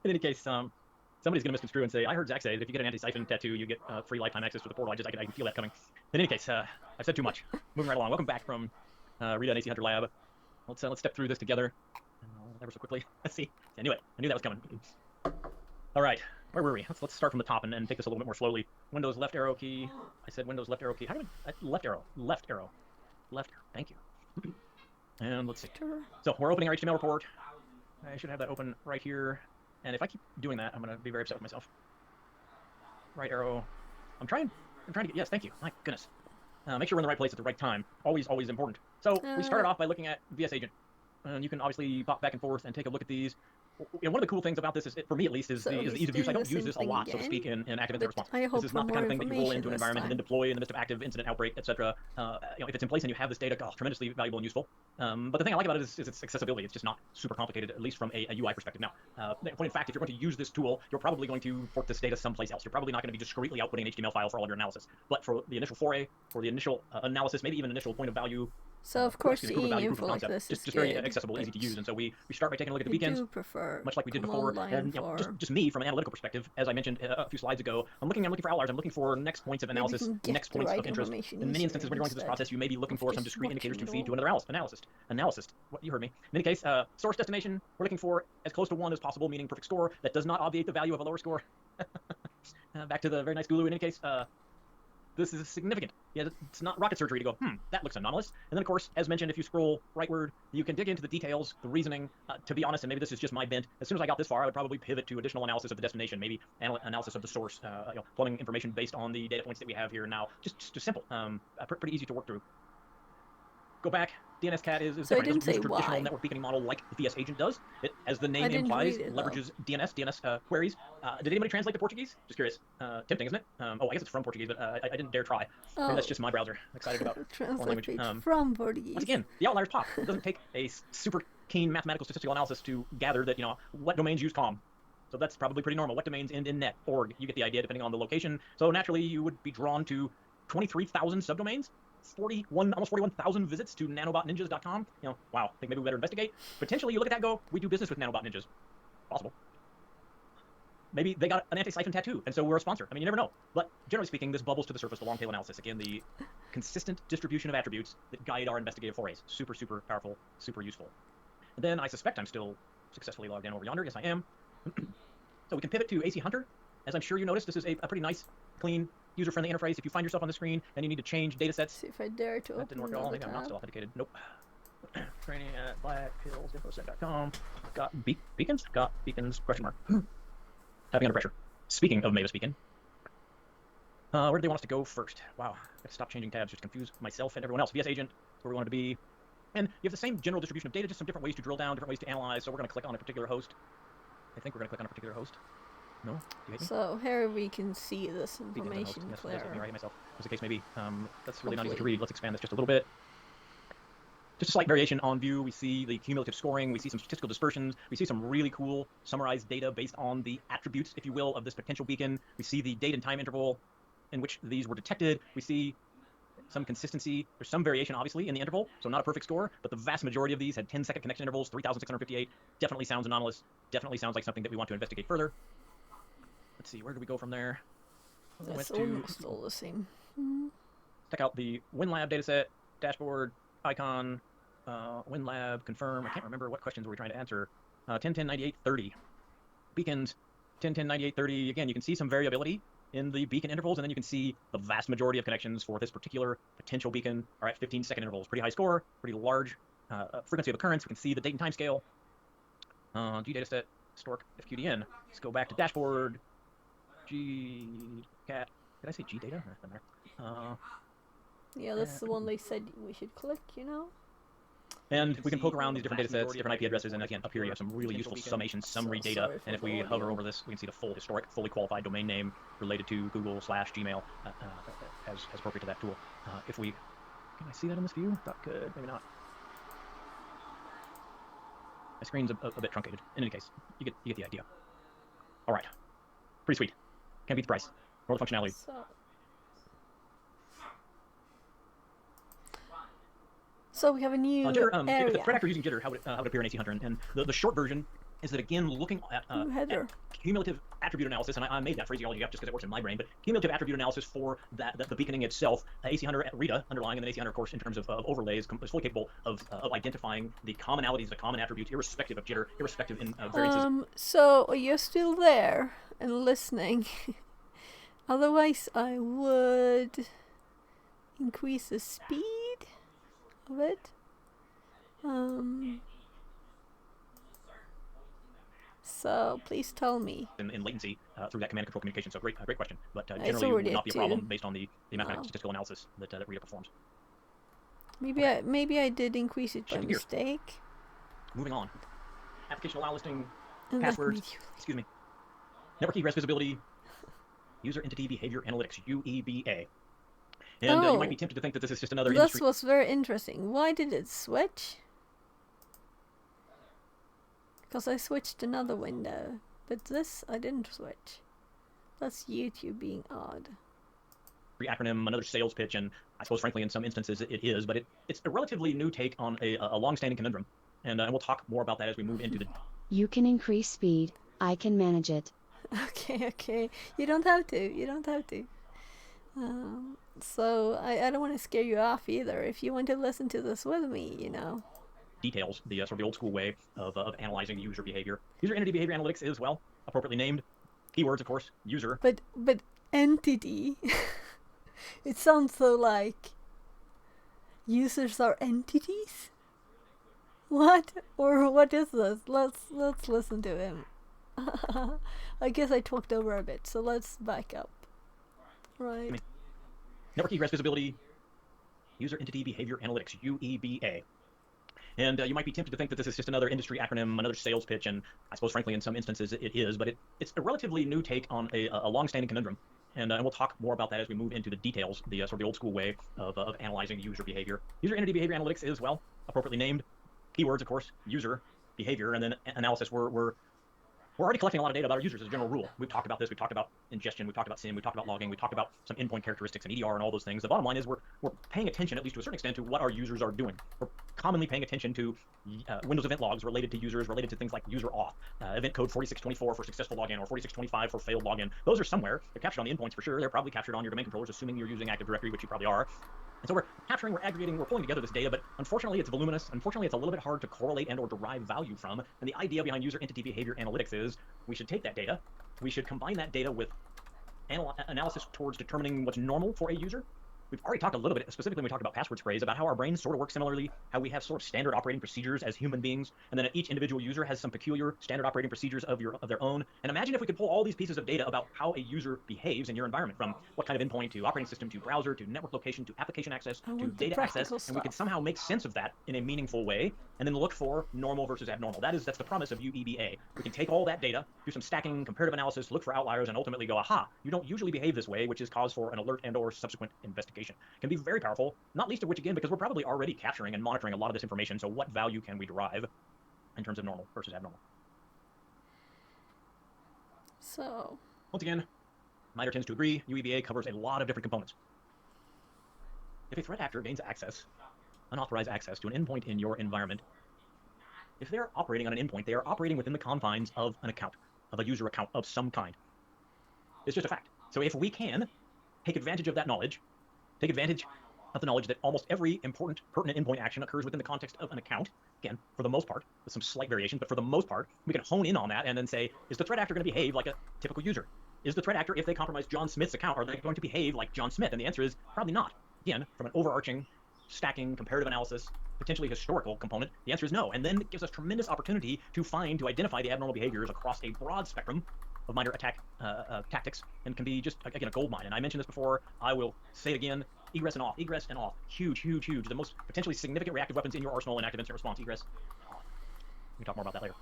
In any case, somebody's gonna misconstrue and say, I heard Zach say that if you get an Antosyphon tattoo, you get free lifetime access to the portal. I can feel that coming. In any case, I've said too much. Moving right along. Welcome back from Rita and AC Hunter Lab. Let's step through this together. Ever so quickly. Let's see. I knew it. I knew that was coming. All right. Where were we? Let's start from the top and take this a little bit more slowly. Windows left arrow key. I said Windows left arrow key. How do I left arrow? Left arrow. Left. Thank you. And let's see. So we're opening our HTML report. I should have that open right here. And if I keep doing that, I'm going to be very upset with myself. Right arrow. I'm trying to get, yes, thank you. My goodness. Make sure we're in the right place at the right time. Always important. So we started off by looking at VS Agent. And you can obviously pop back and forth and take a look at these. One of the cool things about this is, for me at least, is the ease of use. I don't use this a lot, so to speak, in active incident response. This is not the kind of thing that you roll into an environment and then deploy in the midst of active incident outbreak, etc. If it's in place and you have this data, tremendously valuable and useful. But the thing I like about it is its accessibility. It's just not super complicated, at least from a UI perspective. Now, when in fact, if you're going to use this tool, you're probably going to port this data someplace else. You're probably not going to be discretely outputting an HTML file for all of your analysis. But for the initial foray, for the initial analysis, maybe even initial point of value. So of course, seeing info like this is just very accessible, easy to use, and so we start by taking a look at the beacons, much like we did before. And just me from an analytical perspective, as I mentioned a few slides ago, I'm looking for outliers. I'm looking for next points of analysis, next points of interest. In many instances, when you're going through this process, you may be looking for some discrete indicators to feed to another analyst. What you heard me. In any case, source destination, we're looking for as close to 1 as possible, meaning perfect score that does not obviate the value of a lower score. Back to the very nice Gulu. In any case. This is significant. Yeah, it's not rocket surgery to go, that looks anomalous. And then, of course, as mentioned, if you scroll rightward, you can dig into the details, the reasoning. To be honest, and maybe this is just my bent, as soon as I got this far, I would probably pivot to additional analysis of the destination, maybe analysis of the source, plumbing information based on the data points that we have here now. Just simple, pretty easy to work through. Go back. DNS Cat is different. It doesn't use a traditional network beaconing model like the VS Agent does. It, as the name implies, leverages DNS queries. Did anybody translate to Portuguese? Just curious. Tempting, isn't it? I guess it's from Portuguese, but I didn't dare try. Maybe that's just my browser. Excited about foreign language. From Portuguese. Once again, the outliers pop. It doesn't take a super keen mathematical statistical analysis to gather that, what domains use com. So that's probably pretty normal. What domains end in net, org. You get the idea depending on the location. So naturally, you would be drawn to 23,000 subdomains. Almost 41,000 visits to nanobotninjas.com. Wow, I think maybe we better investigate. Potentially, you look at that and go, we do business with Nanobot Ninjas. Possible. Maybe they got an Antosyphon tattoo, and so we're a sponsor. I mean, you never know. But generally speaking, this bubbles to the surface, the long tail analysis. Again, the consistent distribution of attributes that guide our investigative forays. Super, super powerful, super useful. And then I suspect I'm still successfully logged in over yonder. Yes, I am. So we can pivot to AC Hunter. As I'm sure you noticed, this is a pretty nice, clean, user-friendly interface. If you find yourself on the screen and you need to change data sets. See if I dare to that didn't work at all. Maybe I'm not still authenticated. Nope. Training at blackhillsinfosec.com. Got beacons? Got beacons, question mark. Tapping under pressure. Speaking of Mavis Beacon. Where do they want us to go first? Wow. I gotta stop changing tabs just to confuse myself and everyone else. VS Agent, where we wanted to be. And you have the same general distribution of data, just some different ways to drill down, different ways to analyze. So we're going to click on a particular host. I think we're going to click on a particular host. No? Do you hate me? So here we can see this information Yes, clearer. me right myself. As the case may be. That's really not easy to read. Let's expand this just a little bit. Just a slight variation on view. We see the cumulative scoring. We see some statistical dispersions. We see some really cool summarized data based on the attributes, if you will, of this potential beacon. We see the date and time interval in which these were detected. We see some consistency. There's some variation, obviously, in the interval, so not a perfect score, but the vast majority of these had 10-second connection intervals, 3,658. Definitely sounds anomalous. Definitely sounds like something that we want to investigate further. Let's see, where do we go from there? That's almost all the same. Check out the WinLab dataset, dashboard, icon, WinLab, confirm. I can't remember what questions we were trying to answer. 10-10-98-30. Beacons, 10-10-98-30. Again, you can see some variability in the beacon intervals, and then you can see the vast majority of connections for this particular potential beacon are at 15-second intervals. Pretty high score, pretty large frequency of occurrence. We can see the date and time scale. G-dataset, stork, FQDN. Let's go back to dashboard. G-cat. Did I say G-data? Yeah, that's the one they said we should click, And we can poke around these different data sets, different IP addresses, and again, up here you have some really useful summation, summary data. sorry for And if the we hover audio. over this, we can see the full historic, fully qualified domain name related to Google/Gmail as appropriate to that tool. If we, can I see that in this view? Thought could, maybe not. My screen's a bit truncated. In any case, you get the idea. All right, pretty sweet. Can't beat the price or the functionality. So we have a new Jitter, if area. the threat actor using Jitter, how would it appear in AC Hunter? And the short version is that, again, looking at header. cumulative attribute analysis, and I made that phraseology up just because it works in my brain, but cumulative attribute analysis for the beaconing itself, AC Hunter, Rita underlying, and then AC Hunter, of course, in terms of overlays, is fully capable of identifying the commonalities, the common attributes, irrespective of jitter, irrespective in variances. So you're still there and listening. Otherwise, I would increase the speed of it. So please tell me. In latency through that command and control communication. So great question. But It's generally would already not be a at problem 2. based on the mathematical Wow. statistical analysis that Rita performs. Maybe I did increase it by Shifting gears. mistake. Moving on. Application allow listing, And let passwords, me do- excuse me. Network egress visibility, user entity behavior analytics, UEBA. And you might be tempted to think that this is just another This industry. was very interesting. Why did it switch? Because I switched another window. But this, I didn't switch. That's YouTube being odd. Acronym, another sales pitch, and I suppose, frankly, in some instances it is, but it's a relatively new take on a long-standing conundrum. And we'll talk more about that as we move into the... You can increase speed. I can manage it. Okay. You don't have to. So I don't want to scare you off either. If you want to listen to this with me, details, the sort of the old school way of analyzing user behavior. User entity behavior analytics is, well, appropriately named. Keywords, of course, user. But entity. It sounds so like users are entities. What? Or what is this? Let's listen to him. I guess I talked over a bit, so let's back up. Right. Network egress visibility, user entity behavior analytics, UEBA. And you might be tempted to think that this is just another industry acronym, another sales pitch, and I suppose, frankly, in some instances it is, but it's a relatively new take on a long-standing conundrum. And we'll talk more about that as we move into the details, the sort of the old school way of analyzing user behavior. User entity behavior analytics is, well, appropriately named. Keywords, of course, user, behavior, and then analysis. We're already collecting a lot of data about our users as a general rule. We've talked about this. We've talked about ingestion. We've talked about SIM. We've talked about logging. We've talked about some endpoint characteristics and EDR and all those things. The bottom line is we're paying attention, at least to a certain extent, to what our users are doing. We're commonly paying attention to Windows event logs related to users, related to things like user auth, event code 4624 for successful login or 4625 for failed login. Those are somewhere. They're captured on the endpoints for sure. They're probably captured on your domain controllers, assuming you're using Active Directory, which you probably are. And so we're capturing, we're aggregating, we're pulling together this data, but unfortunately it's voluminous. Unfortunately, it's a little bit hard to correlate and or derive value from. And the idea behind user entity behavior analytics is we should take that data, we should combine that data with analysis towards determining what's normal for a user. We've already talked a little bit, specifically when we talked about password sprays, about how our brains sort of work similarly, how we have sort of standard operating procedures as human beings, and then each individual user has some peculiar standard operating procedures of their own. And imagine if we could pull all these pieces of data about how a user behaves in your environment, from what kind of endpoint to operating system to browser to network location to application access to data access, and we could somehow make sense of that in a meaningful way, and then look for normal versus abnormal. That's the promise of UEBA. We can take all that data, do some stacking, comparative analysis, look for outliers, and ultimately go, aha, you don't usually behave this way, which is cause for an alert and or subsequent investigation. It can be very powerful, not least of which, again, because we're probably already capturing and monitoring a lot of this information, so what value can we derive in terms of normal versus abnormal? So, once again, MITRE tends to agree, UEBA covers a lot of different components. If a threat actor gains access, unauthorized access to an endpoint in your environment, if they're operating on an endpoint, they are operating within the confines of an account, of a user account of some kind. It's just a fact. So if we can take advantage of that knowledge, take advantage of the knowledge that almost every important, pertinent endpoint action occurs within the context of an account, again, for the most part, with some slight variations, but for the most part, we can hone in on that and then say, is the threat actor going to behave like a typical user? Is the threat actor, if they compromise John Smith's account, are they going to behave like John Smith? And the answer is probably not. Again, from an overarching, stacking, comparative analysis, potentially historical component, the answer is no. And then it gives us tremendous opportunity to identify the abnormal behaviors across a broad spectrum of MITRE attack tactics, and can be just, again, a gold mine. And I mentioned this before, I will say it again, Egress and off. Egress and off. Huge, huge, huge. The most potentially significant reactive weapons in your arsenal in active incident response. Egress. We can talk more about that later.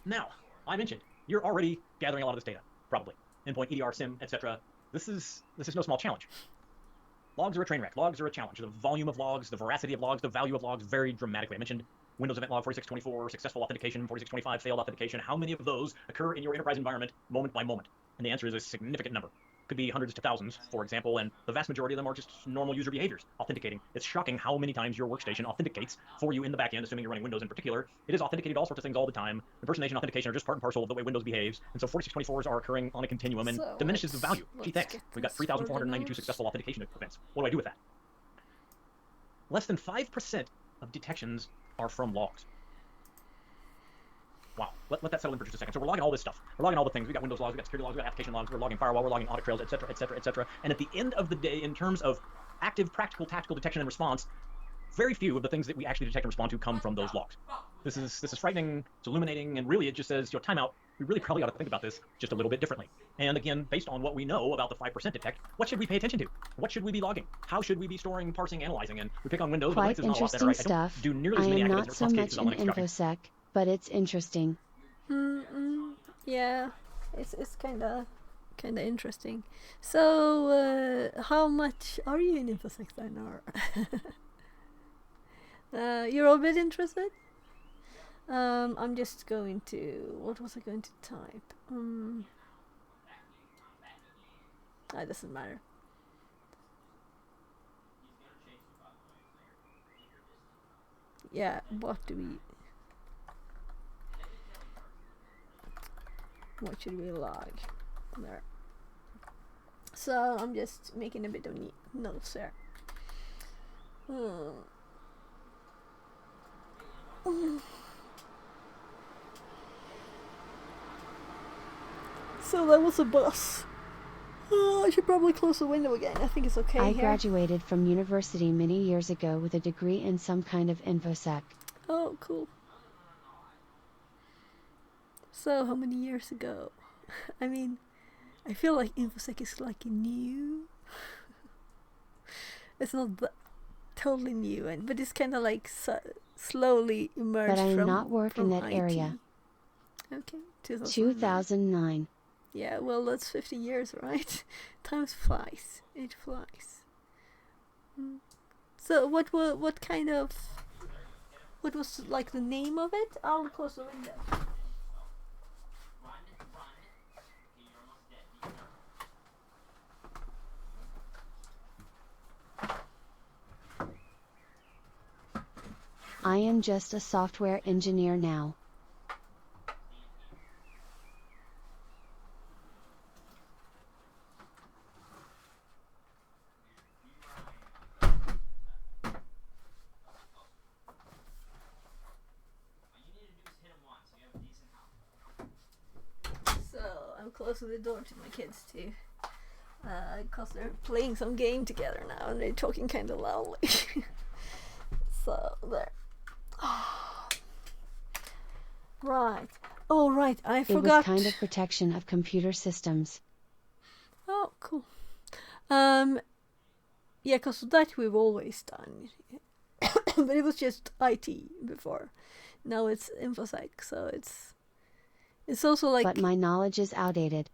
Now, I mentioned you're already gathering a lot of this data, probably. Endpoint, EDR, SIM, etc. This is no small challenge. Logs are a train wreck. Logs are a challenge. The volume of logs, the veracity of logs, the value of logs vary dramatically. I mentioned Windows event log 4624, successful authentication 4625, failed authentication. How many of those occur in your enterprise environment moment by moment? And the answer is a significant number. Could be hundreds to thousands, for example, and the vast majority of them are just normal user behaviors, authenticating. It's shocking how many times your workstation authenticates for you in the back end, assuming you're running Windows in particular. It is authenticated all sorts of things all the time. Impersonation, authentication are just part and parcel of the way Windows behaves, and so 4624s are occurring on a continuum and So diminishes the value. Gee, let's thanks. get We've got this 3,492 organized. successful authentication events. What do I do with that? Less than 5% of detections are from logs. Wow, let that settle in for just a second. So we're logging all this stuff. We're logging all the things. We got Windows logs, we got security logs, we got application logs, we're logging firewall, we're logging audit trails, etc., etc., etc. And at the end of the day, in terms of active, practical, tactical detection and response, very few of the things that we actually detect and respond to come from those logs. This is frightening, it's illuminating, and really it just says, timeout, we really probably ought to think about this just a little bit differently. And again, based on what we know about the 5% detect, what should we pay attention to? What should we be logging? How should we be storing, parsing, analyzing? And we pick on Windows, but Quite Linux is not a lot better, interesting right? stuff. I don't do nearly I as many am active not so response much cases in on Linux. Shocking. InfoSec, but it's interesting. Yeah, it's kind of interesting. So, how much are you in InfoSec then, or you're a bit interested? I'm just going to. What was I going to type? It doesn't matter. Yeah, what should we log? There. So I'm just making a bit of notes there. So that was a bus. I should probably close the window again. I think it's okay I here. graduated from university many years ago with a degree in some kind of InfoSec. Oh, cool. So, how many years ago? I mean, I feel like InfoSec is like new. It's not totally new, but it's kind of like slowly emerged But I am from not working from that IT. area. Okay, 2009. 2009. Yeah, well, that's 50 years, right? Time flies. It flies. So, what was like the name of it? I'll close the window. I am just a software engineer now. So I'm closing the door to my kids too, because they're playing some game together now and they're talking kind of loudly. So there. Right. Oh right, I forgot. It was kind of protection of computer systems. Oh cool. Yeah, because that we've always done, but it was just IT before. Now it's InfoSec, so it's also like. But my knowledge is outdated.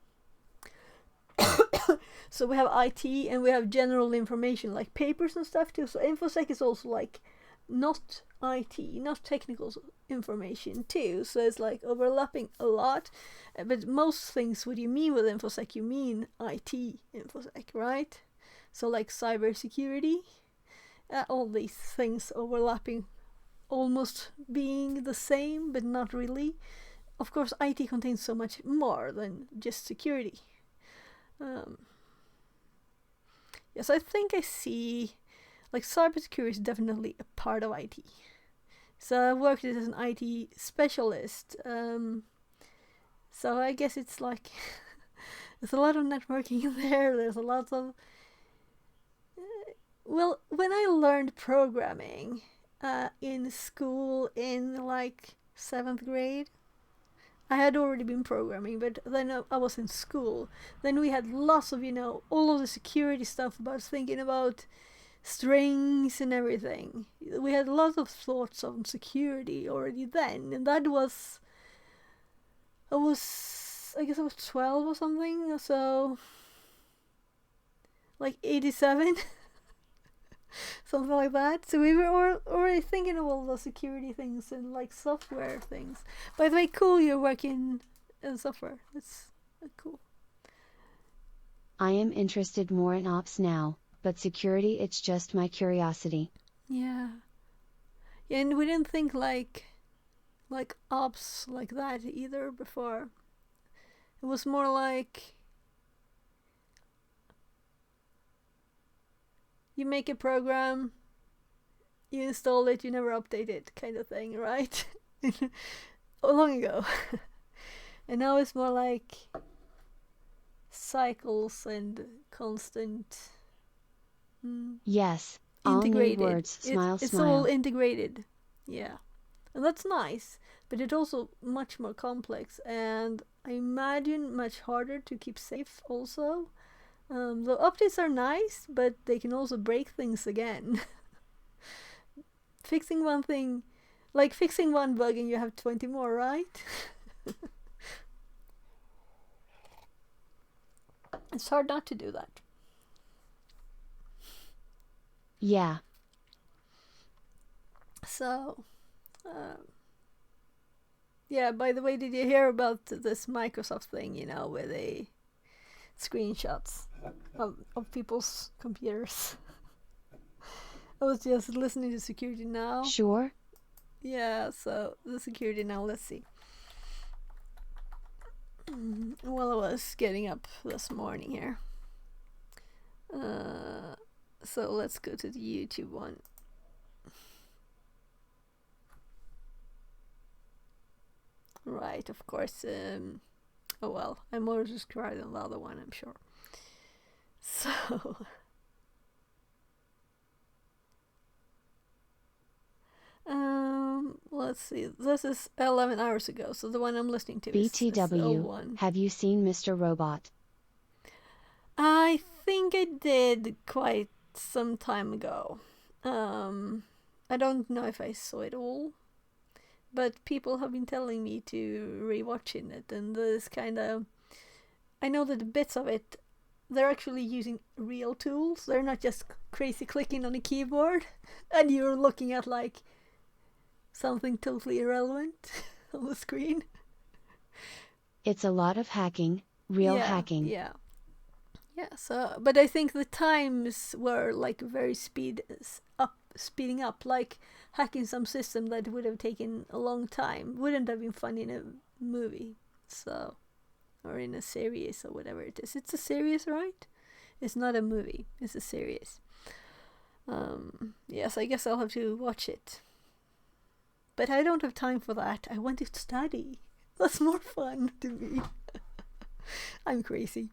So we have IT and we have general information like papers and stuff too. So InfoSec is also like not IT, not technical information too. So it's like overlapping a lot. But most things, what you mean with InfoSec, you mean IT InfoSec, right? So like cybersecurity, all these things overlapping, almost being the same, but not really. Of course, IT contains so much more than just security. Yes, I think I see, like cybersecurity is definitely a part of IT. So I worked as an IT specialist. So I guess it's like, there's a lot of networking in there. There's a lot of, well, when I learned programming in school in like 7th grade, I had already been programming, but then I was in school. Then we had lots of, all of the security stuff about thinking about strings and everything. We had a lot of thoughts on security already then, and that was, I guess I was 12 or something, so like 87. Something like that. So we were already thinking of all the security things and like software things. By the way, cool you're working in software. That's cool. I am interested more in ops now, but security it's just my curiosity. Yeah. Yeah, and we didn't think like ops like that either before. It was more like you make a program, you install it, you never update it, kind of thing, right? Long ago. And now it's more like cycles and constant Yes, all new integrated. words, smile, It's smile. all integrated. Yeah. And that's nice, but it's also much more complex and I imagine much harder to keep safe also. The updates are nice, but they can also break things again. Fixing one thing, like fixing one bug and you have 20 more, right? It's hard not to do that. Yeah. So, yeah, by the way, did you hear about this Microsoft thing, where they screenshots of people's computers? I was just listening to Security Now. Sure. Yeah, so the Security Now, let's see. Well, I was getting up this morning here. So let's go to the YouTube one. Right, of course. Oh well, I'm more subscribed than the other one, I'm sure. So let's see. This is 11 hours ago, so the one I'm listening to is the old one. BTW, have you seen Mr. Robot? I think I did quite some time ago. I don't know if I saw it all, but people have been telling me to rewatching it, and this kind of, I know that the bits of it, they're actually using real tools. They're not just crazy clicking on a keyboard, and you're looking at like something totally irrelevant on the screen. It's a lot of hacking, real hacking. Yeah. Yeah, so, but I think the times were like very speeding up, like hacking some system that would have taken a long time. Wouldn't have been fun in a movie, so, or in a series or whatever it is. It's a series, right? It's not a movie, it's a series. Yes, I guess I'll have to watch it. But I don't have time for that. I want to study. That's more fun to me. I'm crazy.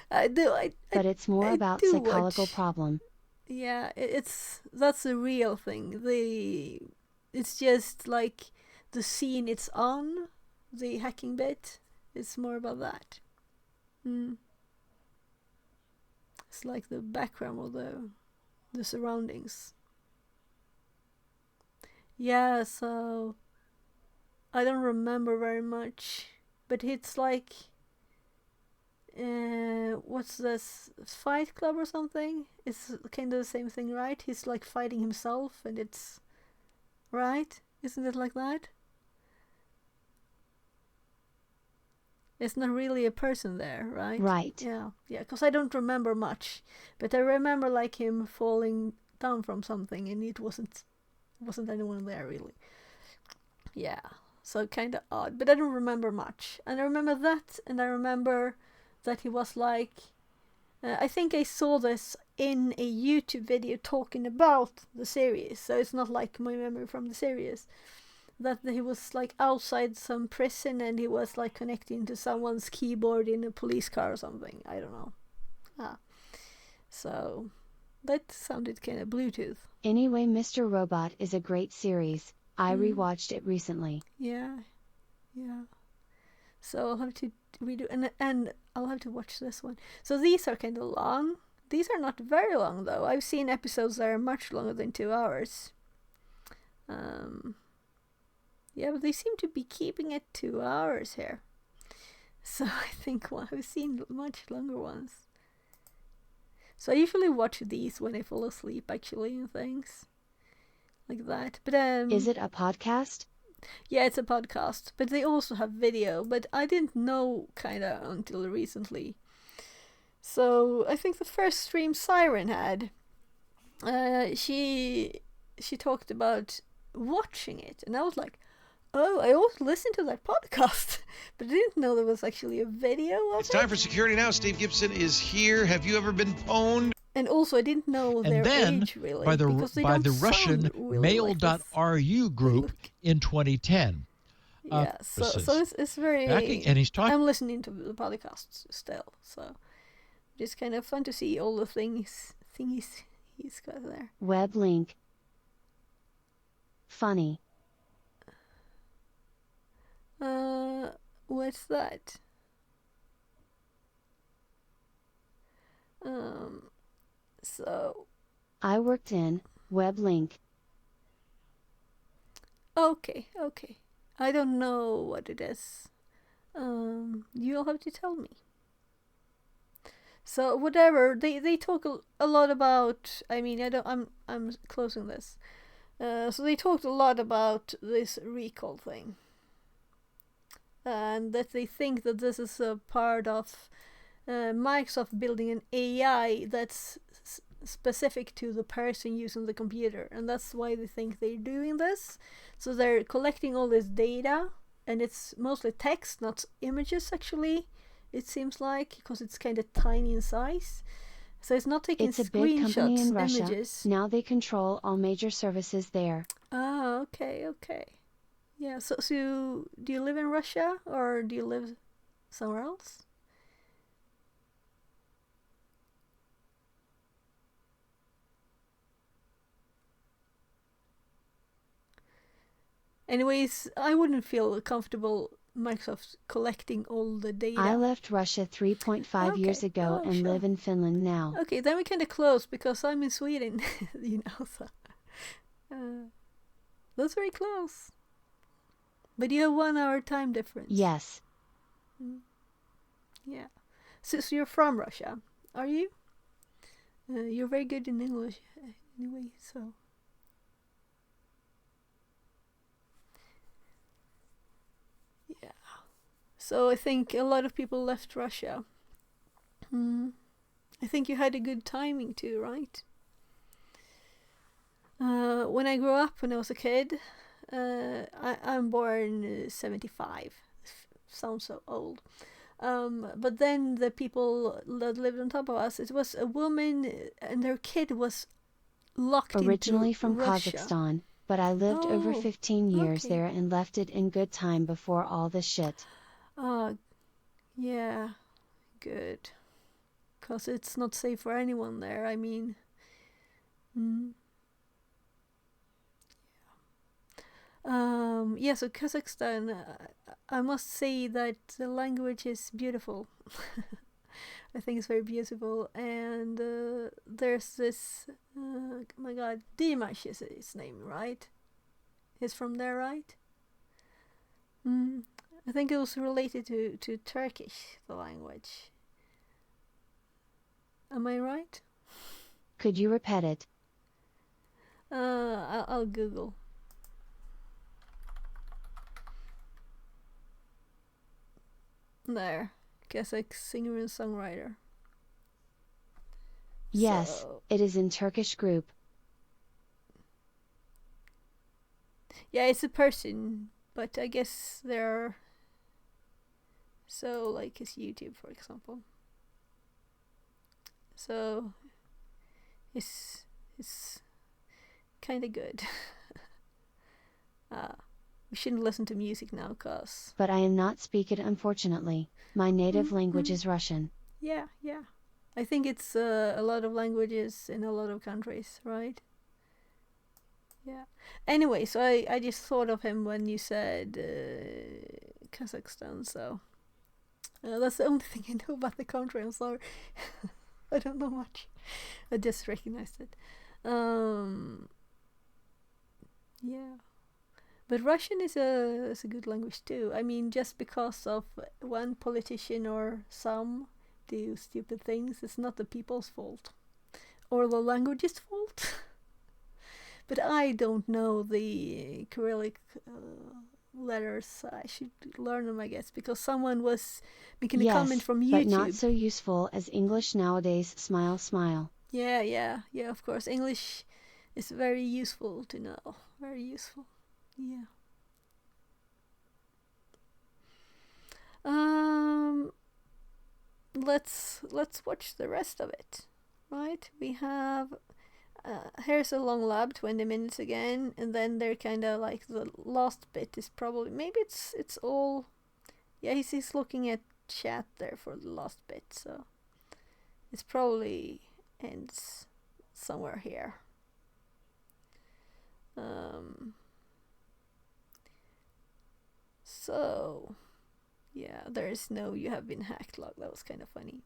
But it's more about psychological problem. Yeah, that's a real thing. It's just like the scene it's on, the hacking bit. It's more about that. It's like the background or the surroundings. Yeah, so I don't remember very much, but it's like what's this, Fight Club or something? It's kind of the same thing, right? He's like fighting himself, and it's right, isn't it like that? It's not really a person there, right? Right. Yeah, because I don't remember much, but I remember like him falling down from something, and it wasn't anyone there really. Yeah, so kind of odd, but I don't remember much. And I remember that, and I remember that he was like, I think I saw this in a YouTube video talking about the series, so it's not like my memory from the series, that he was like outside some prison and he was like connecting to someone's keyboard in a police car or something. I don't know. So that sounded kind of Bluetooth. Anyway, Mr. Robot is a great series. I rewatched it recently. Yeah. So I'll have to redo, and I'll have to watch this one. So these are kind of long. These are not very long though. I've seen episodes that are much longer than 2 hours. Yeah, but they seem to be keeping it 2 hours here. So I think I've seen much longer ones. So I usually watch these when I fall asleep, actually, and things like that. But Is it a podcast? yeah, it's a podcast, but they also have video. But I didn't know kinda until recently. So I think the first stream Siren had, she talked about watching it, and I was like, oh, I also listened to that podcast, but I didn't know there was actually a video of It's it. time for security now. Steve Gibson is here. Have you ever been pwned? And also, I didn't know And their then age really, by the because they by don't the sound Russian really like this. mail.ru group Look. in 2010. Yeah, so it's very. And he's talking. I'm listening to the podcasts still, so it's kind of fun to see all the thingies he's got there. Web link. Funny. What's that? So I worked in web link. okay. I don't know what it is. You'll have to tell me. So whatever they talk a lot about. I mean, I'm closing this. So they talked a lot about this recall thing, and that they think that this is a part of Microsoft building an AI that's specific to the person using the computer, and that's why they think they're doing this. So they're collecting all this data, and it's mostly text, not images actually, it seems like, because it's kind of tiny in size. So it's not taking It's a big company screenshots, in Russia. images. Now they control all major services there. Ah, okay. Yeah, so do you live in Russia or do you live somewhere else? Anyways, I wouldn't feel comfortable Microsoft collecting all the data. I left Russia 3.5 years Okay. ago Oh, and sure. live in Finland now. Okay, then we kind of close because I'm in Sweden, so that's very close. But you have 1 hour time difference. Yes. Yeah. So you're from Russia, are you? You're very good in English, anyway. So. Yeah. So I think a lot of people left Russia. I think you had a good timing too, right? When I grew up, when I was a kid, I'm born 75. Sounds so old. But then the people that lived on top of us, it was a woman and their kid was locked Originally into from Russia. Kazakhstan, but I lived over Oh, 15 years okay. there and left it in good time before all the shit. Yeah, good. Because it's not safe for anyone there, I mean. Yeah, so Kazakhstan, I must say that the language is beautiful. I think it's very beautiful. And there's this, oh my god, Dimash is his name, right? He's from there, right? I think it was related to Turkish, the language. Am I right? Could you repeat it? I'll Google. There, Kazakh singer and songwriter. Yes, So, it is in Turkish group. yeah, it's a person, but I guess they're so like his YouTube, for example. So it's kind of good. We shouldn't listen to music now, cause But I am not speak it unfortunately. My native language is Russian. yeah. I think it's a lot of languages in a lot of countries, right? Yeah. Anyway, so I just thought of him when you said Kazakhstan, so That's the only thing I know about the country. I'm sorry. I don't know much. I just recognized it. Yeah. But Russian is a good language too. I mean, just because of one politician or some do stupid things, it's not the people's fault or the language's fault. But I don't know the Cyrillic letters. I should learn them, I guess, because someone was making a comment Yes, from YouTube. but not so useful as English nowadays. Smile, smile. Yeah, of course. English is very useful to know. Very useful. Yeah. Let's watch the rest of it. Right? We have here's a long lab, 20 minutes again, and then they're kind of like the last bit is probably maybe it's all. Yeah, he's looking at chat there for the last bit, so it's probably ends somewhere here. So yeah, there is no "you have been hacked" log. That was kind of funny.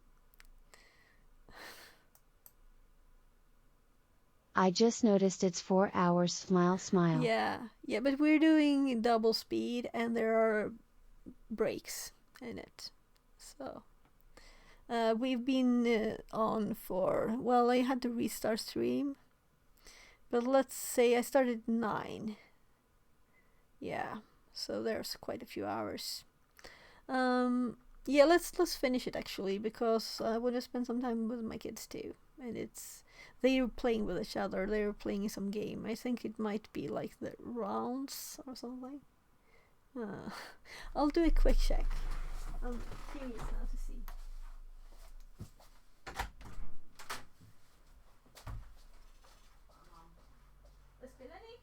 I just noticed it's 4 hours. Smile, smile. Yeah, but we're doing double speed and there are breaks in it. So we've been on for, well, I had to restart stream, but let's say I started 9. Yeah, so there's quite a few hours. Yeah, let's finish it actually, because I want to spend some time with my kids too, and they're playing with each other. They're playing some game. I think it might be like the rounds or something. I'll do a quick check. I'm curious now to see. Spelar ni?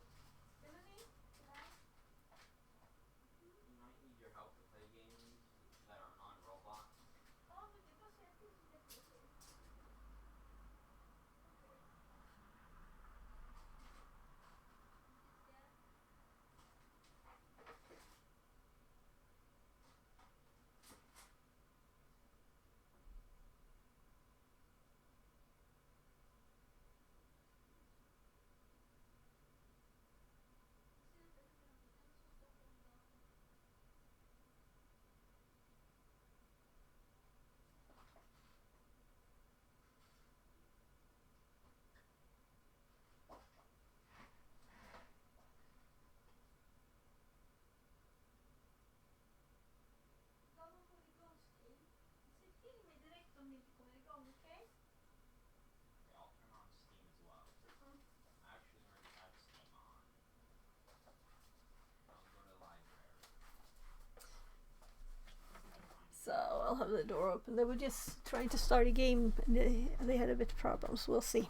So I'll have the door open. They were just trying to start a game and they had a bit of problems. We'll see.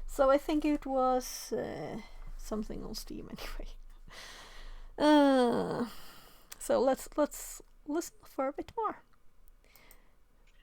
So I think it was something on Steam anyway. So let's listen for a bit more.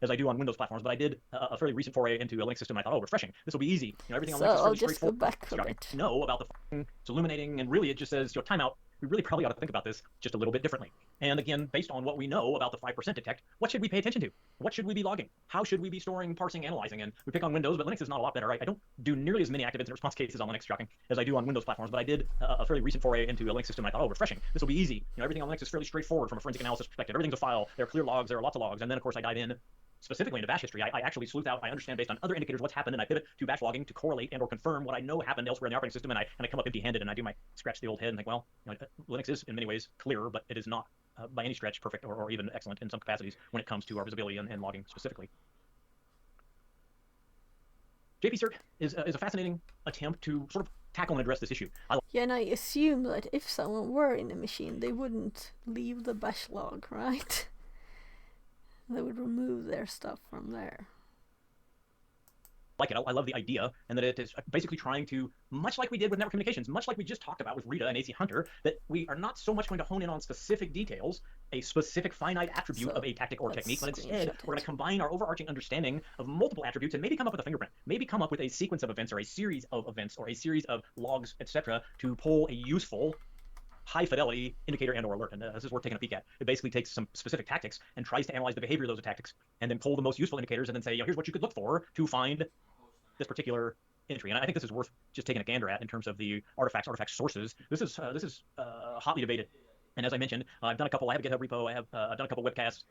As I do on Windows platforms, but I did a fairly recent foray into a Linux system. And I thought, oh, refreshing. This will be easy. Everything on So Linux is I'll fairly just go straightforward. back a bit. Know about it's illuminating, and really it just says, timeout. We really probably ought to think about this just a little bit differently. And again, based on what we know about the 5% detect, what should we pay attention to? What should we be logging? How should we be storing, parsing, analyzing? And we pick on Windows, but Linux is not a lot better. I don't do nearly as many active incident response cases on Linux, shocking, as I do on Windows platforms, but I did a fairly recent foray into a Linux system. And I thought, oh, refreshing. This will be easy. Everything on Linux is fairly straightforward from a forensic analysis perspective. Everything's a file. There are clear logs. There are lots of logs. And then, of course, I dive in specifically into bash history. I actually sleuth out, I understand based on other indicators what's happened, and I pivot to bash logging to correlate and or confirm what I know happened elsewhere in the operating system, and I come up empty-handed, and I do my scratch the old head and think, well, Linux is in many ways clear, but it is not by any stretch perfect or even excellent in some capacities when it comes to our visibility and logging specifically. JP-Cert is a fascinating attempt to sort of tackle and address this issue. Yeah, and I assume that if someone were in a machine, they wouldn't leave the bash log, right? They would remove their stuff from there. Like it. I love the idea, and that it is basically trying to, much like we did with network communications, much like we just talked about with Rita and AC Hunter, that we are not so much going to hone in on specific details, a specific finite attribute of a tactic or technique, but instead we're going to combine our overarching understanding of multiple attributes and maybe come up with a fingerprint, maybe come up with a sequence of events or a series of events or a series of logs, etc., to pull a useful high fidelity indicator and or alert. And this is worth taking a peek at. It basically takes some specific tactics and tries to analyze the behavior of those tactics and then pull the most useful indicators and then say, here's what you could look for to find this particular entry. And I think this is worth just taking a gander at in terms of the artifact sources. This is hotly debated. And as I mentioned, I've done a couple. I have a GitHub repo. I've done a couple webcasts,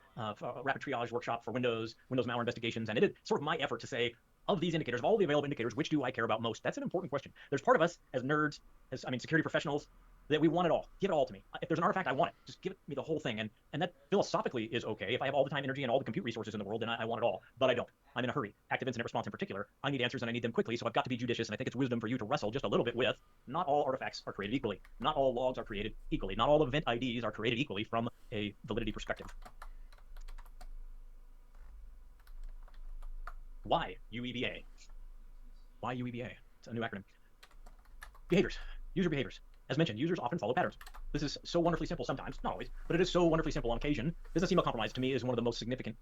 rapid triage workshop for Windows malware investigations, and it is sort of my effort to say, of these indicators, of all the available indicators, which do I care about most? That's an important question. There's part of us as nerds, security professionals, that we want it all. Give it all to me. If there's an artifact, I want it. Just give me the whole thing. And that philosophically is okay. If I have all the time, energy, and all the compute resources in the world, then I want it all. But I don't. I'm in a hurry. Active incident response in particular. I need answers and I need them quickly, so I've got to be judicious, and I think it's wisdom for you to wrestle just a little bit with, not all artifacts are created equally. Not all logs are created equally. Not all event IDs are created equally from a validity perspective. Why UEBA? Why UEBA? It's a new acronym. Behaviors. User behaviors. As mentioned, users often follow patterns. This is so wonderfully simple sometimes, not always, but it is so wonderfully simple on occasion. Business email compromise, to me, is one of the most significant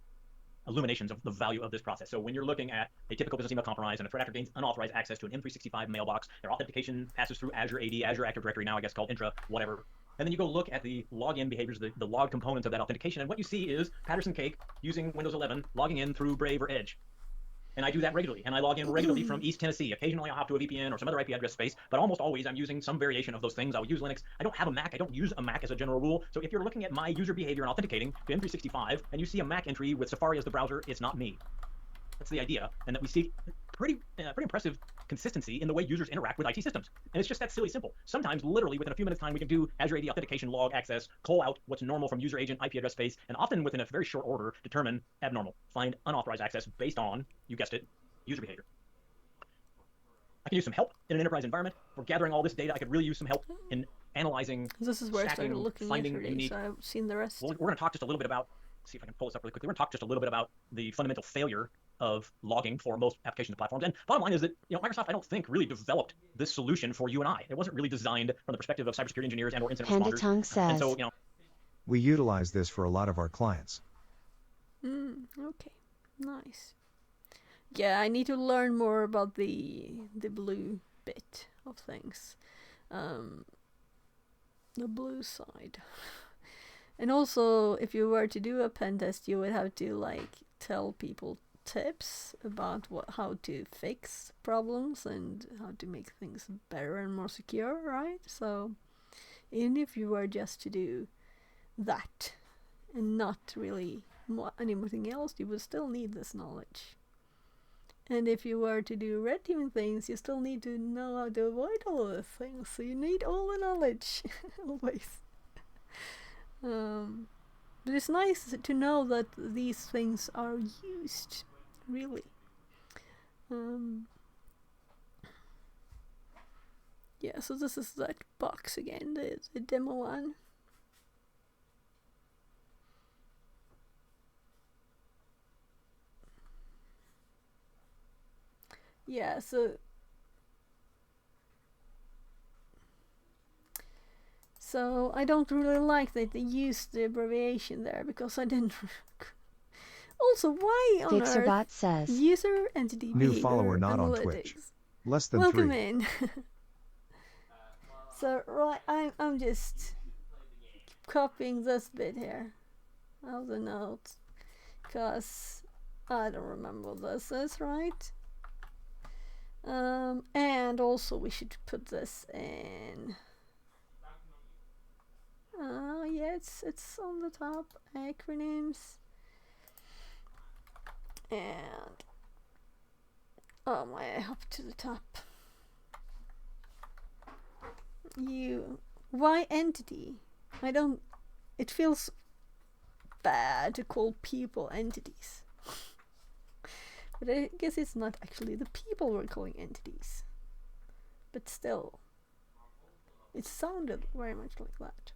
illuminations of the value of this process. So when you're looking at a typical business email compromise and a threat actor gains unauthorized access to an M365 mailbox, their authentication passes through Azure AD, Azure Active Directory, now I guess called Intra, whatever. And then you go look at the login behaviors, the log components of that authentication, and what you see is Patterson Cake using Windows 11, logging in through Brave or Edge. And I do that regularly, and I log in regularly from East Tennessee. Occasionally I'll hop to a VPN or some other IP address space, but almost always I'm using some variation of those things. I'll use Linux. I don't have a Mac. I don't use a Mac as a general rule. So if you're looking at my user behavior and authenticating to M365, and you see a Mac entry with Safari as the browser, it's not me. That's the idea, and that we see pretty impressive consistency in the way users interact with IT systems. And it's just that silly simple. Sometimes, literally, within a few minutes' time, we can do Azure AD authentication log access, call out what's normal from user agent IP address space, and often within a very short order, determine abnormal, find unauthorized access based on, you guessed it, user behavior. I can use some help in an enterprise environment. For gathering all this data, I could really use some help in analyzing, This is where I started stacking, looking finding yesterday, unique. so I've seen the rest. Well, we're going to talk just a little bit about, see if I can pull this up really quickly. We're going to talk just a little bit about the fundamental failure of logging for most applications and platforms. And bottom line is that Microsoft, I don't think, really developed this solution for you and I. It wasn't really designed from the perspective of cybersecurity engineers and or incident Panda responders. Tongue And says, so, We utilize this for a lot of our clients. Okay, nice. Yeah, I need to learn more about the blue bit of things, the blue side. And also, if you were to do a pen test, you would have to tell people tips about how to fix problems and how to make things better and more secure, right? So, even if you were just to do that and not really anything else, you would still need this knowledge. And if you were to do red teaming things, you still need to know how to avoid all of those things. So you need all the knowledge, always. But it's nice to know that these things are used, really. Yeah, so this is that box again, the demo one. Yeah, so I don't really like that they used the abbreviation there, because I didn't. Also, why on earth Fixerbot says, user entity New behavior follower not on analytics? Twitch. Less than Welcome 3. in. So I'm just copying this bit here of the notes, because I don't remember what this is, right? And also we should put this in. Yeah, it's on the top. Acronyms. And I hop to the top. Why entity? It feels bad to call people entities. But I guess it's not actually the people we're calling entities. But still, it sounded very much like that.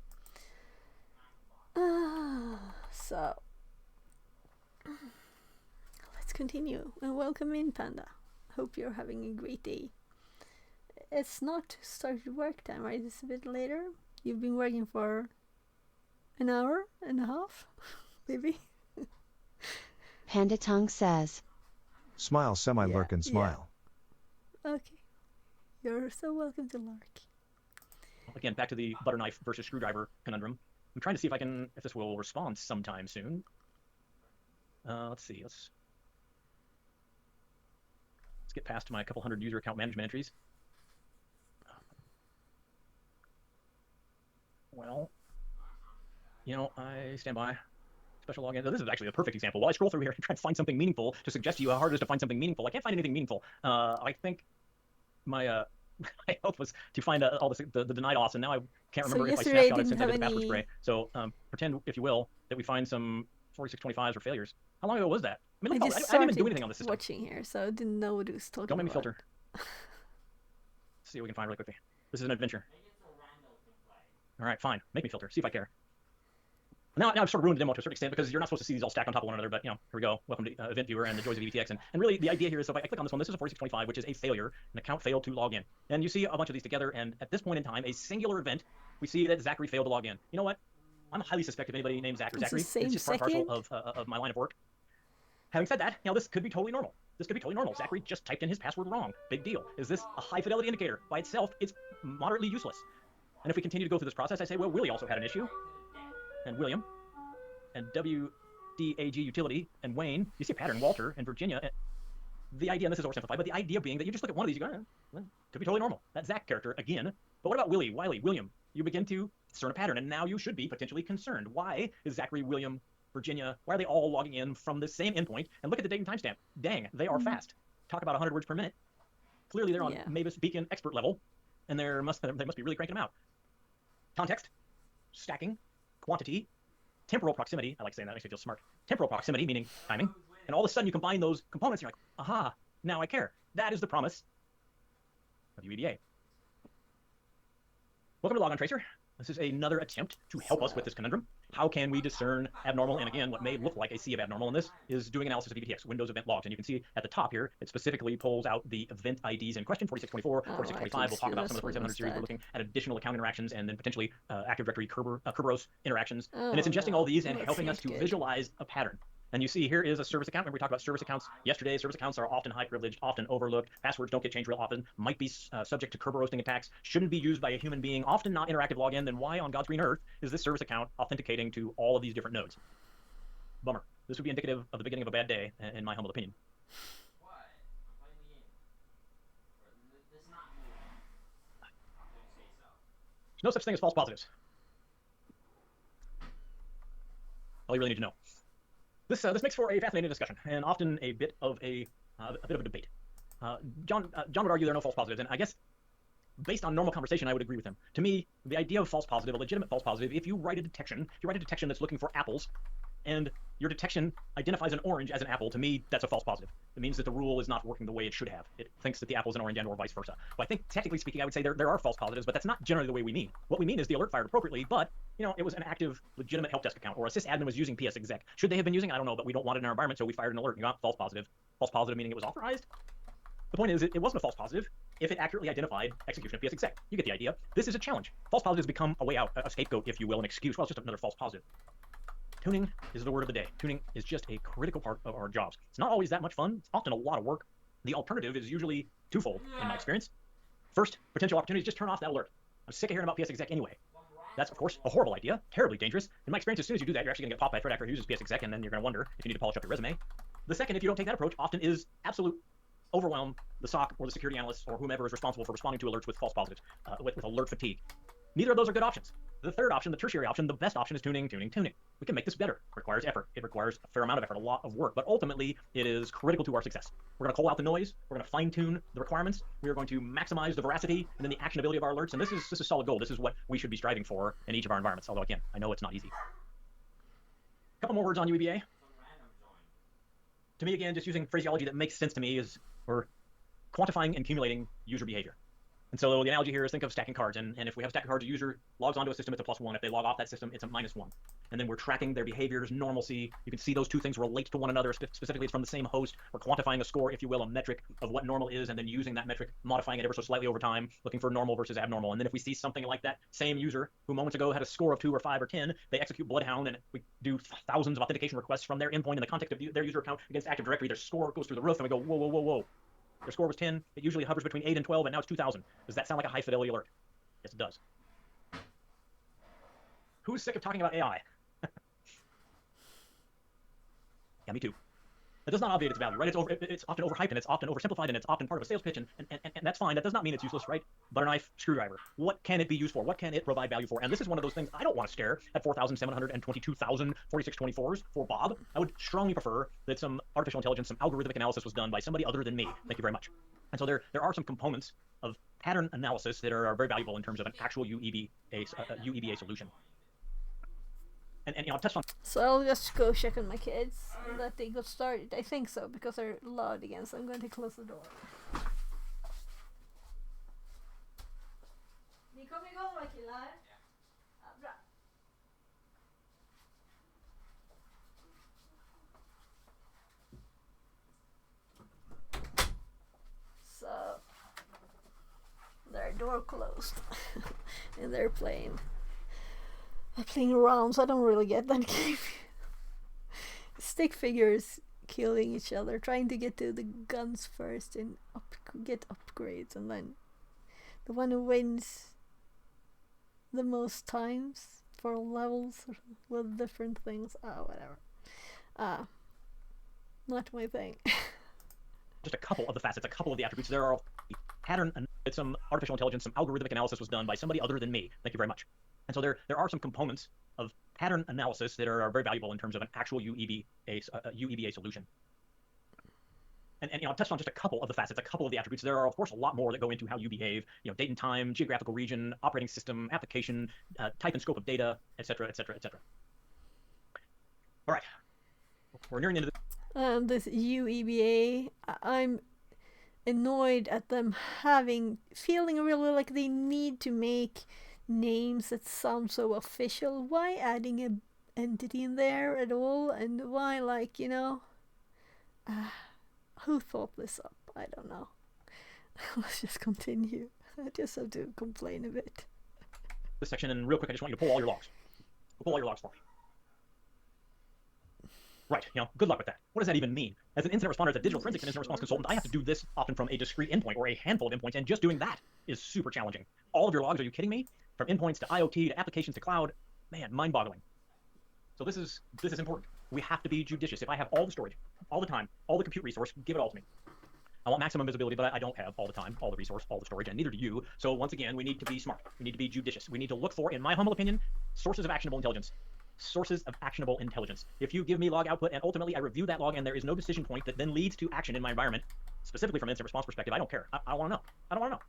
So, let's continue. And welcome in, Panda. Hope you're having a great day. It's not started work time, right? It's a bit later. You've been working for an hour and a half, maybe? Panda Tongue says, Smile, semi-lurk, and smile. Okay. You're so welcome to lurk. again, back to the butter knife versus screwdriver conundrum. I'm trying to see if this will respond sometime soon. Let's see. Let's get past my couple hundred user account management entries. Well, I stand by. Special login. This is actually a perfect example. While I scroll through here and try to find something meaningful to suggest to you how hard it is to find something meaningful, I can't find anything meaningful. I think my my hope was to find all the denied auths, and now I can't remember if I yesterday snapshot it didn't since I have did the password any- spray. So pretend, if you will, that we find some 4625s or failures. How long ago was that? I mean, I look, just I didn't even do started anything on this system. watching here, so I didn't know what it was talking Don't make me about. filter. Let's see what we can find really quickly. This is an adventure. All right, fine. Make me filter. See if I care. Now I've sort of ruined the demo to a certain extent because you're not supposed to see these all stacked on top of one another, but here we go. Welcome to Event Viewer and the joys of EVTX. And really the idea here is, so if I click on this one, this is a 4625, which is a failure. An account failed to log in. And you see a bunch of these together, and at this point in time, a singular event, we see that Zachary failed to log in. You know what? I'm highly suspect of anybody named Zach or It's the Zachary. same It's just part and parcel second? of my line of work. Having said that, this could be totally normal. This could be totally normal. Zachary just typed in his password wrong. Big deal. Is this a high fidelity indicator? By itself, it's moderately useless. And if we continue to go through this process, I say, well, Willie also had an issue. And William. And WDAG Utility, and Wayne. You see a pattern, Walter, and Virginia. And the idea, and this is oversimplified, but the idea being that you just look at one of these, you go, well, could be totally normal. That Zach character, again. But what about Willie, Wiley, William? You begin to discern a pattern, and now you should be potentially concerned. Why is Zachary, William, Virginia, why are they all logging in from the same endpoint? And look at the date and timestamp. Dang, they are fast. Talk about 100 words per minute. Clearly they're on Mavis Beacon expert level, and they must be really cranking them out. Context, stacking, quantity, temporal proximity. I like saying that, makes me feel smart. Temporal proximity, meaning timing. And all of a sudden you combine those components, and you're like, aha, now I care. That is the promise of UEDA. Welcome to Logon Tracer. This is another attempt to help us with this conundrum. How can we discern abnormal? And again, what may look like a sea of abnormal in this is doing analysis of EVTX, Windows event logs. And you can see at the top here, it specifically pulls out the event IDs in question, 4624, 4625. We'll talk about some of the 4700 series. We're looking at additional account interactions and then potentially Active Directory Kerberos interactions. And it's ingesting all these and helping us to visualize a pattern. And you see here is a service account. Remember we talked about service accounts yesterday. Service accounts are often high privileged, often overlooked. Passwords don't get changed real often, might be subject to Kerberosing attacks, shouldn't be used by a human being, often not interactive login. Then why on God's green earth is this service account authenticating to all of these different nodes? Bummer. This would be indicative of the beginning of a bad day, in my humble opinion. There's no such thing as false positives. All you really need to know. This makes for a fascinating discussion and often a bit of a debate. John would argue there are no false positives, and I guess based on normal conversation, I would agree with him. To me, the idea of false positive, a legitimate false positive, if you write a detection that's looking for apples, and your detection identifies an orange as an apple, to me, that's a false positive. It means that the rule is not working the way it should have. It thinks that the apple is an orange and or vice versa. Well, I think, technically speaking, I would say there are false positives, but that's not generally the way we mean. What we mean is the alert fired appropriately, but, it was an active, legitimate help desk account, or a sysadmin was using PSExec. Should they have been using it? I don't know, but we don't want it in our environment, so we fired an alert and got false positive. False positive meaning it was authorized? The point is, it wasn't a false positive if it accurately identified execution of PSExec. You get the idea. This is a challenge. False positives become a way out, a scapegoat, if you will, an excuse. Well, it's just another false positive. Tuning is the word of the day. Tuning is just a critical part of our jobs. It's not always that much fun. It's often a lot of work. The alternative is usually twofold, in my experience. First, potential opportunities, just turn off that alert. I'm sick of hearing about PSExec anyway. That's, of course, a horrible idea, terribly dangerous. In my experience, as soon as you do that, you're actually going to get popped by a threat actor who uses PSExec, and then you're going to wonder if you need to polish up your resume. The second, if you don't take that approach, often is absolute overwhelm the SOC or the security analyst or whomever is responsible for responding to alerts with false positives, with alert fatigue. Neither of those are good options. The third option, the tertiary option, the best option is tuning. We can make this better. It requires effort. It requires a fair amount of effort, a lot of work, but ultimately it is critical to our success. We're going to call out the noise. We're going to fine tune the requirements. We are going to maximize the veracity and then the actionability of our alerts. And this is solid gold. This is what we should be striving for in each of our environments. Although again, I know it's not easy. A couple more words on UEBA. To me, again, just using phraseology that makes sense to me is we're quantifying and accumulating user behavior. And so the analogy here is think of stacking cards. And if we have a stack of cards, a user logs onto a system, it's a +1. If they log off that system, it's a -1. And then we're tracking their behaviors, normalcy. You can see those two things relate to one another. Specifically, it's from the same host. We're quantifying a score, if you will, a metric of what normal is, and then using that metric, modifying it ever so slightly over time, looking for normal versus abnormal. And then if we see something like that same user who moments ago had a score of 2 or 5 or 10, they execute Bloodhound, and we do thousands of authentication requests from their endpoint in the context of their user account against Active Directory. Their score goes through the roof, and we go, whoa, whoa, whoa, whoa. Their score was 10. It usually hovers between 8 and 12, and now it's 2,000. Does that sound like a high fidelity alert? Yes, it does. Who's sick of talking about AI? Yeah, me too. That does not obviate its value, right? It's often overhyped, and it's often oversimplified, and it's often part of a sales pitch, and that's fine. That does not mean it's useless, right? Butter knife, screwdriver. What can it be used for? What can it provide value for? And this is one of those things. I don't want to stare at 4,722,000 4624s for Bob. I would strongly prefer that some artificial intelligence, some algorithmic analysis was done by somebody other than me. Thank you very much. And so there are some components of pattern analysis that are very valuable in terms of an actual UEBA solution. And I've touched on. So I'll just go check on my kids that they got started. I think so, because they're loud again, so I'm going to close the door. Ni kommer igång va killar? Ja, bra. So their door closed and they're playing around, so I don't really get that game. Stick figures killing each other, trying to get to the guns first and get upgrades, and then the one who wins the most times for levels with different things. Whatever. Not my thing. Just a couple of the facets, a couple of the attributes. There are pattern and some artificial intelligence, some algorithmic analysis was done by somebody other than me. Thank you very much. And so there are some components of pattern analysis that are very valuable in terms of an actual UEBA solution. And I've touched on just a couple of the facets, a couple of the attributes. There are, of course, a lot more that go into how you behave. Date and time, geographical region, operating system, application, type and scope of data, etc., etc., etc. All right, we're nearing the end of this UEBA, I'm annoyed at them feeling really like they need to make names that sound so official. Why adding an entity in there at all? And why, like, who thought this up? I don't know. Let's just continue. I just have to complain a bit. this section, and real quick, I just want you to pull all your logs. Pull all your logs for me. Right, good luck with that. What does that even mean? As an incident responder, as a digital forensic and incident response consultant, I have to do this often from a discrete endpoint or a handful of endpoints, and just doing that is super challenging. All of your logs, are you kidding me? From endpoints to IoT to applications to cloud, man, mind-boggling. So this is important. We have to be judicious. If I have all the storage, all the time, all the compute resource, give it all to me. I want maximum visibility, but I don't have all the time, all the resource, all the storage, and neither do you. So once again, we need to be smart. We need to be judicious. We need to look for, in my humble opinion, sources of actionable intelligence. Sources of actionable intelligence. If you give me log output and ultimately I review that log and there is no decision point that then leads to action in my environment, specifically from an incident response perspective, I don't care. I want to know. I don't want to know.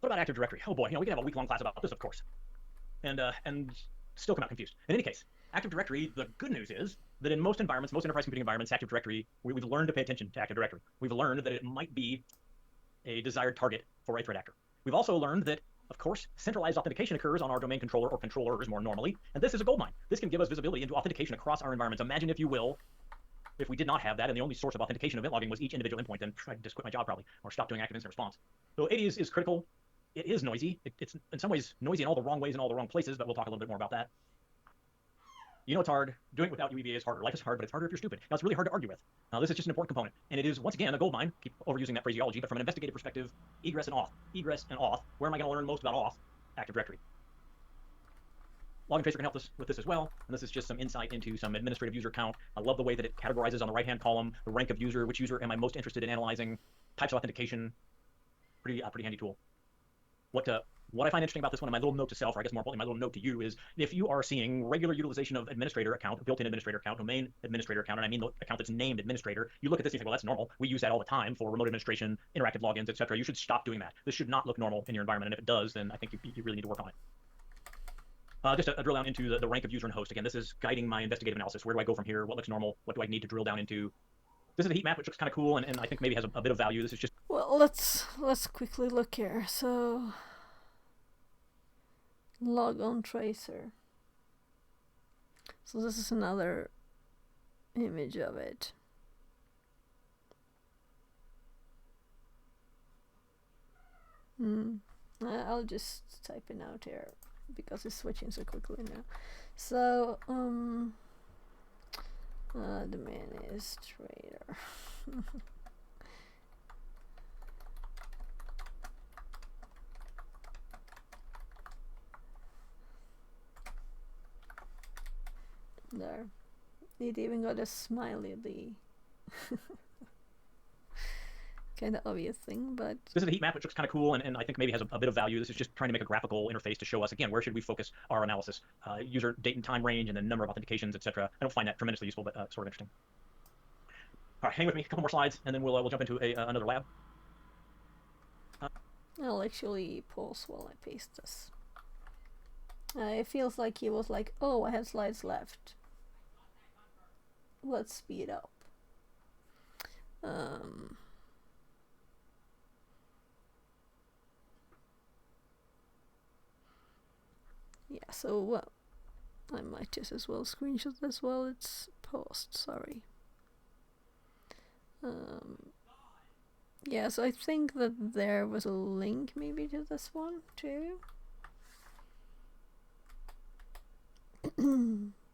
What about Active Directory? Oh boy, we can have a week-long class about this, of course, and still come out confused. In any case, Active Directory, the good news is that in most environments, most enterprise computing environments, Active Directory, we've learned to pay attention to Active Directory. We've learned that it might be a desired target for a threat actor. We've also learned that, of course, centralized authentication occurs on our domain controller or controllers more normally, and this is a goldmine. This can give us visibility into authentication across our environments. Imagine, if you will, if we did not have that and the only source of authentication event logging was each individual endpoint, then I'd just quit my job probably, or stop doing active incident response. So AD is critical. It is noisy. It's in some ways noisy in all the wrong ways in all the wrong places, but we'll talk a little bit more about that. It's hard. Doing it without UEBA is harder. Life is hard, but it's harder if you're stupid. Now, it's really hard to argue with. Now, this is just an important component, and it is, once again, a gold mine. Keep overusing that phraseology, but from an investigative perspective, egress and auth. Egress and auth. Where am I going to learn most about auth? Active Directory. Login Tracer can help us with this as well, and this is just some insight into some administrative user count. I love the way that it categorizes on the right-hand column the rank of user, which user am I most interested in analyzing, types of authentication. Pretty handy tool. What I find interesting about this one, and my little note to self, or I guess more importantly, my little note to you, is if you are seeing regular utilization of administrator account, built-in administrator account, domain administrator account, and I mean the account that's named administrator, you look at this and you think, well, that's normal. We use that all the time for remote administration, interactive logins, etc. You should stop doing that. This should not look normal in your environment, and if it does, then I think you really need to work on it. Just a drill down into the rank of user and host. Again, this is guiding my investigative analysis. Where do I go from here? What looks normal? What do I need to drill down into? This is a heat map, which looks kind of cool, and I think maybe has a bit of value. This is just... Well, let's quickly look here. So... Logon tracer. So this is another image of it. I'll just type it out here because it's switching so quickly now. So administrator. There. It even got a smiley, the kind of obvious thing, but This is a heat map, which looks kind of cool, and I think maybe has a bit of value. This is just trying to make a graphical interface to show us, again, where should we focus our analysis. User date and time range, and then number of authentications, etc. I don't find that tremendously useful, but sort of interesting. All right, hang with me, a couple more slides, and then we'll jump into another lab. I'll actually pause while I paste this. It feels like he was like, oh, I have slides left. Let's speed up. Yeah, so, well, I might just as well screenshot this while it's paused, sorry. Yeah, so I think that there was a link maybe to this one too.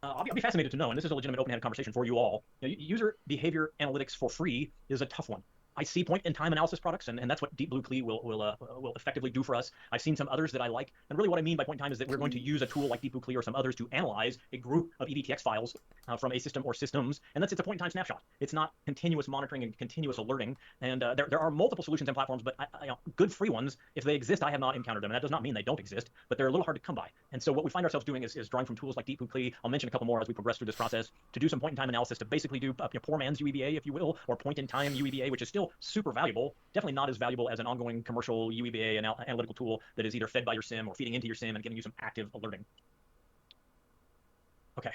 I'll be fascinated to know, and this is a legitimate open-handed conversation for you all. User behavior analytics for free is a tough one. I see point-in-time analysis products, and that's what Deep Blue CLI will effectively do for us. I've seen some others that I like, and really what I mean by point-in-time is that we're going to use a tool like Deep Blue CLI or some others to analyze a group of EVTX files from a system or systems, and it's a point-in-time snapshot. It's not continuous monitoring and continuous alerting, and there are multiple solutions and platforms, but good free ones, if they exist, I have not encountered them, and that does not mean they don't exist, but they're a little hard to come by. And so what we find ourselves doing is drawing from tools like Deep Blue CLI. I'll mention a couple more as we progress through this process, to do some point-in-time analysis, to basically do poor man's UEBA, if you will, or point-in-time UEBA, which is still super valuable. Definitely not as valuable as an ongoing commercial UEBA analytical tool that is either fed by your SIM or feeding into your SIM and giving you some active alerting. Okay.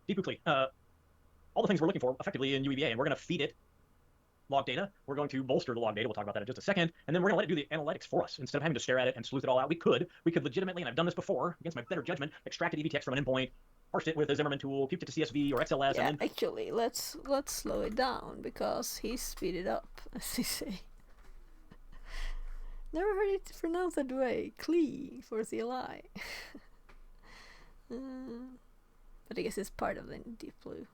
Deep Blue CLI. All the things we're looking for effectively in UEBA, and we're going to feed it log data. We're going to bolster the log data. We'll talk about that in just a second. And then we're going to let it do the analytics for us. Instead of having to stare at it and sleuth it all out, we could legitimately, and I've done this before, against my better judgment, extracted EVTX from an endpoint, parsed it with a Zimmerman tool, puked it to CSV or XLS, yeah, and then... actually, let's slow it down, because he speeded up, as they say. Never heard it pronounced that way. CLI for CLI. But I guess it's part of the Deep Blue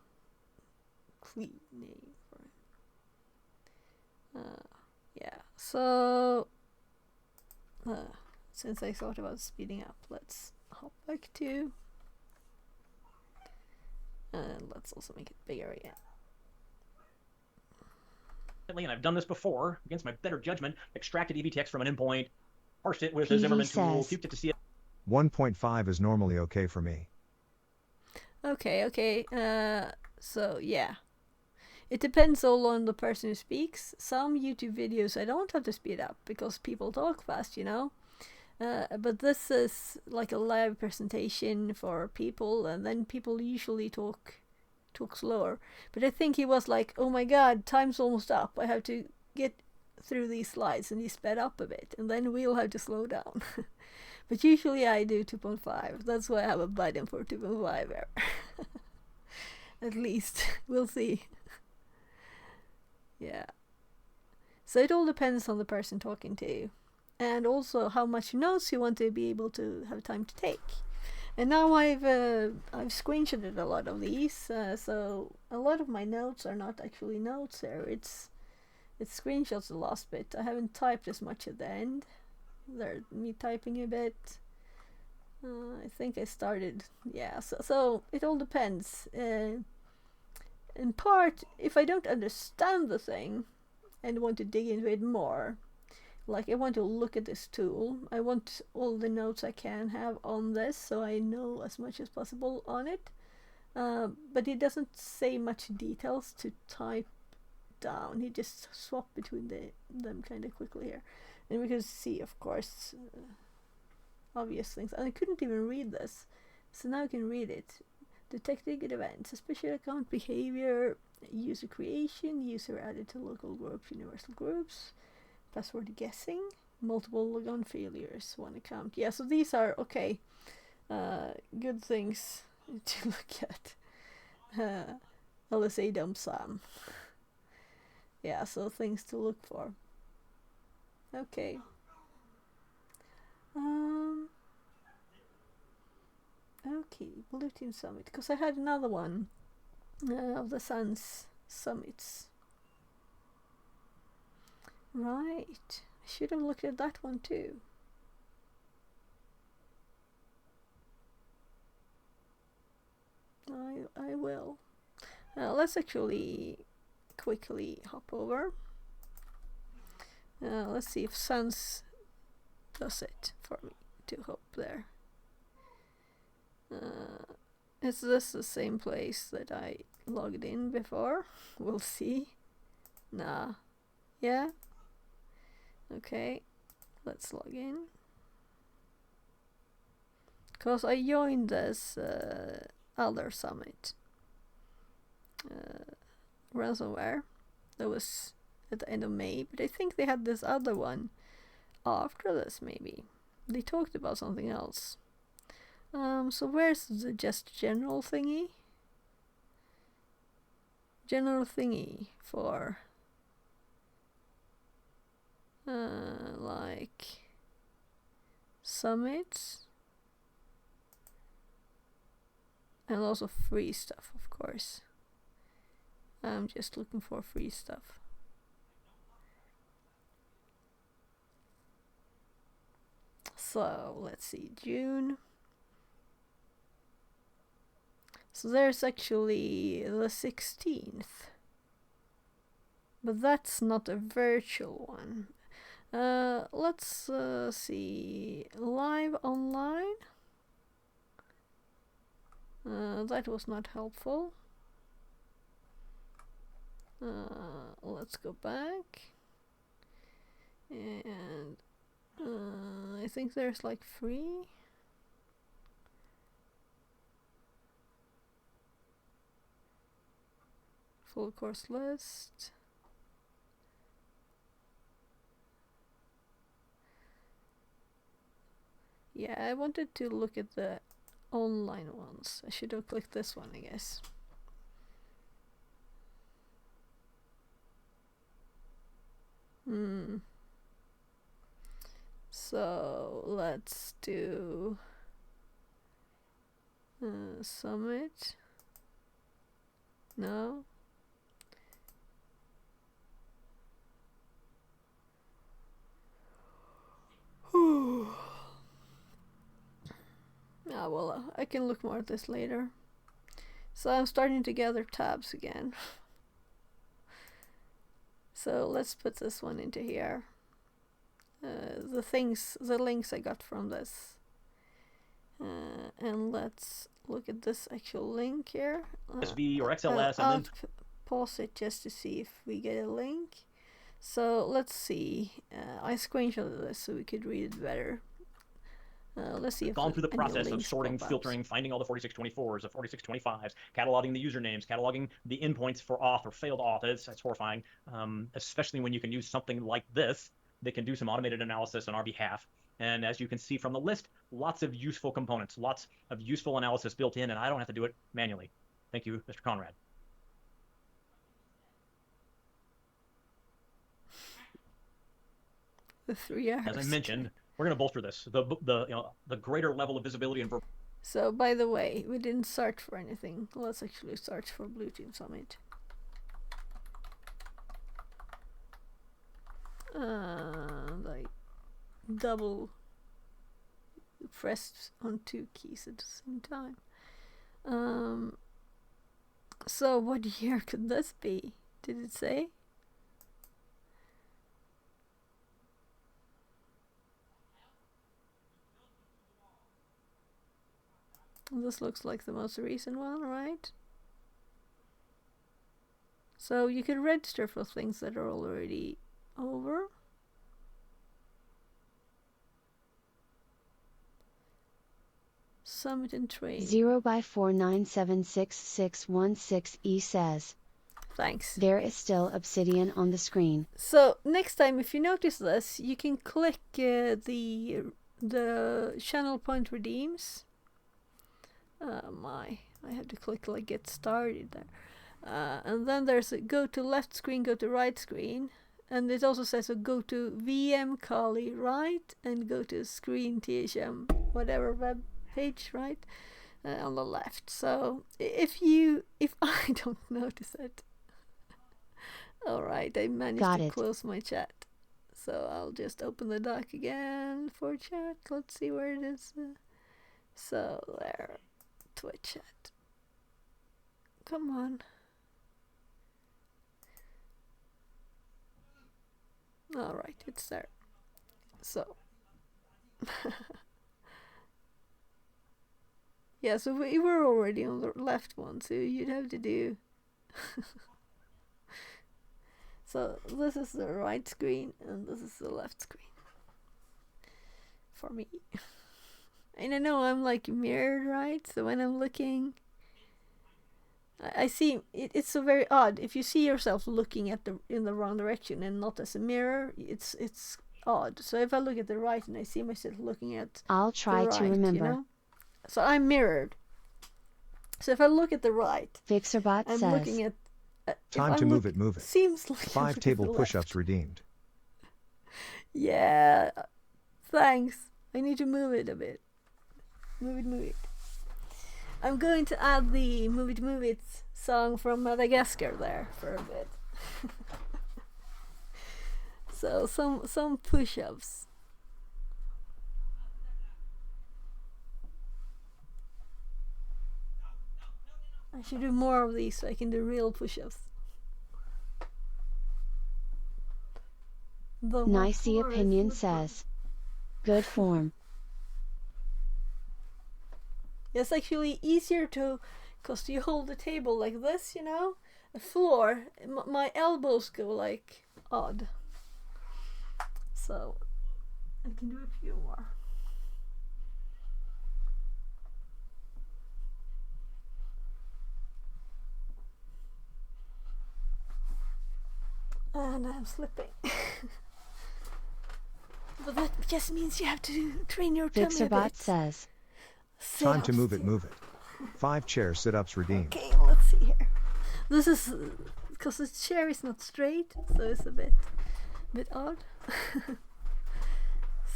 CLI name for it. Yeah, so since I thought about speeding up, let's hop back to, and let's also make it bigger again. And I've done this before, against my better judgment, extracted EVTX from an endpoint, parsed it with a PV Zimmerman tool, says. puked it to CSV. 1.5 is normally okay for me. Okay, so yeah. It depends all on the person who speaks. Some YouTube videos I don't have to speed up because people talk fast, you know. But this is like a live presentation for people, and then people usually talk slower. But I think he was like, oh my god, time's almost up. I have to get through these slides, and he sped up a bit, and then we'll have to slow down. But usually I do 2.5. That's why I have a button for 2.5 there. At least. We'll see. Yeah. So it all depends on the person talking to you. And also how much notes you want to be able to have time to take. And now I've screenshotted a lot of these, so a lot of my notes are not actually notes there. It's screenshots the last bit. I haven't typed as much at the end. There's me typing a bit. I think I started, yeah, so it all depends. In part, if I don't understand the thing and want to dig into it more, like I want to look at this tool, I want all the notes I can have on this so I know as much as possible on it. But it doesn't say much details to type down. He just swapped between them kind of quickly here. And we can see, of course, obvious things. And I couldn't even read this, so now I can read it. Detecting events, especially account behavior, user creation, user added to local groups, universal groups, password guessing, multiple logon failures, one account. Yeah, so these are, okay, good things to look at. LSA dump Sam. Yeah, so things to look for. Okay. Okay, Blue Team Summit, because I had another one of the Sun's summits. Right, I should have looked at that one too. I will. Let's actually quickly hop over. Let's see if Sans does it for me to hop there. Is this the same place that I logged in before? We'll see. Nah. Yeah? Okay. Let's log in. Because I joined this other summit. Ransomware. That was at the end of May. But I think they had this other one after this, maybe. They talked about something else. So where's the just general thingy? General thingy for like summits and also free stuff, of course. I'm just looking for free stuff. So let's see, June. So there's actually the 16th. But that's not a virtual one. Let's see. Live online. That was not helpful. Let's go back. And I think there's like free. Full course list. Yeah, I wanted to look at the online ones. I should have clicked this one, I guess. So let's do summit. No. Ah, well, I can look more at this later. So I'm starting to gather tabs again. So let's put this one into here. The links I got from this. And let's look at this actual link here. SV or XLS, I'll and then pause it just to see if we get a link. So let's see. I screenshotted this so we could read it better. Let's see if gone through the any process of links sorting, pop up. filtering, finding all the 4624s, the 4625s, cataloging the usernames, cataloging the endpoints for auth or failed auth. That's horrifying, especially when you can use something like this that can do some automated analysis on our behalf. And as you can see from the list, lots of useful components, lots of useful analysis built in, and I don't have to do it manually. Thank you, Mr. Conrad. The 3 hours. As I mentioned, we're going to bolster this. The greater level of visibility and So, by the way, we didn't search for anything. Let's actually search for Blue Team Summit. Like double pressed on 2 keys at the same time. So what year could this be? Did it say? This looks like the most recent one, right? So you can register for things that are already over. Summit and train. 0x49766616E says. Thanks. There is still obsidian on the screen. So next time, if you notice this, you can click the channel point redeems. I had to click like get started there. And then there's a go to left screen, go to right screen. And it also says a go to VM Kali right and go to screen THM whatever web page right on the left. So if I don't notice it, all right, I managed to close my chat. So I'll just open the doc again for chat. Let's see where it is. So there, Twitch chat. come on. Alright, it's there. So. Yeah, so we were already on the left one, so you'd have to do... So this is the right screen, and this is the left screen. For me. And I know I'm like mirrored, right? So when I'm looking... I see it's so very odd. If you see yourself looking at in the wrong direction and not as a mirror, it's odd. So if I look at the right and I see myself looking at I'll try the right, to remember. you know? So I'm mirrored. So if I look at the right, Fixerbot I'm says. looking at. Time to move it, move it. Seems like 5 table push-ups redeemed. Yeah, thanks. I need to move it a bit. Move it. I'm going to add the Move It song from Madagascar there for a bit. So some push-ups. I should do more of these so I can do real push-ups. Nicey Opinion says. Good form. It's actually easier to, because you hold the table like this, you know? The floor, my elbows go like odd. So, I can do a few more. And I'm slipping. But that just means you have to train your tummy a Fixerbot bit. says. Time to move it, move it. 5 chair sit-ups redeemed. Okay, let's see here. This is because the chair is not straight, so it's a bit odd.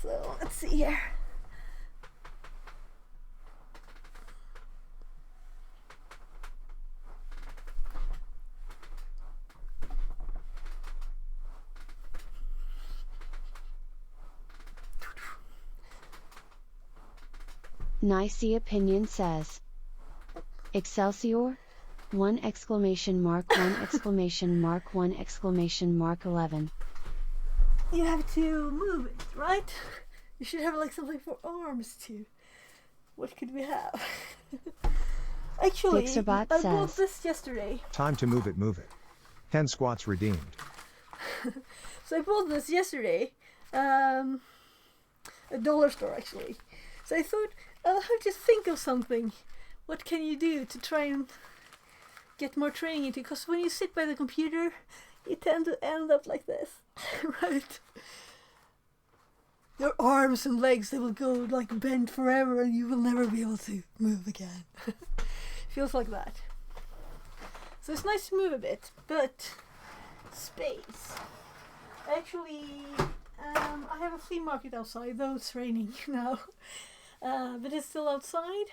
So let's see here. Nicey Opinion says. Excelsior? 1 exclamation mark 1 exclamation mark 1 exclamation mark 11. You have to move it, right? You should have like something for arms too. What could we have? Actually, Fixerbot I bought says. this yesterday. Time to move it, move it. 10 squats redeemed. So I bought this yesterday. A dollar store actually. So I thought, I'll have to think of something. What can you do to try and get more training into? Because when you sit by the computer, you tend to end up like this, right? Your arms and legs, they will go like bent forever and you will never be able to move again. Feels like that. So it's nice to move a bit, but space. Actually, I have a flea market outside, though it's raining now. But it's still outside.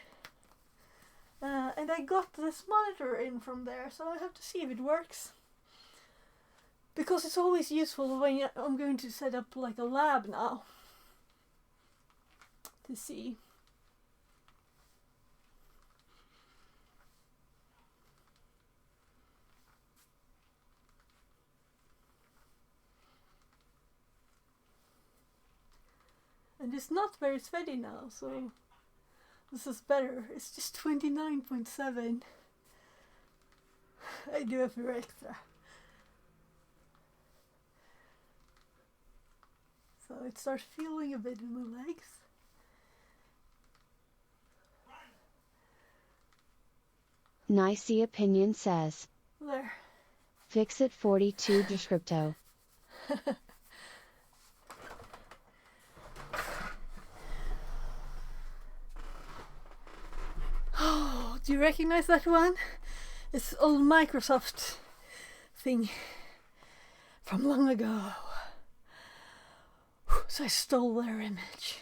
And I got this monitor in from there, so I have to see if it works. Because it's always useful when I'm going to set up like a lab now. To see. And it's not very sweaty now, so this is better. It's just 29.7. I do a few extra. So it starts feeling a bit in my legs. Nicey Opinion says. There. Fix it 42 descripto. Oh, do you recognize that one? It's old Microsoft thing from long ago. So I stole their image.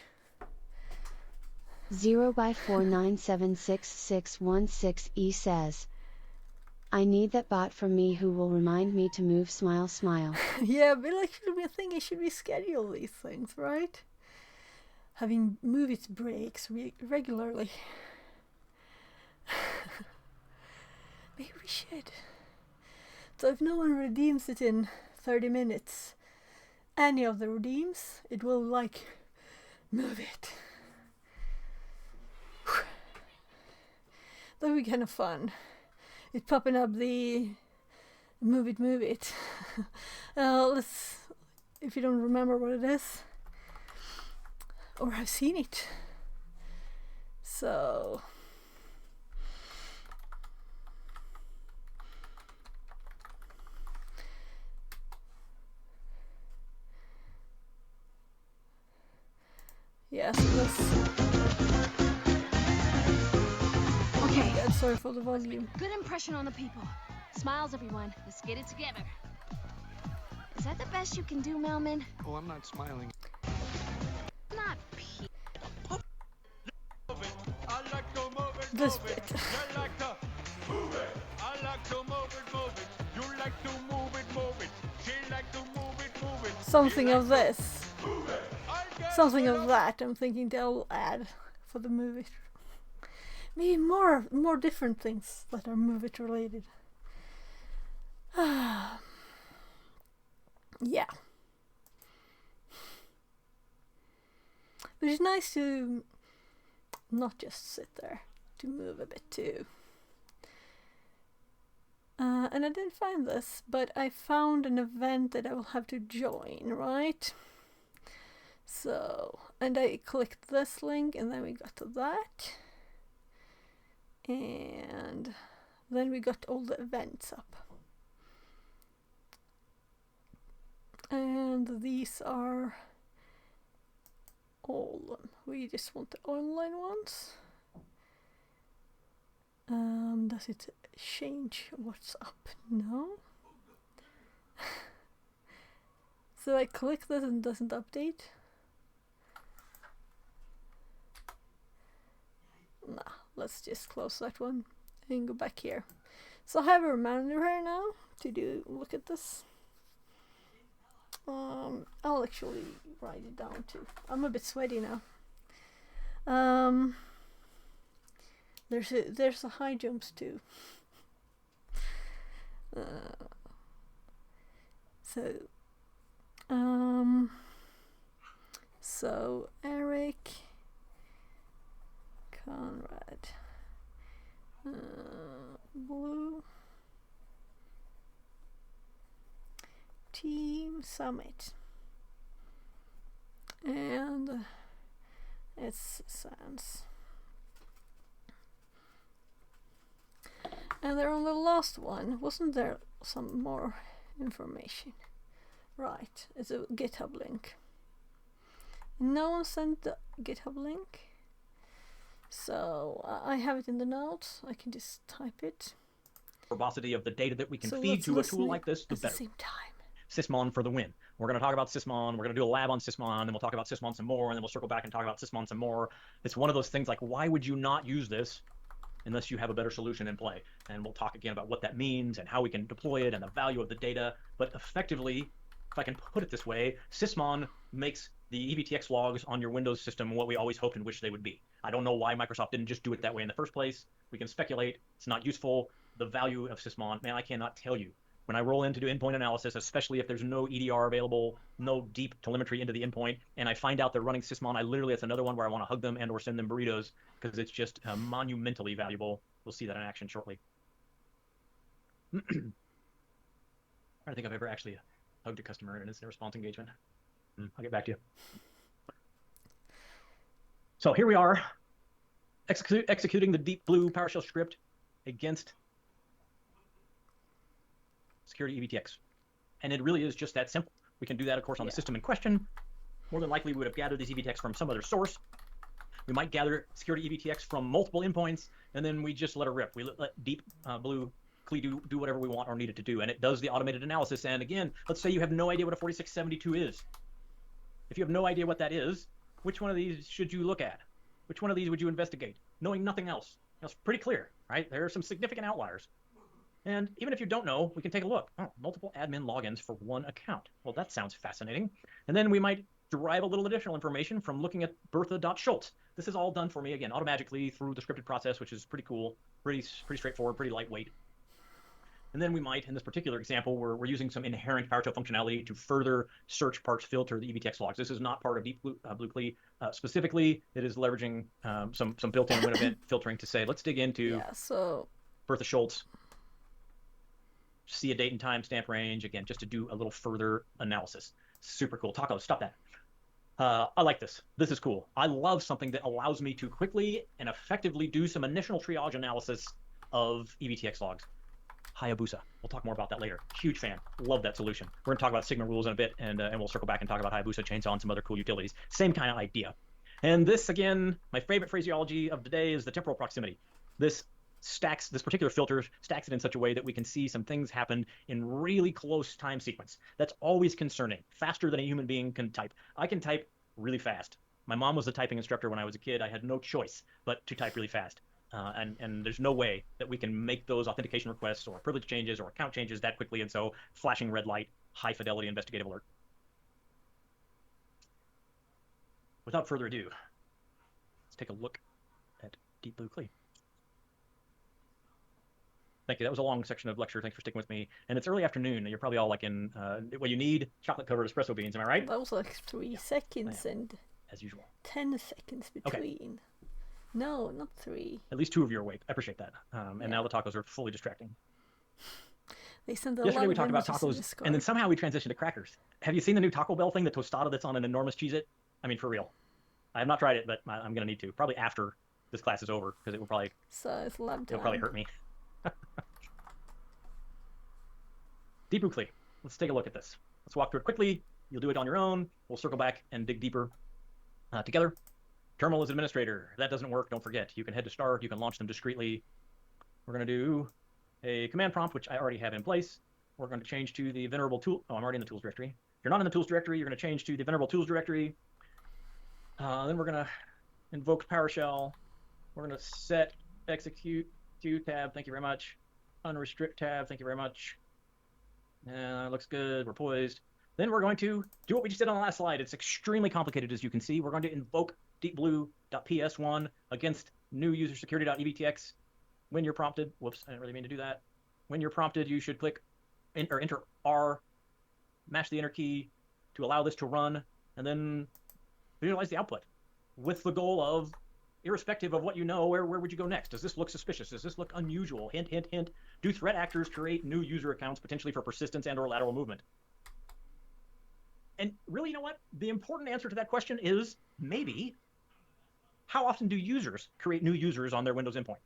0x49766616E says. I need that bot from me who will remind me to move smile smile. Yeah, but like should be a thing. It should be schedule these things, right? Having movie breaks regularly. Maybe we should. So if no one redeems it in 30 minutes, any of the redeems, it will like move it. That would be kind of fun. It's popping up the move it. Let's, if you don't remember what it is, or have seen it. So yes, Okay. I'm sorry for the volume. Good impression on the people. Smiles, everyone. Let's get it together. Is that the best you can do, Melman? Oh, I'm not smiling. Not This bit. Something of this. Something of that. I'm thinking they'll add for the movie. Maybe more different things that are movie related. Yeah. But it's nice to not just sit there, to move a bit too. And I didn't find this, but I found an event that I will have to join, right? So, and I clicked this link and then we got to that. And then we got all the events up. And these are all of them. We just want the online ones. Does it change what's up? No. So I click this and it doesn't update. Nah, let's just close that one and go back here. So I have a reminder here now to look at this. I'll actually write it down too. I'm a bit sweaty now. There's a high jumps too. So Eric, Conrad, Blue, Team Summit, and it's Sans. And they're on the last one. Wasn't there some more information? Right, it's a GitHub link. No one sent the GitHub link, so I have it in the notes. I can just type it. Verbosity of the data that we can So feed let's to a listen tool like this, the at the better. same time. Sysmon for the win. We're going to talk about Sysmon. We're going to do a lab on Sysmon, then we'll talk about Sysmon some more, and then we'll circle back and talk about Sysmon some more. It's one of those things like, why would you not use this unless you have a better solution in play? And we'll talk again about what that means and how we can deploy it and the value of the data. But effectively, if I can put it this way, Sysmon makes the EVTX logs on your Windows system what we always hoped and wished they would be. I don't know why Microsoft didn't just do it that way in the first place. We can speculate. It's not useful. The value of Sysmon, man, I cannot tell you. When I roll in to do endpoint analysis, especially if there's no EDR available, no deep telemetry into the endpoint, and I find out they're running Sysmon, it's another one where I want to hug them and or send them burritos because it's just monumentally valuable. We'll see that in action shortly. I don't think I've ever actually hugged a customer in an incident response engagement. I'll get back to you. So here we are, executing the deep blue PowerShell script against security EVTX. And it really is just that simple. We can do that, of course, on the system in question. More than likely, we would have gathered these EVTX from some other source. We might gather security EVTX from multiple endpoints, and then we just let it rip. We let deep blue CLI do whatever we want or need it to do, and it does the automated analysis. And again, let's say you have no idea what a 4672 is. If you have no idea what that is, which one of these should you look at? Which one of these would you investigate, knowing nothing else? It's pretty clear, right? There are some significant outliers. And even if you don't know, we can take a look. Oh, multiple admin logins for one account. Well, that sounds fascinating. And then we might derive a little additional information from looking at Bertha.Schultz. This is all done for me, again, automatically through the scripted process, which is pretty cool, pretty straightforward, pretty lightweight. And then we might, in this particular example, we're using some inherent PowerShell functionality to further search parse filter the EVTX logs. This is not part of Deep Blue CLI specifically. It is leveraging some built-in win event filtering to say, let's dig into Bertha Schultz, see a date and time stamp range, again, just to do a little further analysis. Super cool. Taco, stop that. I like this. This is cool. I love something that allows me to quickly and effectively do some initial triage analysis of EVTX logs. Hayabusa. We'll talk more about that later. Huge fan. Love that solution. We're going to talk about Sigma rules in a bit, and we'll circle back and talk about Hayabusa Chainsaw and some other cool utilities. Same kind of idea. And this, again, my favorite phraseology of today is the temporal proximity. This particular filter stacks it in such a way that we can see some things happen in really close time sequence. That's always concerning. Faster than a human being can type. I can type really fast. My mom was a typing instructor when I was a kid. I had no choice but to type really fast. And there's no way that we can make those authentication requests or privilege changes or account changes that quickly. And so flashing red light, high fidelity investigative alert. Without further ado, let's take a look at Deep Blue CLI. Thank you. That was a long section of lecture. Thanks for sticking with me. And it's early afternoon, and you're probably all like in what you need, chocolate-covered espresso beans. Am I right? That was like 3 seconds and as usual 10 seconds between. Okay. No, not 3. At least 2 of you are awake. I appreciate that. And now the tacos are fully distracting. They send a Yesterday lot we talked about tacos, and then somehow we transitioned to crackers. Have you seen the new Taco Bell thing, the tostada that's on an enormous Cheez-It? I mean, for real. I have not tried it, but I'm going to need to. Probably after this class is over, because it will probably, it'll probably hurt me. Deep Blue CLI. Let's take a look at this. Let's walk through it quickly. You'll do it on your own. We'll circle back and dig deeper together. Terminal as administrator. If that doesn't work, don't forget. You can head to start. You can launch them discreetly. We're going to do a command prompt, which I already have in place. We're going to change to the venerable tool. Oh, I'm already in the tools directory. If you're not in the tools directory, you're going to change to the venerable tools directory. Then we're going to invoke PowerShell. We're going to set execute to tab. Thank you very much. Unrestrict tab. Thank you very much. Looks good. We're poised. Then we're going to do what we just did on the last slide. It's extremely complicated, as you can see. We're going to invoke deepblue.ps1 against new user security.evtx. When you're prompted, whoops, I didn't really mean to do that. When you're prompted, you should click or enter R, mash the enter key to allow this to run, and then visualize the output with the goal of, irrespective of what you know, where would you go next? Does this look suspicious? Does this look unusual? Hint, hint, hint. Do threat actors create new user accounts potentially for persistence and or lateral movement? And really, you know what? The important answer to that question is maybe. How often do users create new users on their Windows endpoint?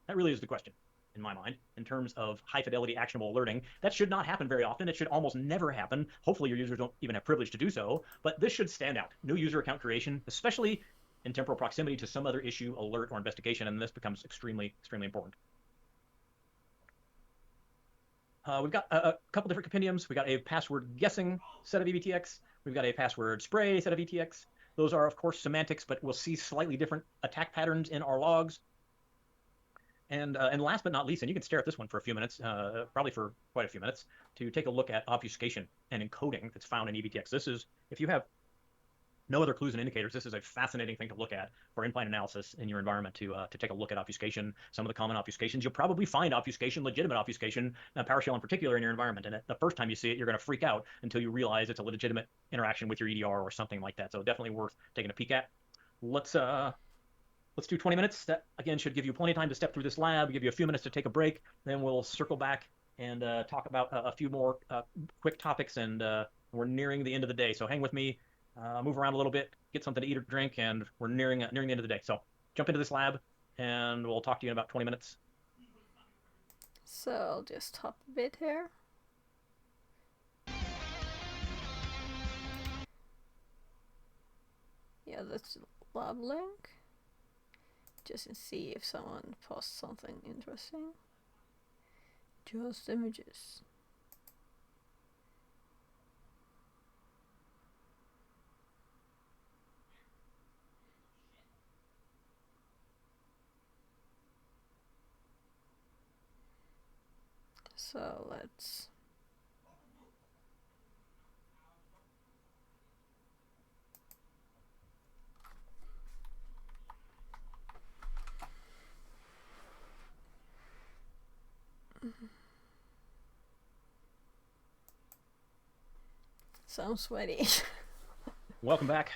That really is the question, in my mind, in terms of high-fidelity actionable alerting. That should not happen very often. It should almost never happen. Hopefully your users don't even have privilege to do so, but this should stand out. New user account creation, especially in temporal proximity to some other issue, alert, or investigation, and this becomes extremely, extremely important. We've got a couple different compendiums. We've got a password guessing set of EVTX. We've got a password spray set of EVTX. Those are, of course, semantics, but we'll see slightly different attack patterns in our logs. And last but not least, and you can stare at this one for a few minutes, probably for quite a few minutes, to take a look at obfuscation and encoding that's found in EVTX. This is, if you have no other clues and indicators, this is a fascinating thing to look at for in-plane analysis in your environment to take a look at obfuscation, some of the common obfuscations. You'll probably find obfuscation, legitimate obfuscation, PowerShell in particular, in your environment. And the first time you see it, you're going to freak out until you realize it's a legitimate interaction with your EDR or something like that. So definitely worth taking a peek at. Let's do 20 minutes. That, again, should give you plenty of time to step through this lab, give you a few minutes to take a break. Then we'll circle back and talk about a few more quick topics. And we're nearing the end of the day. So hang with me. Move around a little bit, get something to eat or drink, and we're nearing the end of the day. So jump into this lab, and we'll talk to you in about 20 minutes. So I'll just hop a bit here. Yeah, that's the lab link. Just to see if someone posts something interesting. Just images. So let's So I'm sweaty. Welcome back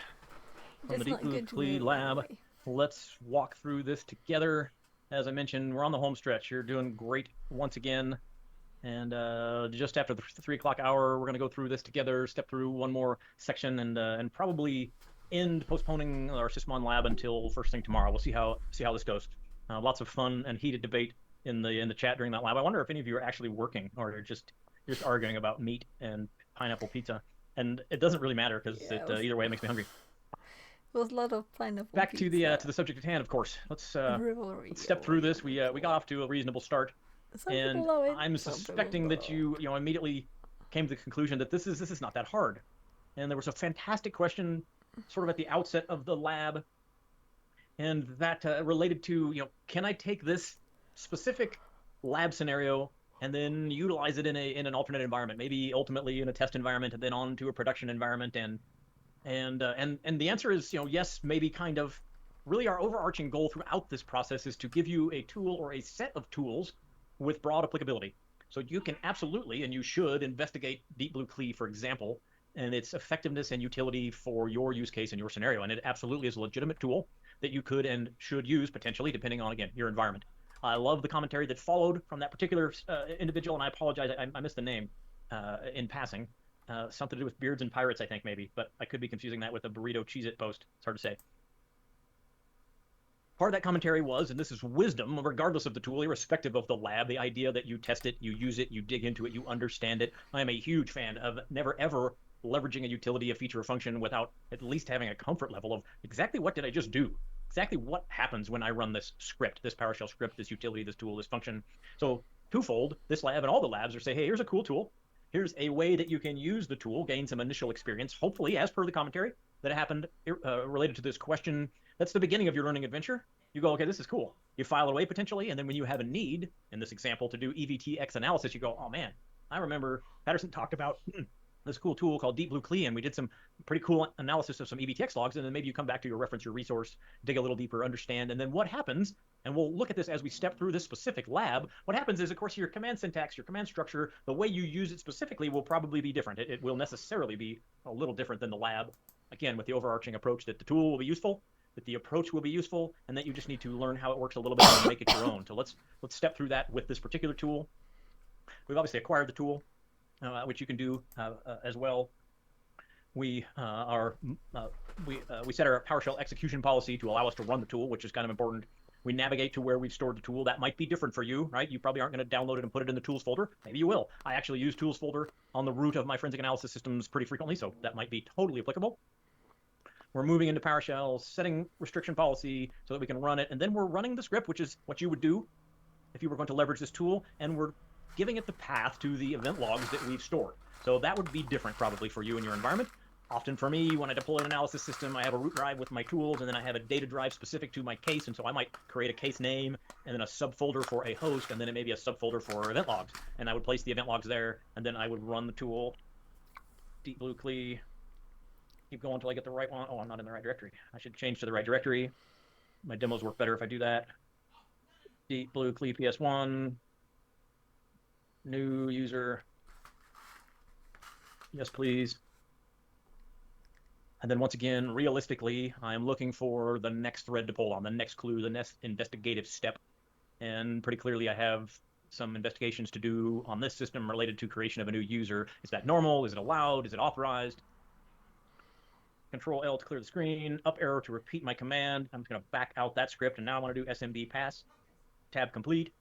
from Just the not Deep Blue good to Clee move lab. anyway. Let's walk through this together. As I mentioned, we're on the home stretch. You're doing great once again. And just after the 3 o'clock hour, we're going to go through this together, step through one more section, and probably end postponing our Sysmon lab until first thing tomorrow. We'll see how this goes. Lots of fun and heated debate in the chat during that lab. I wonder if any of you are actually working or you're just arguing about meat and pineapple pizza. And it doesn't really matter because either way it makes me hungry. There was a lot of pineapple Back pizza. to the subject at hand, of course. Let's Rivalry step through this. We got off to a reasonable start. Some And people love it, I'm some suspecting people that you immediately came to the conclusion that this is not that hard. And there was a fantastic question sort of at the outset of the lab, and that related to, can I take this specific lab scenario and then utilize it in an alternate environment, maybe ultimately in a test environment and then on to a production environment, and the answer is, yes, maybe, kind of. Really, our overarching goal throughout this process is to give you a tool or a set of tools with broad applicability. So you can absolutely, and you should, investigate Deep Blue Clee, for example, and its effectiveness and utility for your use case and your scenario. And it absolutely is a legitimate tool that you could and should use, potentially, depending on, again, your environment. I love the commentary that followed from that particular individual, and I apologize, I missed the name in passing. Something to do with beards and pirates, I think, maybe, but I could be confusing that with a burrito Cheez-It post. It's hard to say. Part of that commentary was, and this is wisdom, regardless of the tool, irrespective of the lab, the idea that you test it, you use it, you dig into it, you understand it. I am a huge fan of never, ever leveraging a utility, a feature, or function without at least having a comfort level of exactly what did I just do? Exactly what happens when I run this script, this PowerShell script, this utility, this tool, this function. So twofold, this lab and all the labs are say, hey, here's a cool tool. Here's a way that you can use the tool, gain some initial experience, hopefully, as per the commentary that happened related to this question. That's the beginning of your learning adventure. You go, okay, this is cool. You file it away potentially, and then when you have a need, in this example, to do EVTX analysis, you go, oh man, I remember Patterson talked about this cool tool called Deep Blue Clee, and we did some pretty cool analysis of some EVTX logs, and then maybe you come back to your reference, your resource, dig a little deeper, understand, and then what happens, and we'll look at this as we step through this specific lab, what happens is, of course, your command syntax, your command structure, the way you use it specifically will probably be different. It will necessarily be a little different than the lab, again, with the overarching approach that the tool will be useful, that the approach will be useful, and that you just need to learn how it works a little bit and make it your own. So let's step through that with this particular tool. We've obviously acquired the tool, which you can do as well. We set our PowerShell execution policy to allow us to run the tool, which is kind of important. We navigate to where we've stored the tool. That might be different for you, right? You probably aren't going to download it and put it in the tools folder. Maybe you will. I actually use tools folder on the root of my forensic analysis systems pretty frequently, so that might be totally applicable. We're moving into PowerShell, setting restriction policy so that we can run it, and then we're running the script, which is what you would do if you were going to leverage this tool, and we're giving it the path to the event logs that we've stored. So that would be different probably for you and your environment. Often for me, when I deploy an analysis system, I have a root drive with my tools, and then I have a data drive specific to my case, and so I might create a case name, and then a subfolder for a host, and then it may be a subfolder for event logs. And I would place the event logs there, and then I would run the tool, Deep Blue Clee, keep going until I get the right one. Oh, I'm not in the right directory. I should change to the right directory. My demos work better if I do that. Deep Blue Clee PS1, new user, yes please. And then once again, realistically, I'm looking for the next thread to pull on, the next clue, the next investigative step. And pretty clearly I have some investigations to do on this system related to creation of a new user. Is that normal? Is it allowed? Is it authorized? Control L to clear the screen, up arrow to repeat my command. I'm just going to back out that script, and now I want to do SMB pass, tab complete.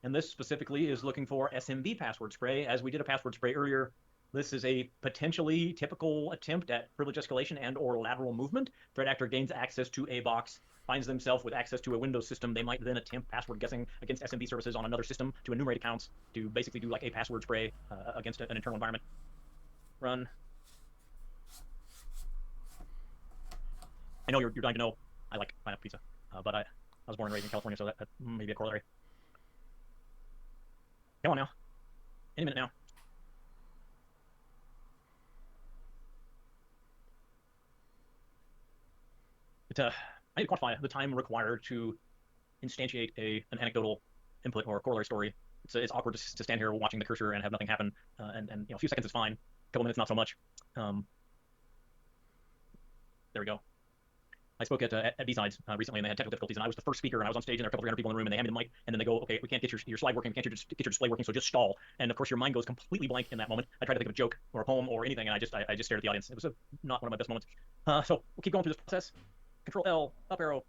And this specifically is looking for SMB password spray. As we did a password spray earlier, this is a potentially typical attempt at privilege escalation and or lateral movement. Threat actor gains access to a box, finds themselves with access to a Windows system. They might then attempt password guessing against SMB services on another system to enumerate accounts, to basically do like a password spray against an internal environment. Run. I know you're dying to know I like pineapple pizza, but I was born and raised in California, so that may be a corollary. Come on now. Any minute now. I need to quantify the time required to instantiate an anecdotal input or corollary story. It's awkward to stand here watching the cursor and have nothing happen, and a few seconds is fine. couple minutes, not so much. There we go. I spoke at B-Sides recently, and they had technical difficulties, and I was the first speaker, and I was on stage, and there were a couple 300 people in the room, and they handed me the mic, and then they go, okay, we can't get your slide working, we can't get your display working, so just stall. And of course, your mind goes completely blank in that moment. I tried to think of a joke or a poem or anything, and I just stared at the audience. It was not one of my best moments. So we'll keep going through this process. Control L, up arrow,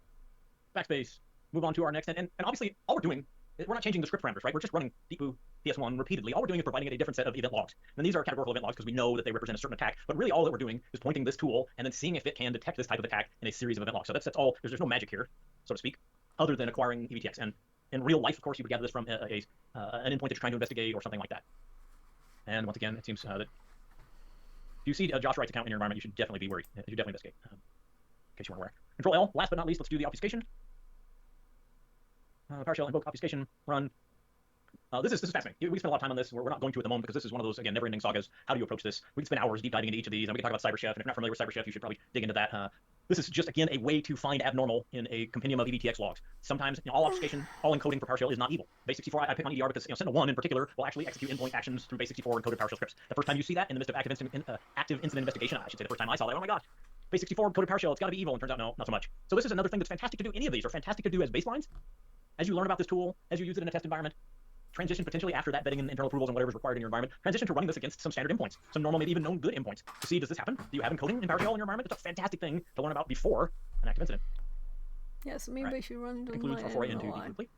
backspace, move on to our next, and obviously, all we're doing, we're not changing the script parameters, right? We're just running deepoo PS1 repeatedly. All we're doing is providing it a different set of event logs. And these are categorical event logs because we know that they represent a certain attack. But really, all that we're doing is pointing this tool and then seeing if it can detect this type of attack in a series of event logs. So that's all. There's no magic here, so to speak, other than acquiring EVTX. And in real life, of course, you would gather this from an endpoint that you're trying to investigate or something like that. And once again, it seems that if you see Josh Wright's account in your environment, you should definitely be worried. You should definitely investigate, in case you weren't aware. Control L. Last but not least, let's do the obfuscation. PowerShell invoke obfuscation run. This is fascinating. We spent a lot of time on this. We're not going to at the moment because this is one of those, again, never-ending sagas. How do you approach this? We can spend hours deep diving into each of these, and we can talk about CyberChef. And if you're not familiar with CyberChef, you should probably dig into that. This is just, again, a way to find abnormal in a compendium of EVTX logs. Sometimes all obfuscation, all encoding for PowerShell is not evil. Base64, I pick on EDR because Sentinel-1 in particular will actually execute endpoint actions through Base64 encoded PowerShell scripts. The first time you see that in the midst of active incident investigation, I should say the first time I saw that, oh my gosh, Base64 encoded PowerShell, it's got to be evil, and turns out no, not so much. So this is another thing that's fantastic to do. Any of these are fantastic to do as baselines. As you learn about this tool, as you use it in a test environment, transition potentially after that vetting and internal approvals and whatever is required in your environment, transition to running this against some standard endpoints, some normal, maybe even known good endpoints, to see, does this happen? Do you have encoding in PowerShell in your environment? It's a fantastic thing to learn about before an active incident. Yes, maybe I should run it on Concludes my our foray into MLI. deep looply.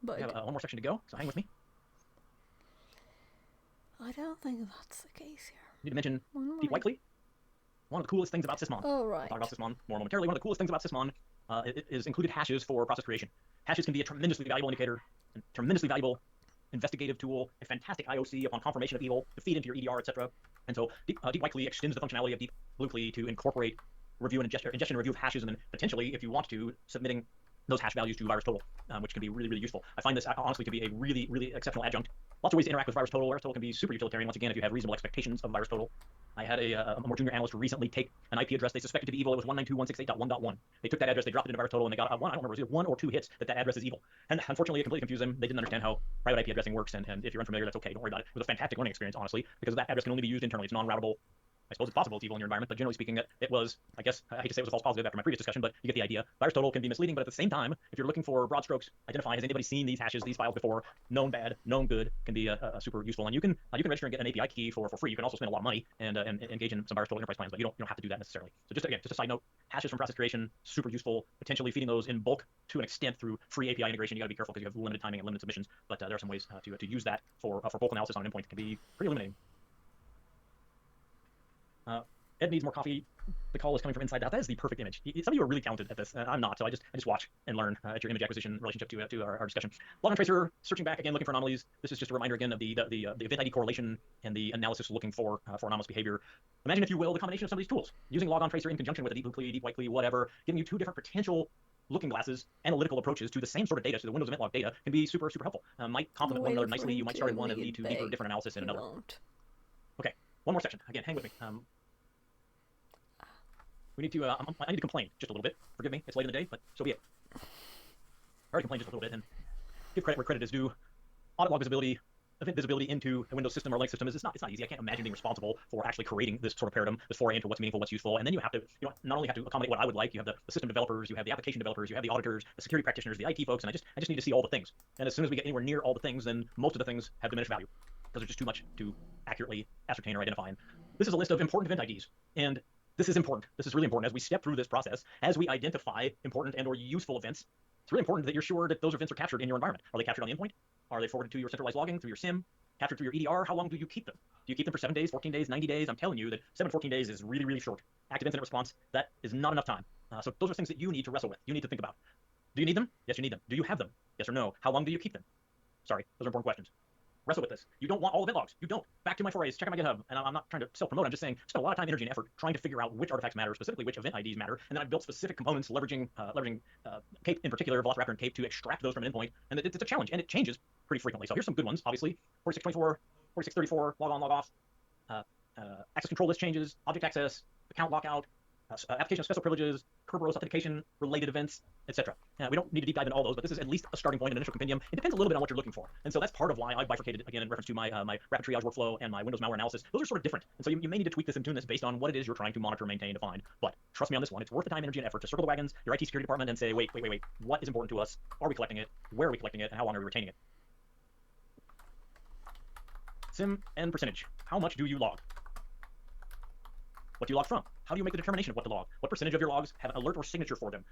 But We have one more section to go, so hang with me. I don't think that's the case here. I need to mention One deep moment. likely. One of the coolest things about Sysmon. Oh, right. I'll talk about Sysmon more momentarily. One of the coolest things about Sysmon is included hashes for process creation. Hashes can be a tremendously valuable indicator, a tremendously valuable investigative tool, a fantastic IOC upon confirmation of evil to feed into your EDR, etc. And so deep likely extends the functionality of deep bluekly to incorporate review and ingestion and review of hashes, and then potentially, if you want to, submitting those hash values to VirusTotal, which can be really, really useful. I find this honestly to be a really, really exceptional adjunct. Lots of ways to interact with VirusTotal. VirusTotal can be super utilitarian, once again, if you have reasonable expectations of VirusTotal. I had a more junior analyst recently take an IP address they suspected to be evil. It was 192.168.1.1. They took that address, they dropped it into VirusTotal, and they got one, I don't remember, it was either 1 or 2 hits that address is evil. And unfortunately, it completely confused them. They didn't understand how private IP addressing works, and if you're unfamiliar, that's okay. Don't worry about it. It was a fantastic learning experience, honestly, because that address can only be used internally. It's non-routable. I suppose it's possible it's evil in your environment, but generally speaking, it was, I guess, I hate to say it was a false positive after my previous discussion, but you get the idea. VirusTotal can be misleading, but at the same time, if you're looking for broad strokes, identifying, has anybody seen these hashes, these files before, known bad, known good, can be super useful. And you can register and get an API key for free. You can also spend a lot of money and engage in some VirusTotal enterprise plans, but you don't have to do that necessarily. So just a side note, hashes from process creation, super useful, potentially feeding those in bulk to an extent through free API integration. You got to be careful because you have limited timing and limited submissions, but there are some ways to use that for bulk analysis on an endpoint that can be pretty illuminating. Ed needs more coffee. The call is coming from inside out. That is the perfect image. Some of you are really talented at this. I'm not, so I just watch and learn at your image acquisition relationship to our discussion. Logon tracer, searching back again, looking for anomalies. This is just a reminder again of the event ID correlation and the analysis looking for anomalous behavior. Imagine, if you will, the combination of some of these tools, using logon tracer in conjunction with a deep bluekly, deep likely, whatever, giving you two different potential looking glasses, analytical approaches to the same sort of data, to the Windows event log data, can be super helpful. Might complement one another nicely. You might start in one and lead to deeper, different analysis in another. Okay, one more section. Again, hang with me. We need to, I need to complain just a little bit. Forgive me, it's late in the day, but so be it. I already complained just a little bit, and give credit where credit is due. Audit log visibility, event visibility into a Windows system or Linux system it's not easy. I can't imagine being responsible for actually creating this sort of paradigm, this foray into what's meaningful, what's useful, and then you have to, not only have to accommodate what I would like, you have the system developers, you have the application developers, you have the auditors, the security practitioners, the IT folks, and I just need to see all the things. And as soon as we get anywhere near all the things, then most of the things have diminished value because there's just too much to accurately ascertain or identify. And this is a list of important event IDs, and this is important. This is really important as we step through this process, as we identify important and or useful events. It's really important that you're sure that those events are captured in your environment. Are they captured on the endpoint? Are they forwarded to your centralized logging through your SIM? Captured through your EDR? How long do you keep them? Do you keep them for 7 days, 14 days, 90 days? I'm telling you that 7 to 14 days is really, really short. Active incident response, that is not enough time. So those are things that you need to wrestle with. You need to think about. Do you need them? Yes, you need them. Do you have them? Yes or no? How long do you keep them? Sorry, those are important questions. Wrestle with this. You don't want all event logs. You don't. Back to my forays. Check out my GitHub. And I'm not trying to self-promote. I'm just saying, spend a lot of time, energy, and effort trying to figure out which artifacts matter, specifically which event IDs matter. And then I've built specific components leveraging Cape in particular, Velociraptor and Cape, to extract those from an endpoint. And it's a challenge, and it changes pretty frequently. So here's some good ones. Obviously, 4624, 4634, log on, log off. Access control list changes, object access, account lockout, application of special privileges, Kerberos authentication, related events, etc. We don't need to deep dive in all those, but this is at least a starting point, an initial compendium. It depends a little bit on what you're looking for. And so that's part of why I bifurcated, again, in reference to my my rapid triage workflow and my Windows malware analysis. Those are sort of different. And so you may need to tweak this and tune this based on what it is you're trying to monitor, maintain, define. But trust me on this one, it's worth the time, energy, and effort to circle the wagons, your IT security department, and say, wait, what is important to us? Are we collecting it? Where are we collecting it? And how long are we retaining it? SIM and percentage. How much do you log? What do you log from? How do you make the determination of what to log? What percentage of your logs have an alert or signature for them?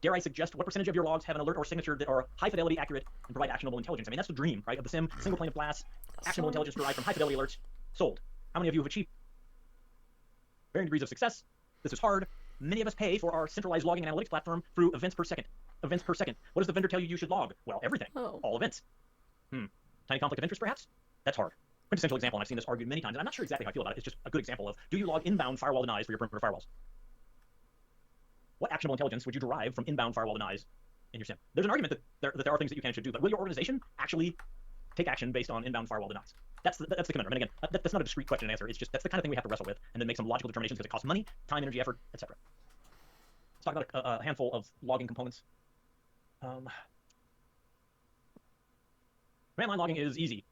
Dare I suggest what percentage of your logs have an alert or signature that are high fidelity, accurate, and provide actionable intelligence? I mean, that's the dream, right, of the SIM, single pane of glass, actionable intelligence derived from high fidelity alerts, sold. How many of you have achieved varying degrees of success? This is hard. Many of us pay for our centralized logging and analytics platform through events per second. Events per second. What does the vendor tell you should log? Well, everything. Oh. All events. Tiny conflict of interest, perhaps? That's hard. Quintessential example, and I've seen this argued many times, and I'm not sure exactly how I feel about it. It's just a good example of, do you log inbound firewall denies for your perimeter firewalls? What actionable intelligence would you derive from inbound firewall denies in your SIM? There's an argument that there are things that you can and should do, but will your organization actually take action based on inbound firewall denies? That's the conundrum. And again, that's not a discrete question and answer. It's just that's the kind of thing we have to wrestle with, and then make some logical determinations because it costs money, time, energy, effort, etc. Let's talk about a handful of logging components. Command line logging is easy.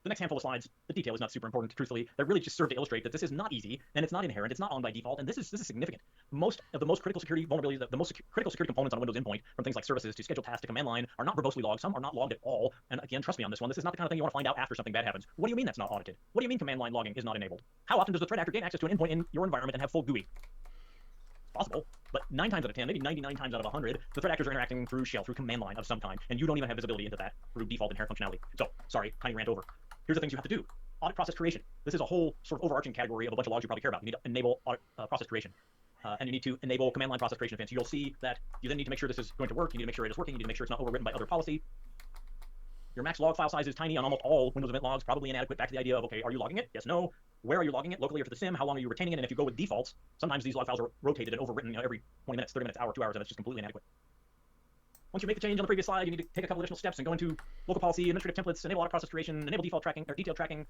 The next handful of slides, the detail is not super important, truthfully. They really just serve to illustrate that this is not easy, and it's not inherent, it's not on by default, and this is significant. Most of the most critical security vulnerabilities, the most critical security components on a Windows endpoint, from things like services to scheduled tasks to command line, are not verbosely logged. Some are not logged at all. And again, trust me on this one, this is not the kind of thing you want to find out after something bad happens. What do you mean that's not audited? What do you mean command line logging is not enabled? How often does the threat actor gain access to an endpoint in your environment and have full GUI? Possible, but 9 times out of 10, maybe 99 times out of 100, the threat actors are interacting through shell, through command line of some kind, and you don't even have visibility into that through default inherent functionality. So, sorry, tiny rant over. Here's the things you have to do. Audit process creation. This is a whole sort of overarching category of a bunch of logs you probably care about. You need to enable audit process creation. And you need to enable command line process creation events. You'll see that you then need to make sure this is going to work. You need to make sure it is working. You need to make sure it's not overwritten by other policy. Your max log file size is tiny on almost all Windows event logs, probably inadequate. Back to the idea of, okay, are you logging it? Yes, no. Where are you logging it? Locally or to the SIM? How long are you retaining it? And if you go with defaults, sometimes these log files are rotated and overwritten every 20 minutes, 30 minutes, hour, 2 hours, and it's just completely inadequate. Once you make the change on the previous slide, you need to take a couple additional steps and go into local policy, administrative templates, enable audit process creation, enable default tracking or detailed tracking. And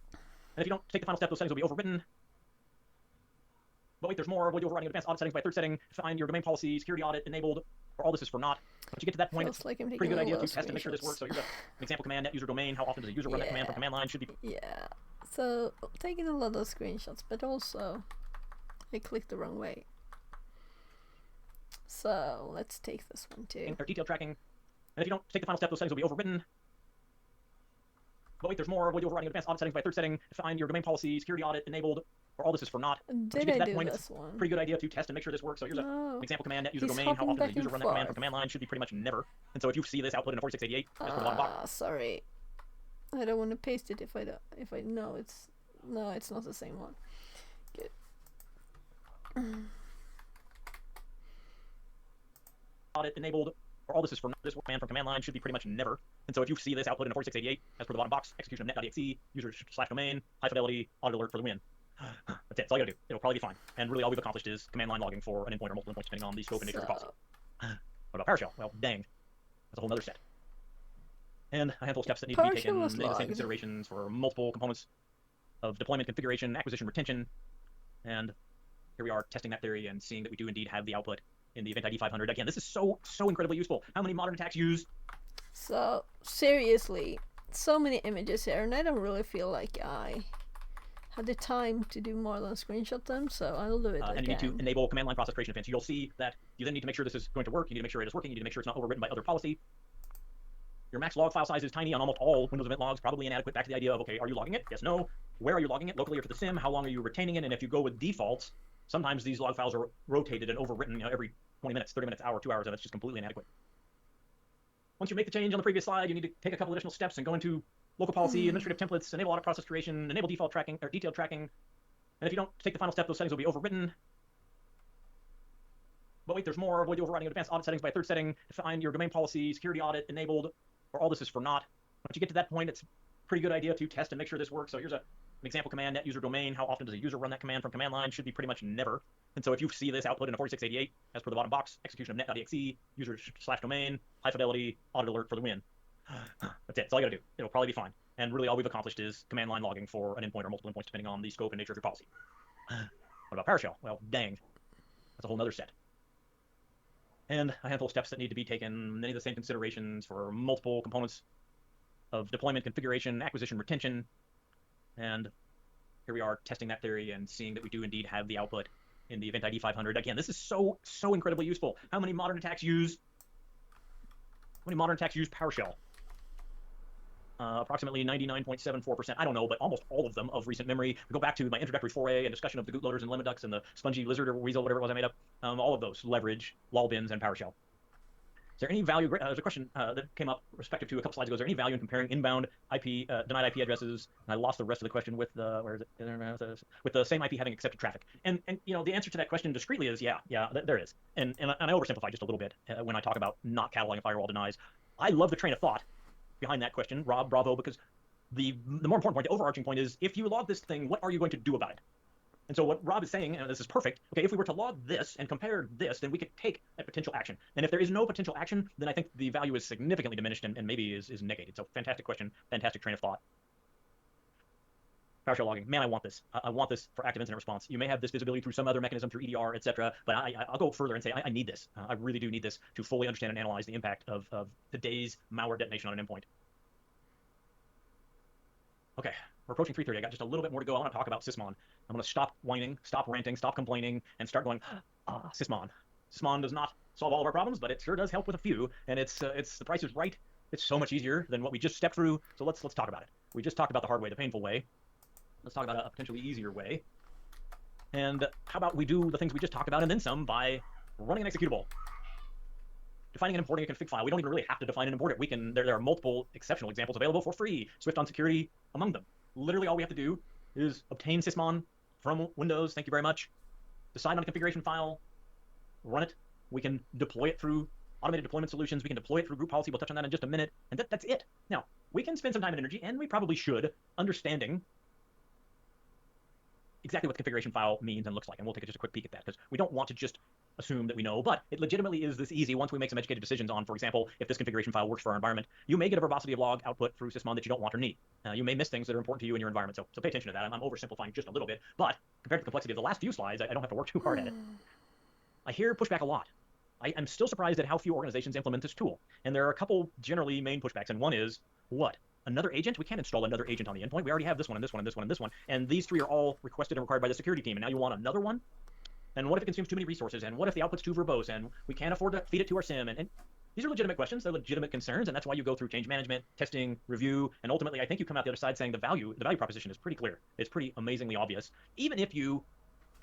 if you don't take the final step, those settings will be overwritten. But wait, there's more. Avoid overriding advanced audit settings by third setting. Find your domain policy, security audit enabled, or all this is for not. Once you get to that point, it's like a pretty good idea to test and make sure this works. So here's an example command, net user domain. How often does a user run that command from command line? Should be. Yeah. So taking a lot of screenshots, but also I clicked the wrong way. So let's take this one too. Or detailed tracking. And if you don't take the final step, those settings will be overwritten. But wait, there's more. Avoid overriding advanced audit settings by third setting. Find your domain policy, security audit enabled, or all this is for not. Did I do this one? Pretty good idea to test and make sure this works. So here's an example command, net user domain. How often does a user run that command from command line? Should be pretty much never. And so if you see this output in a 4688, that's for the bottom box. Sorry. I don't want to paste it if I know it's not the same one. Good. Audit enabled, or all this is for this command from command line should be pretty much never. And so if you see this output in a 4688, as per the bottom box, execution of net.exe, user/domain, high fidelity, audit alert for the win. That's it. That's all you gotta do. It'll probably be fine. And really all we've accomplished is command line logging for an endpoint or multiple endpoints depending on the scope and nature of the policy. What about PowerShell? Well, dang. That's a whole other set. And a handful of steps that need to be taken, make the same considerations for multiple components of deployment, configuration, acquisition, retention. And here we are testing that theory and seeing that we do indeed have the output in the event ID 500. Again, this is so incredibly useful. How many modern attacks use? So, seriously, so many images here, and I don't really feel like I had the time to do more than screenshot them, so I'll do it again. And you need to enable command line process creation events. You'll see that you then need to make sure this is going to work. You need to make sure it is working. You need to make sure it's not overwritten by other policy. Your max log file size is tiny on almost all Windows event logs, probably inadequate. Back to the idea of, okay, are you logging it? Yes, no. Where are you logging it? Locally or to the SIM? How long are you retaining it? And if you go with defaults, sometimes these log files are rotated and overwritten every 20 minutes, 30 minutes, hour, 2 hours, and it's just completely inadequate. Once you make the change on the previous slide, you need to take a couple additional steps and go into local policy, administrative templates, enable audit process creation, enable default tracking or detailed tracking. And if you don't take the final step, those settings will be overwritten. But wait, there's more. Avoid the overriding advanced audit settings by third setting. Find your domain policy, security audit enabled, or all this is for not. Once you get to that point, it's a pretty good idea to test and make sure this works. So here's an example command, net user domain. How often does a user run that command from command line? Should be pretty much never. And so if you see this output in a 4688, as per the bottom box, execution of net.exe, user/domain, high fidelity, audit alert for the win. That's it. That's all you gotta do. It'll probably be fine. And really all we've accomplished is command line logging for an endpoint or multiple endpoints depending on the scope and nature of your policy. What about PowerShell? Well, dang. That's a whole other set. And a handful of steps that need to be taken, many of the same considerations for multiple components of deployment, configuration, acquisition, retention. And here we are testing that theory and seeing that we do indeed have the output in the event ID 500. Again, this is so incredibly useful. How many modern attacks use PowerShell? Approximately 99.74%. I don't know, but almost all of them of recent memory. We go back to my introductory foray and discussion of the bootloaders and lemon ducks and the spongy lizard or weasel, whatever it was I made up. All of those leverage lol bins and PowerShell. Is there any value? There's a question that came up respective to a couple slides ago. Is there any value in comparing inbound IP denied IP addresses? And I lost the rest of the question with the with the same IP having accepted traffic. And you know the answer to that question discreetly is yeah, there is. And I oversimplify just a little bit when I talk about not cataloging firewall denies. I love the train of thought behind that question, Rob, bravo, because the more important point, the overarching point is if you log this thing, what are you going to do about it? And so what Rob is saying, and this is perfect, okay, if we were to log this and compare this, then we could take a potential action. And if there is no potential action, then I think the value is significantly diminished and maybe is negated. So fantastic question, fantastic train of thought. PowerShell logging, man, I want this. I want this for active incident response. You may have this visibility through some other mechanism, through EDR, etc. But I'll go further and say I need this. I really do need this to fully understand and analyze the impact of today's malware detonation on an endpoint. Okay, we're approaching 3:30. I got just a little bit more to go. I want to talk about Sysmon. I'm going to stop whining, stop ranting, stop complaining, and start going, Sysmon. Sysmon does not solve all of our problems, but it sure does help with a few. And it's the price is right. It's so much easier than what we just stepped through. So let's talk about it. We just talked about the hard way, the painful way. Let's talk about a potentially easier way. And how about we do the things we just talked about and then some by running an executable. Defining and importing a config file. We don't even really have to define and import it. We can. There are multiple exceptional examples available for free. Swift on security among them. Literally all we have to do is obtain Sysmon from Windows. Thank you very much. Decide on a configuration file. Run it. We can deploy it through automated deployment solutions. We can deploy it through group policy. We'll touch on that in just a minute. And that's it. Now, we can spend some time and energy, and we probably should, understanding exactly what the configuration file means and looks like. And we'll take just a quick peek at that because we don't want to just assume that we know, but it legitimately is this easy once we make some educated decisions on, for example, if this configuration file works for our environment. You may get a verbosity of log output through Sysmon that you don't want or need. You may miss things that are important to you in your environment, so pay attention to that. I'm oversimplifying just a little bit, but compared to the complexity of the last few slides, I don't have to work too hard at it. I hear pushback a lot. I'm still surprised at how few organizations implement this tool. And there are a couple generally main pushbacks, and one is, what? Another agent? We can't install another agent on the endpoint. We already have this one and this one and this one and this one. And these three are all requested and required by the security team. And now you want another one? And what if it consumes too many resources? And what if the output's too verbose? And we can't afford to feed it to our SIM? And these are legitimate questions. They're legitimate concerns. And that's why you go through change management, testing, review. And ultimately, I think you come out the other side saying the value proposition is pretty clear. It's pretty amazingly obvious. Even if you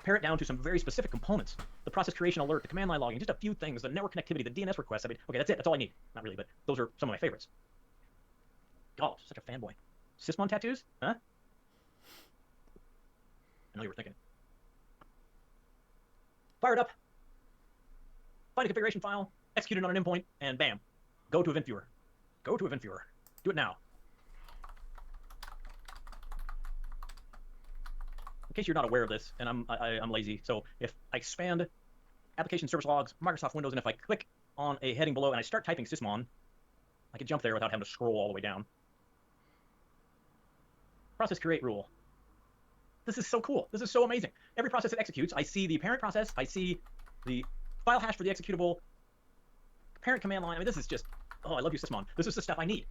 pare it down to some very specific components, the process creation alert, the command line logging, just a few things, the network connectivity, the DNS requests. I mean, okay, that's it. That's all I need. Not really, but those are some of my favorites. God, such a fanboy. Sysmon tattoos? Huh? I know you were thinking. Fire it up. Find a configuration file, execute it on an endpoint, and bam. Go to event viewer. Go to event viewer. Do it now. In case you're not aware of this, and I'm lazy, so if I expand application service logs, Microsoft Windows, and if I click on a heading below and I start typing Sysmon, I can jump there without having to scroll all the way down. Process create rule. This is so cool. This is so amazing. Every process that executes, I see the parent process, I see the file hash for the executable, parent command line. I mean, this is just, oh, I love you, Sysmon. This is the stuff I need.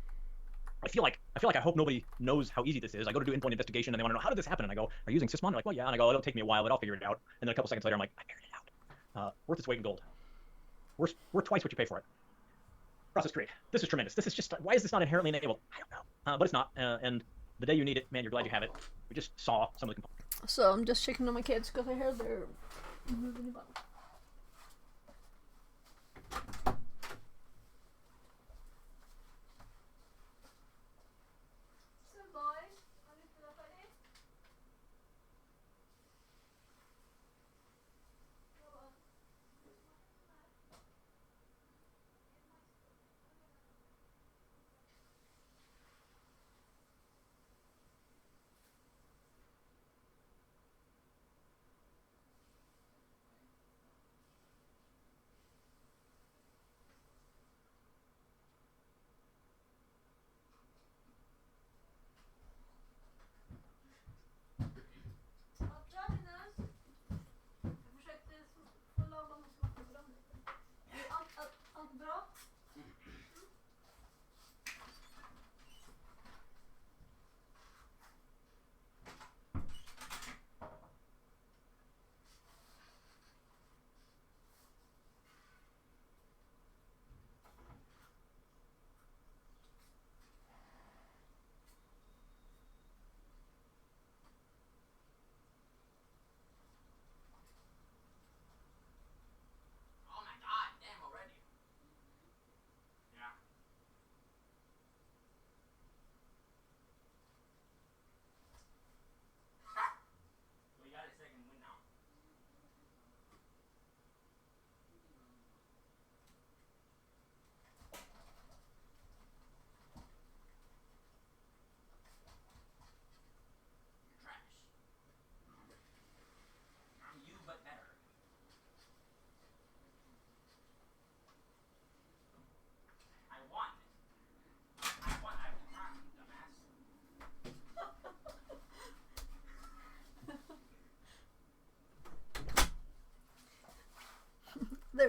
I feel like I hope nobody knows how easy this is. I go to do endpoint investigation and they want to know, how did this happen? And I go, are you using Sysmon? They're like, well, yeah. And I go, it'll take me a while, but I'll figure it out. And then a couple seconds later, I'm like, I figured it out. Worth its weight in gold. Worth twice what you pay for it. Process create. This is tremendous. This is just, why is this not inherently enabled? I don't know. But it's not. And the day you need it, man, you're glad you have it. We just saw some of the components. So I'm just checking on my kids because I hear they're moving about.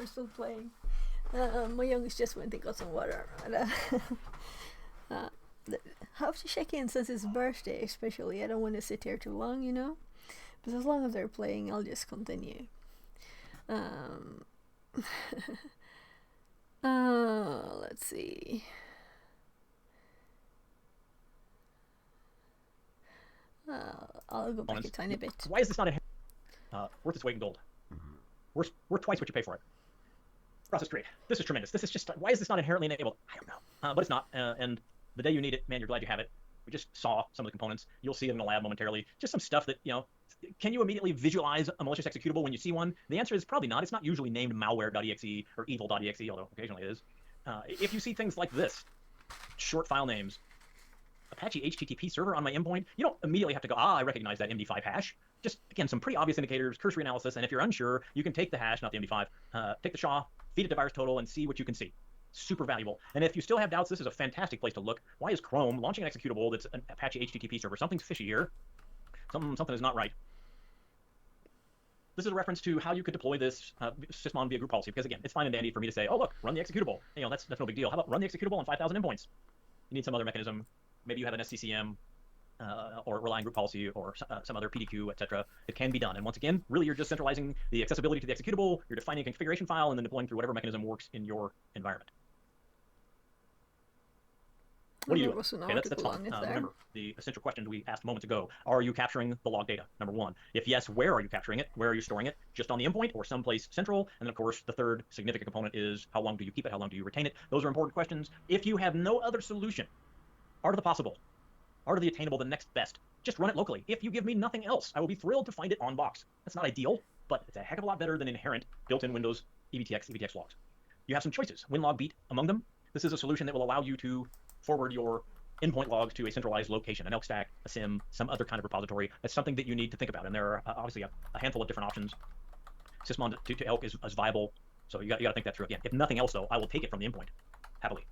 they're still playing. My youngest just went and got some water. Have to check in since it's birthday, especially. I don't want to sit here too long, you know. But as long as they're playing, I'll just continue. Let's see. I'll go back a tiny bit. Why is this not worth its weight in gold? Worth twice what you pay for it. Process tree. This is tremendous. This is just, why is this not inherently enabled? I don't know. But it's not. And the day you need it, man, you're glad you have it. We just saw some of the components. You'll see it in the lab momentarily. Just some stuff that, you know, can you immediately visualize a malicious executable when you see one? The answer is probably not. It's not usually named malware.exe or evil.exe, although occasionally it is. If you see things like this, short file names, Apache HTTP server on my endpoint, you don't immediately have to go, I recognize that MD5 hash. Just, again, some pretty obvious indicators, cursory analysis, and if you're unsure, you can take the hash, not the MD5, take the SHA, feed it to VirusTotal, and see what you can see. Super valuable. And if you still have doubts, this is a fantastic place to look. Why is Chrome launching an executable that's an Apache HTTP server? Something's fishy here. Something is not right. This is a reference to how you could deploy this sysmon via group policy, because again, it's fine and dandy for me to say, oh look, run the executable. You know, that's no big deal. How about run the executable on 5,000 endpoints? You need some other mechanism. Maybe you have an SCCM or rely on group policy or some other PDQ, etc. It can be done. And once again, really you're just centralizing the accessibility to the executable, you're defining a configuration file, and then deploying through whatever mechanism works in your environment. What do you do? Okay, that's fine. Remember, the essential questions we asked moments ago. Are you capturing the log data? Number one. If yes, where are you capturing it? Where are you storing it? Just on the endpoint or someplace central? And then, of course, the third significant component is how long do you keep it? How long do you retain it? Those are important questions. If you have no other solution, art of the possible, art of the attainable, the next best, just run it locally. If you give me nothing else, I will be thrilled to find it on box. That's not ideal, but it's a heck of a lot better than inherent built-in Windows EVTX logs. You have some choices. WinLog Beat among them. This is a solution that will allow you to forward your endpoint logs to a centralized location, an elk stack, a SIM, some other kind of repository. That's something that you need to think about. And there are obviously a handful of different options. Sysmon to elk is viable, so you got to think that through. Again, if nothing else, though, I will take it from the endpoint, happily.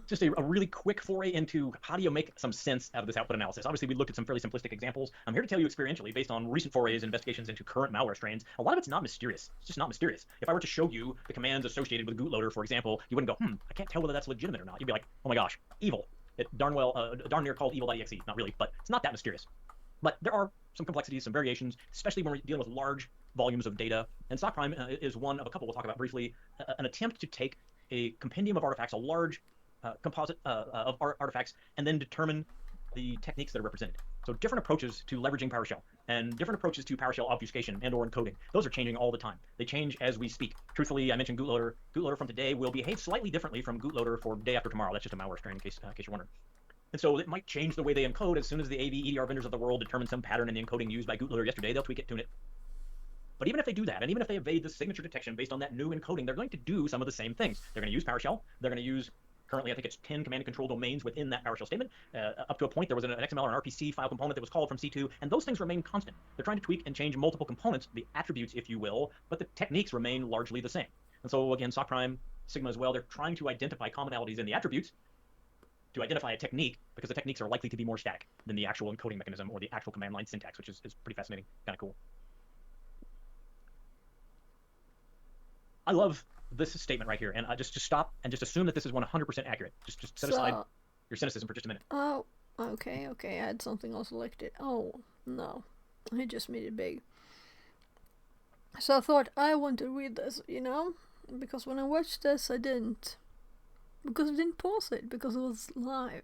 Just a really quick foray into how do you make some sense out of this output analysis. Obviously, we looked at some fairly simplistic examples. I'm here to tell you experientially, based on recent forays and investigations into current malware strains, a lot of it's not mysterious. It's just not mysterious. If I were to show you the commands associated with bootloader, for example, you wouldn't go, I can't tell whether that's legitimate or not. You'd be like, oh my gosh, evil. It darn near called evil.exe. Not really, but it's not that mysterious. But there are some complexities, some variations, especially when we're dealing with large volumes of data. And Stock Prime is one of a couple we'll talk about briefly, an attempt to take a compendium of artifacts, a large composite of artifacts, and then determine the techniques that are represented. So different approaches to leveraging PowerShell and different approaches to PowerShell obfuscation and or encoding. Those are changing all the time. They change as we speak. Truthfully, I mentioned Bootloader. Bootloader from today will behave slightly differently from Bootloader for day after tomorrow. That's just a malware strain in case you're wondering. And so it might change the way they encode as soon as the AV EDR vendors of the world determine some pattern in the encoding used by Bootloader yesterday. They'll tweak it, tune it. But even if they do that, and even if they evade the signature detection based on that new encoding, they're going to do some of the same things. They're going to use PowerShell. They're going to use, currently I think it's 10 command and control domains within that PowerShell statement. Up to a point, there was an XML or an RPC file component that was called from C2, and those things remain constant. They're trying to tweak and change multiple components, the attributes, if you will, but the techniques remain largely the same. And so again, Sock Prime, Sigma as well, they're trying to identify commonalities in the attributes to identify a technique, because the techniques are likely to be more static than the actual encoding mechanism or the actual command line syntax, which is pretty fascinating, kind of cool. I love this statement right here, and I just stop and just assume that this is 100% accurate. Just set aside your cynicism for just a minute. Oh, okay. I had something else selected. Oh, no. I just made it big. So I thought I want to read this, you know? Because when I watched this, I didn't. Because I didn't pause it, because it was live.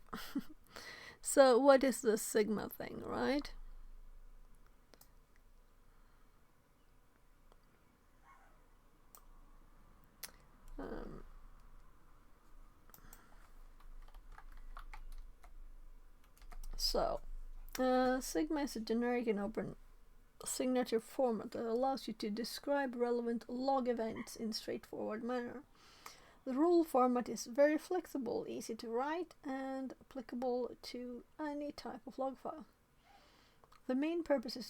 So what is the Sigma thing, right? Sigma is a generic and open signature format that allows you to describe relevant log events in straightforward manner. The rule format is very flexible, easy to write, and applicable to any type of log file. The main purpose of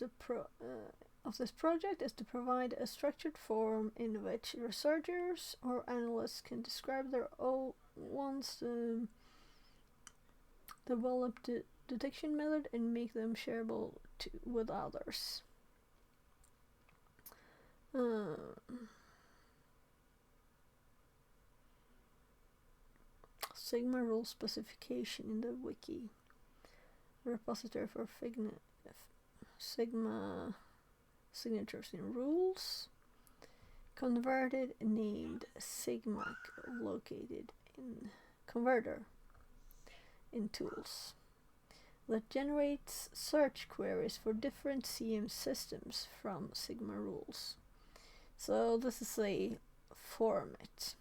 this project is to provide a structured form in which researchers or analysts can describe their own developed detection method and make them shareable with others. Sigma rule specification in the wiki. Repository for Sigma signatures in rules. Converted named Sigma located in converter in tools that generates search queries for different CM systems from Sigma rules. So this is a format.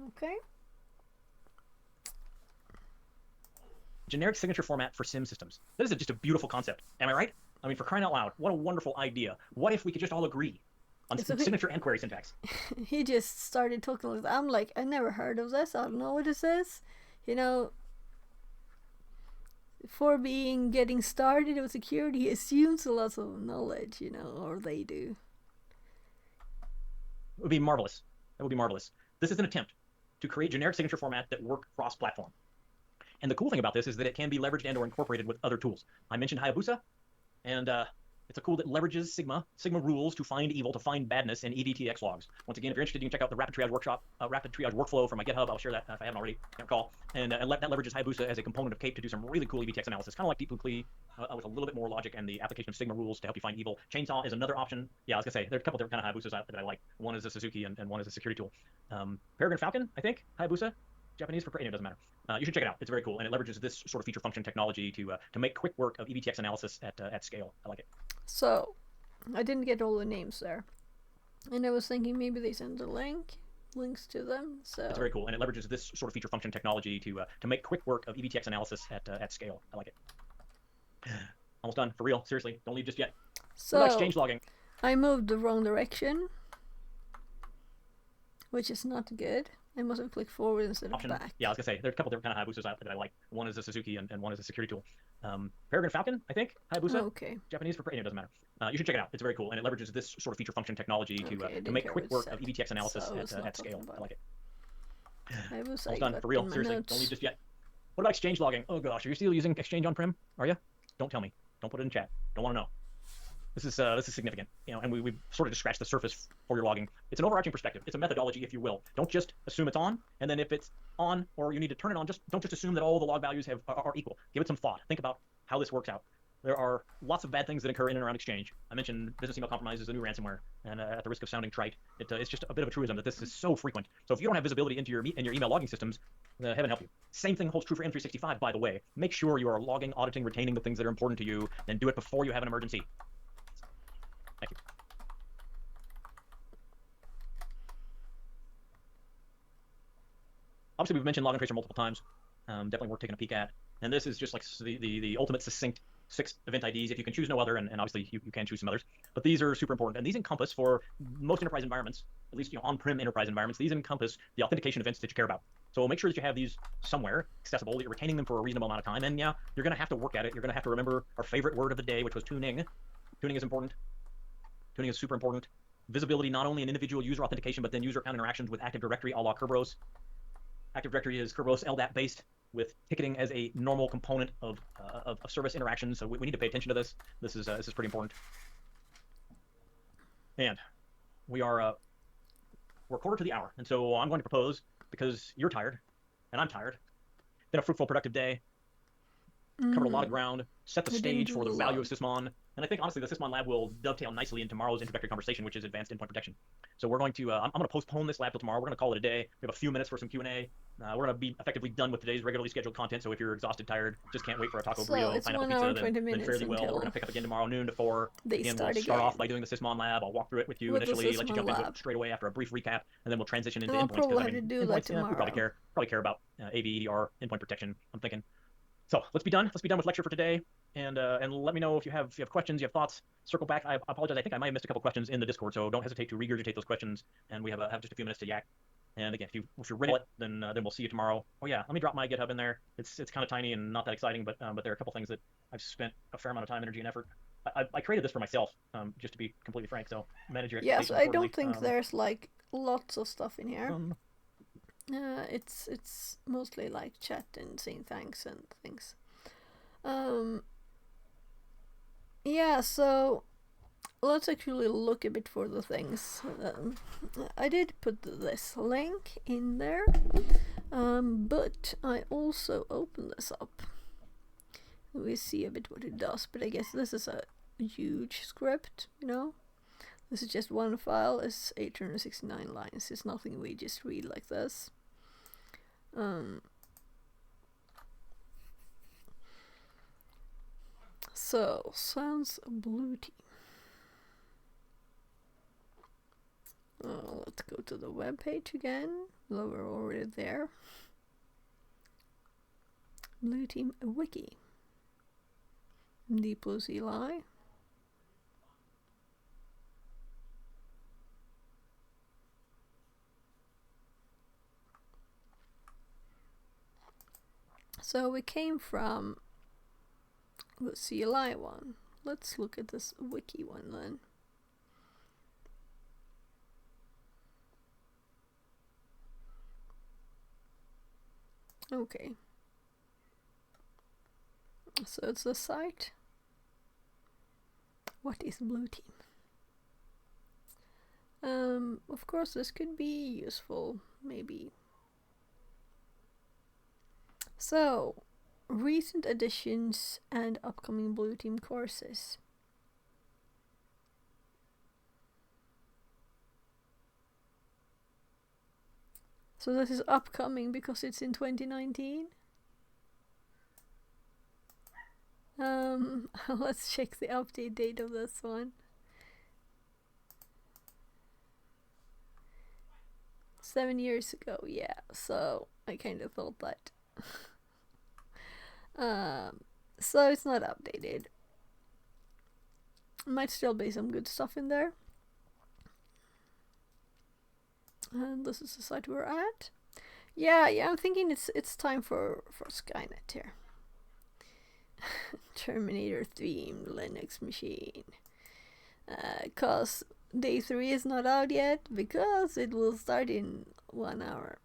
Okay. Generic signature format for SIM systems. That is just a beautiful concept. Am I right? I mean, for crying out loud, what a wonderful idea. What if we could just all agree on signature and query syntax? He just started talking like that. I'm like, I never heard of this. I don't know what this is. You know, for being getting started with security, he assumes a lot of knowledge, you know, or they do. It would be marvelous. That would be marvelous. This is an attempt to create generic signature format that work cross-platform. And the cool thing about this is that it can be leveraged and or incorporated with other tools. I mentioned Hayabusa, and it's a tool that leverages Sigma rules to find evil, to find badness in EVTX logs. Once again, if you're interested, you can check out the Rapid Triage workshop, Rapid Triage workflow from my GitHub. I'll share that if I haven't already, can't recall. And that leverages Hayabusa as a component of Cape to do some really cool EVTX analysis, kind of like Deep Blue Klee, with a little bit more logic and the application of Sigma rules to help you find evil. Chainsaw is another option. Yeah, I was gonna say, there's a couple different kind of Hayabusas that I like. One is a Suzuki and one is a security tool. Peregrine Falcon, I think, Hayabusa, Japanese for it doesn't matter. You should check it out. It's very cool, and it leverages this sort of feature function technology to make quick work of EVTX analysis at scale. I like it. So, I didn't get all the names there, and I was thinking maybe they send a links to them. So it's very cool, and it leverages this sort of feature function technology to make quick work of EVTX analysis at scale. I like it. Almost done, for real. Seriously, don't leave just yet. So what about exchange logging? I moved the wrong direction, which is not good. I must have clicked forward instead of back. Yeah, I was gonna say, there's a couple different kind of Hayabusas that I like. One is a Suzuki and one is a security tool. Peregrine Falcon, I think, Hayabusa. Oh, okay. Japanese for it doesn't matter. You should check it out. It's very cool, and it leverages this sort of feature function technology to make quick work of EVTX analysis at scale. I like it. Almost done, for real. Seriously, don't leave just yet. What about exchange logging? Oh gosh, are you still using Exchange on-prem? Are you? Don't tell me. Don't put it in chat. Don't want to know. This is significant, you know, and we've sort of just scratched the surface for your logging. It's an overarching perspective. It's a methodology, if you will. Don't just assume it's on, and then if it's on or you need to turn it on, don't just assume that all the log values are equal. Give it some thought. Think about how this works out. There are lots of bad things that occur in and around Exchange. I mentioned business email compromise is a new ransomware, and at the risk of sounding trite, it's just a bit of a truism that this is so frequent. So if you don't have visibility into your email logging systems, heaven help you. Same thing holds true for M365, by the way. Make sure you are logging, auditing, retaining the things that are important to you, and do it before you have an emergency. Thank you. Obviously, we've mentioned Login Tracer multiple times. Definitely worth taking a peek at. And this is just like the ultimate succinct 6 event IDs, if you can choose no other, and obviously you can choose some others. But these are super important, and these encompass, for most enterprise environments, at least on-prem enterprise environments, these encompass the authentication events that you care about. So make sure that you have these somewhere accessible, that you're retaining them for a reasonable amount of time, and yeah, you're going to have to work at it. You're going to have to remember our favorite word of the day, which was tuning. Tuning is important. Tuning is super important. Visibility, not only in individual user authentication, but then user account interactions with Active Directory a la Kerberos. Active Directory is Kerberos LDAP based, with ticketing as a normal component of service interactions. So we need to pay attention to this. This is pretty important. And we're a quarter to the hour, and so I'm going to propose, because you're tired and I'm tired. Been a fruitful, productive day. Covered a lot of ground, set the stage for the value of Sysmon, and I think honestly the Sysmon lab will dovetail nicely in tomorrow's introductory conversation, which is advanced endpoint protection. So we're going to, I'm going to postpone this lab till tomorrow. We're going to call it a day. We have a few minutes for some Q&A. We're going to be effectively done with today's regularly scheduled content. So if you're exhausted, tired, just can't wait for a taco burrito, pineapple pizza, then fairly well. We're going to pick up again tomorrow noon to 4. Again, we'll start off by doing the Sysmon lab. I'll walk through it with you initially, let you jump into it straight away after a brief recap, and then we'll transition into endpoints. Because I mean, endpoints, we probably care about AV, EDR, endpoint protection, I'm thinking. So let's be done. Let's be done with lecture for today, and let me know if you have questions, you have thoughts. Circle back. I apologize. I think I might have missed a couple questions in the Discord, so don't hesitate to regurgitate those questions. And we have just a few minutes to yak. And again, if you're ready, then we'll see you tomorrow. Oh yeah, let me drop my GitHub in there. It's kind of tiny and not that exciting, but there are a couple things that I've spent a fair amount of time, energy, and effort. I created this for myself, just to be completely frank. So manage your expectations. Yes, I don't think there's like lots of stuff in here. It's mostly like chat and saying thanks and things. Um, yeah, so let's actually look a bit for the things. I did put this link in there, but I also open this up. We see a bit what it does, but I guess this is a huge script, you know? This is just one file, it's 869 lines, it's nothing we just read like this. So, sounds blue team. Let's go to the web page again. Well, we're already there. Blue team wiki. Deep Blue Sea Lie. So we came from the CLI one. Let's look at this wiki one then. Okay. So it's the site. What is blue team? Of course this could be useful, maybe. So, recent additions and upcoming blue team courses. So this is upcoming because it's in 2019. Let's check the update date of this one. 7 years ago, yeah, so I kind of thought that. So it's not updated. Might still be some good stuff in there. And this is the site we're at. Yeah, I'm thinking it's time for Skynet here. Terminator themed Linux machine. Cause day 3 is not out yet because it will start in 1 hour.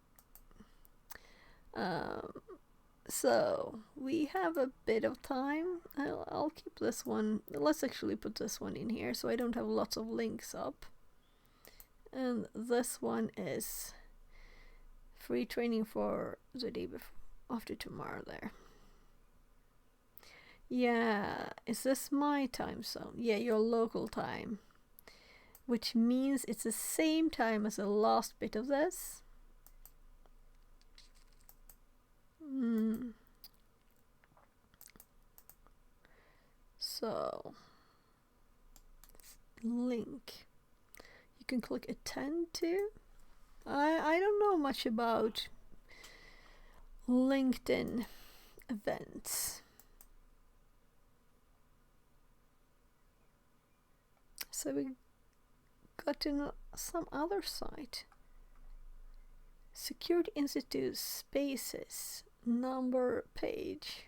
So we have a bit of time. I'll keep this one. Let's actually put this one in here so I don't have lots of links up. And this one is free training for the day after tomorrow there. Yeah, is this my time zone? Yeah, your local time. Which means it's the same time as the last bit of this. So, link. You can click attend to. I don't know much about LinkedIn events. So we got to some other site. Security Institute Spaces number page.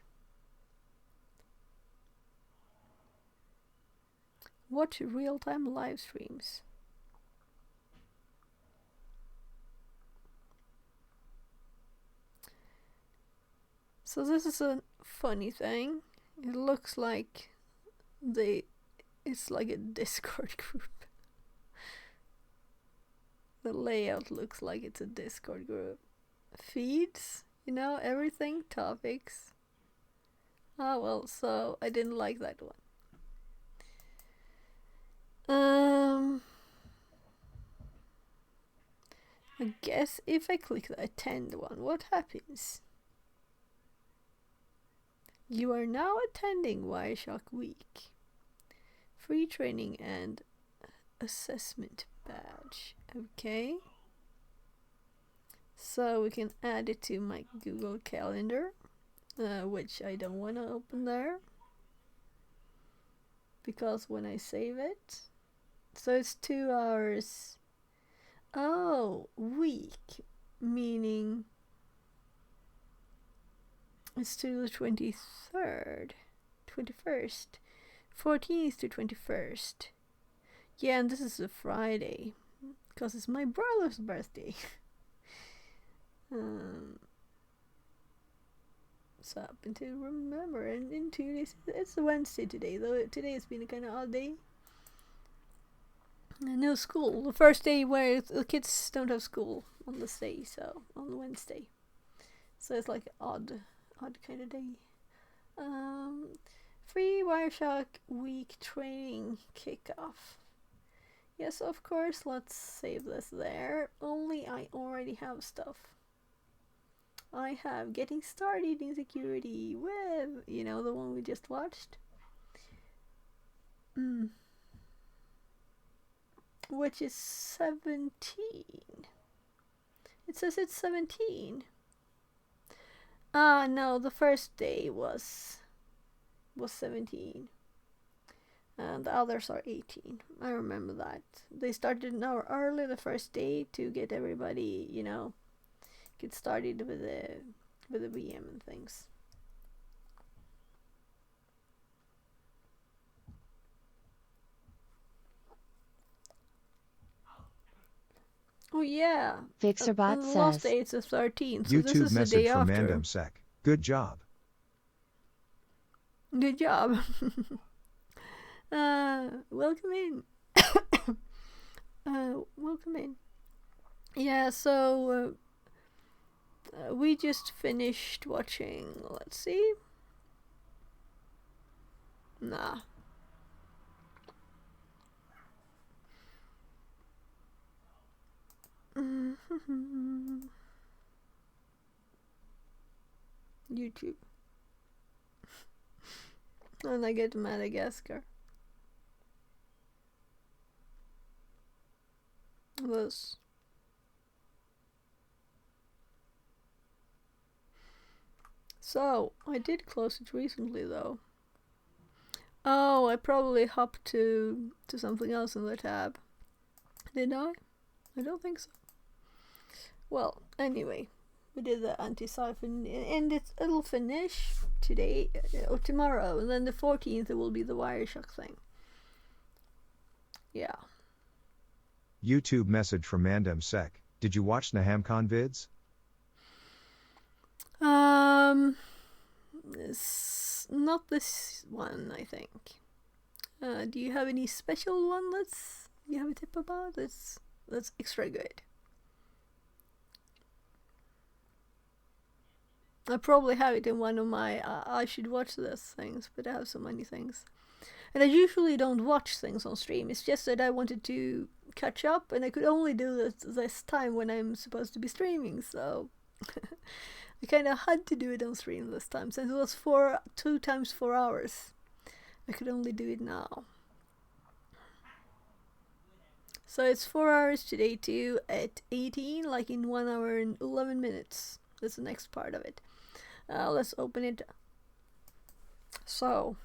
Watch real-time live streams. So this is a funny thing. It looks like it's like a Discord group. The layout looks like it's a Discord group. Feeds, you know, everything, topics. Ah, well, so I didn't like that one. I guess if I click the attend one, what happens? You are now attending Wireshark Week. Free training and assessment badge. Okay. So we can add it to my Google Calendar, which I don't want to open there. Because when I save it, so it's 2 hours. Oh, week, meaning it's to the 23rd, 21st, 14th to 21st. Yeah, and this is a Friday, because it's my brother's something to remember. And in 2 days, it's a Wednesday today, though today has been a kind of odd day. And no school. The first day where the kids don't have school on this day, so on Wednesday. So it's like odd kind of day. Free Wireshark week training kickoff. Yes, of course, let's save this there. Only I already have stuff. I have getting started in security with, you know, the one we just watched. Which is 17. It says it's 17. No, the first day was 17. And the others are 18. I remember that. They started an hour early the first day to get everybody, you know, get started with the VM and things. Oh yeah. Fixerbot the last says, day it's the 13th, so this YouTube is the message day from after. MandemSec. Good job. Good job. Welcome in. Welcome in. Yeah, so we just finished watching, let's see. Nah. YouTube. And I get Madagascar. This. So, I did close it recently though. Oh, I probably hopped to something else in the tab. Did I? I don't think so. Well, anyway, we did the Antosyphon, and it'll finish today or tomorrow, and then the 14th it will be the Wireshark thing. Yeah. YouTube message from MandemSec. Did you watch NahamCon vids? It's not this one, I think. Do you have any special one you have a tip about? That's extra good. I probably have it in one of my I should watch this things, but I have so many things. And I usually don't watch things on stream. It's just that I wanted to catch up, and I could only do this time when I'm supposed to be streaming, so I kind of had to do it on stream this time, since it was 2 times 4 hours. I could only do it now. So it's 4 hours today too, at 18, like in 1 hour and 11 minutes. That's the next part of it. Let's open it. So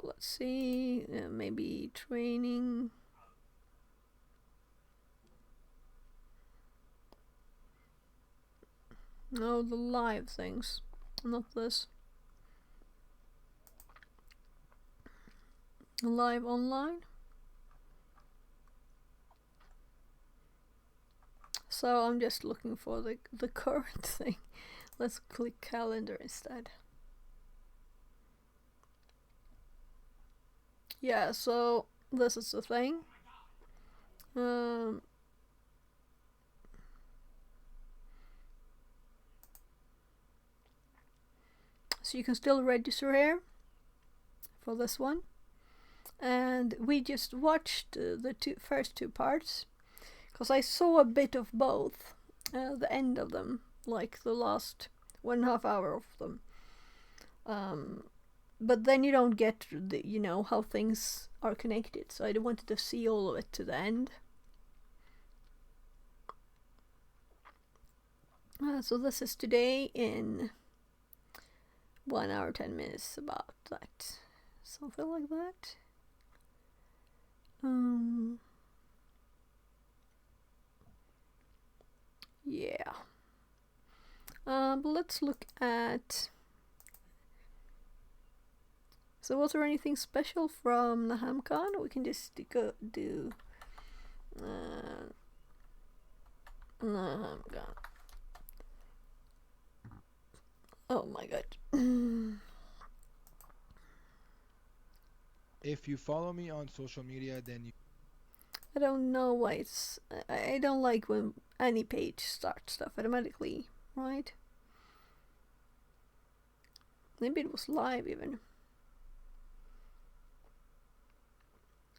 let's see, maybe training. No, the live things, not this. Live online. So I'm just looking for the current thing. Let's click calendar instead. Yeah, so this is the thing. So you can still register here for this one. And we just watched the first two parts, because I saw a bit of both, the end of them, like the last 1.5 hour of them. But then you don't get how things are connected, so I wanted to see all of it to the end. So this is today in 1 hour 10 minutes, about that, something like that. Yeah. But let's look at So was there anything special from NahamCon? We can just go do NahamCon. Oh my god. If you follow me on social media, then you. I don't know why it's. I don't like when any page starts stuff automatically, right? Maybe it was live even.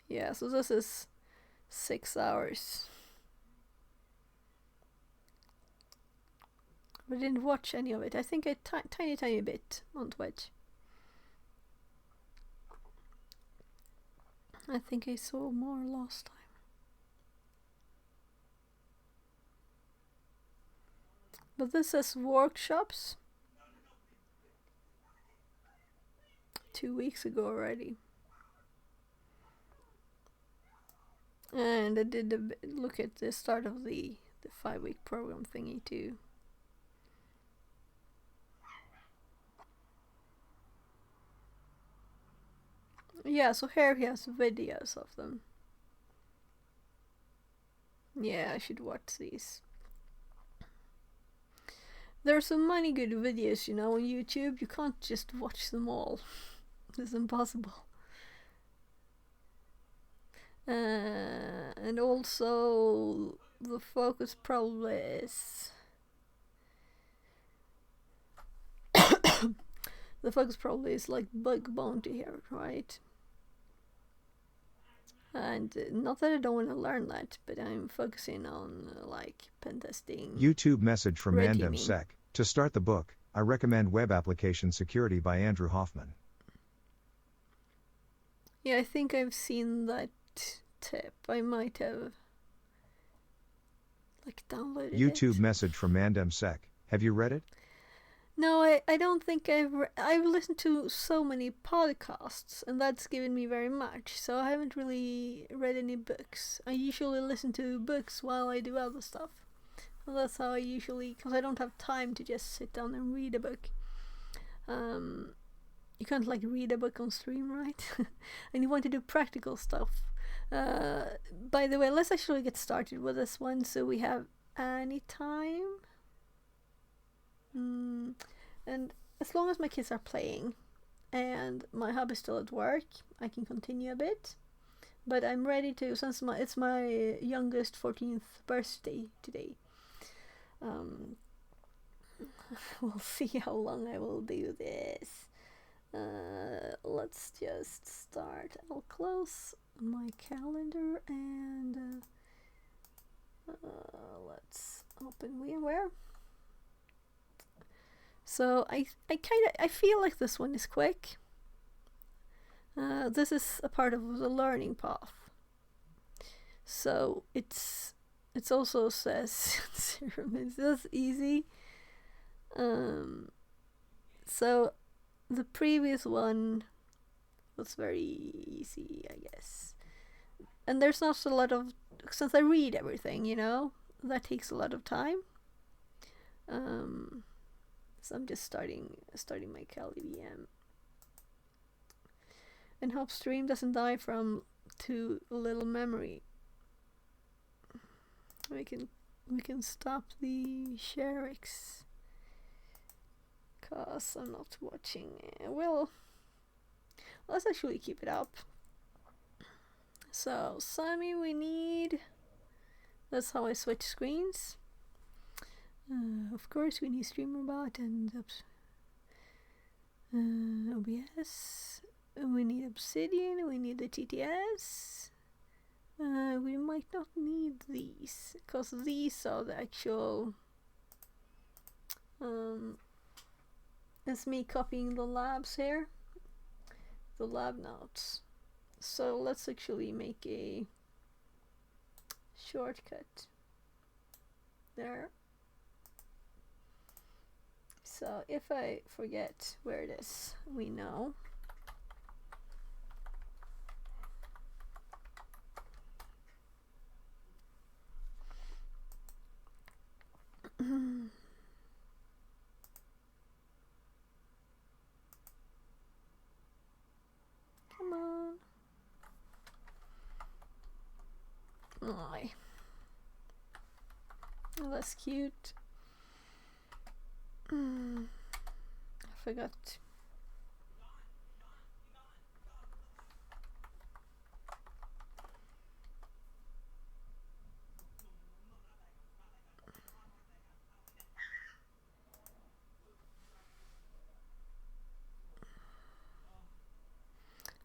Yeah, so this is 6 hours. I didn't watch any of it. I think a tiny bit on Twitch. I think I saw more last time. But this says workshops. 2 weeks ago already. And I did look at the start of the 5-week program thingy too. Yeah, so here he has videos of them. Yeah, I should watch these. There's so many good videos, you know, on YouTube. You can't just watch them all. It's impossible. And also, the focus probably is... the focus probably is like bug bounty here, right? And not that I don't want to learn that, but I'm focusing on like pen testing. YouTube message from red Mandem teaming. Sec. To start the book, I recommend Web Application Security by Andrew Hoffman. Yeah, I think I've seen that tip. I might have like downloaded YouTube it. message from Mandem Sec. Have you read it? No, I don't think I've listened to so many podcasts, and that's given me very much. So I haven't really read any books. I usually listen to books while I do other stuff. And that's how I usually, because I don't have time to just sit down and read a book. You can't like read a book on stream, right? And you want to do practical stuff. By the way, let's actually get started with this one, so we have any time. And as long as my kids are playing and my hub is still at work, I can continue a bit. But I'm ready to, since it's my youngest 14th birthday today. We'll see how long I will do this. Let's just start. I'll close my calendar and let's open VMware. So I feel like this one is quick. This is a part of the learning path. So it's also says 0 minutes. That's easy. So the previous one was very easy, I guess. And there's not a lot of, since I read everything, you know, that takes a lot of time. So I'm just starting my Kali VM. And hope stream doesn't die from too little memory. We can stop the ShareX. Cause I'm not watching it. Well, let's actually keep it up. So Sammy, we need. That's how I switch screens. Of course, we need StreamerBot and OBS. We need Obsidian. We need the TTS. We might not need these because these are the actual. It's me copying the labs here, the lab notes. So let's actually make a shortcut there. So if I forget where it is, we know. Aye. Oh, that's cute. I forgot.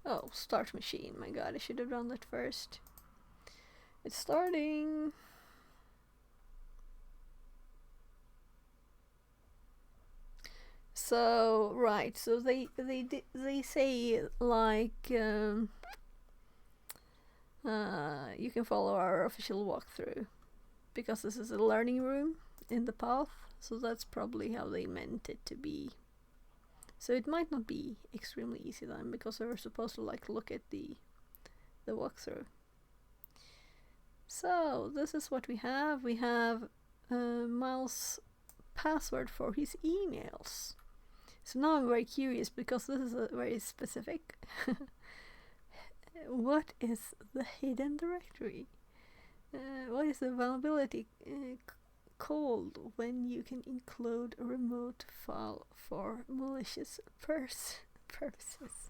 Oh, start machine. My god, I should have done that first. It's starting. So right, so they say like you can follow our official walkthrough because this is a learning room in the path, so that's probably how they meant it to be. So it might not be extremely easy then, because they were supposed to like look at the walkthrough. So this is what we have. We have Miles' password for his emails. So now I'm very curious because this is a very specific. What is the hidden directory? What is the vulnerability called when you can include a remote file for malicious purposes?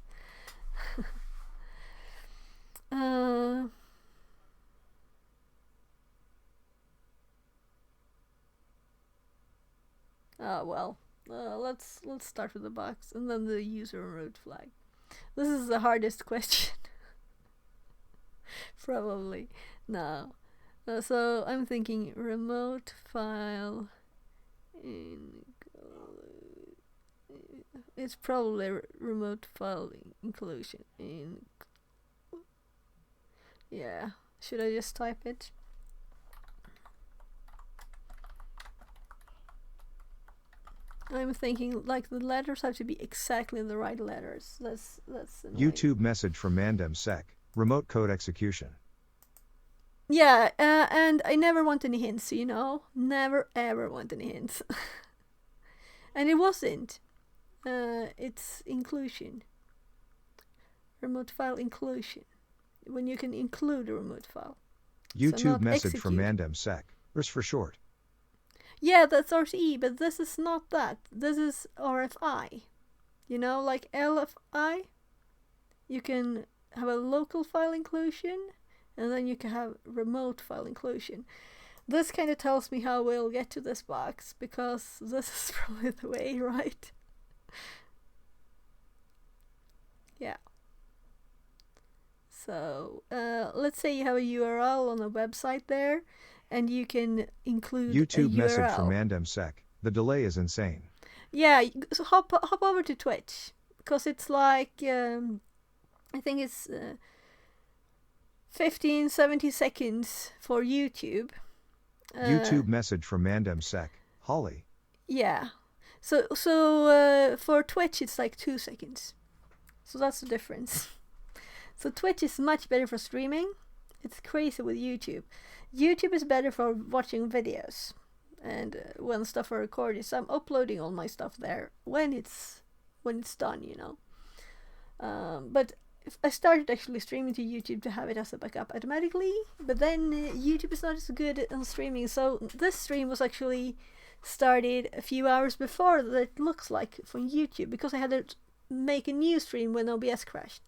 Well, let's start with the box and then the user remote flag. This is the hardest question. Probably. No. So I'm thinking remote file it's probably remote file inclusion yeah. Should I just type it? I'm thinking like the letters have to be exactly the right letters. That's annoying. YouTube message from Mandem remote code execution. Yeah, and I never want any hints, you know? Never ever want any hints. And it wasn't. It's inclusion. Remote file inclusion. When you can include a remote file. YouTube message from Mandem RS for short. Yeah, that's RTE, but this is not that. This is RFI. You know, like LFI? You can have a local file inclusion, and then you can have remote file inclusion. This kind of tells me how we'll get to this box, because this is probably the way, right? Yeah. So, let's say you have a URL on a website there, and you can include YouTube a URL. message from Mandem the delay is insane. Yeah, so hop over to Twitch, because it's like, I think it's 15, 70 seconds for YouTube. YouTube message from Mandem Holly. Yeah. So for Twitch it's like 2 seconds. So that's the difference. So Twitch is much better for streaming. It's crazy with YouTube. YouTube is better for watching videos and when stuff are recorded. So I'm uploading all my stuff there when it's done, you know. But I started actually streaming to YouTube to have it as a backup automatically, but then YouTube is not as good on streaming. So this stream was actually started a few hours before that it looks like from YouTube, because I had to make a new stream when OBS crashed.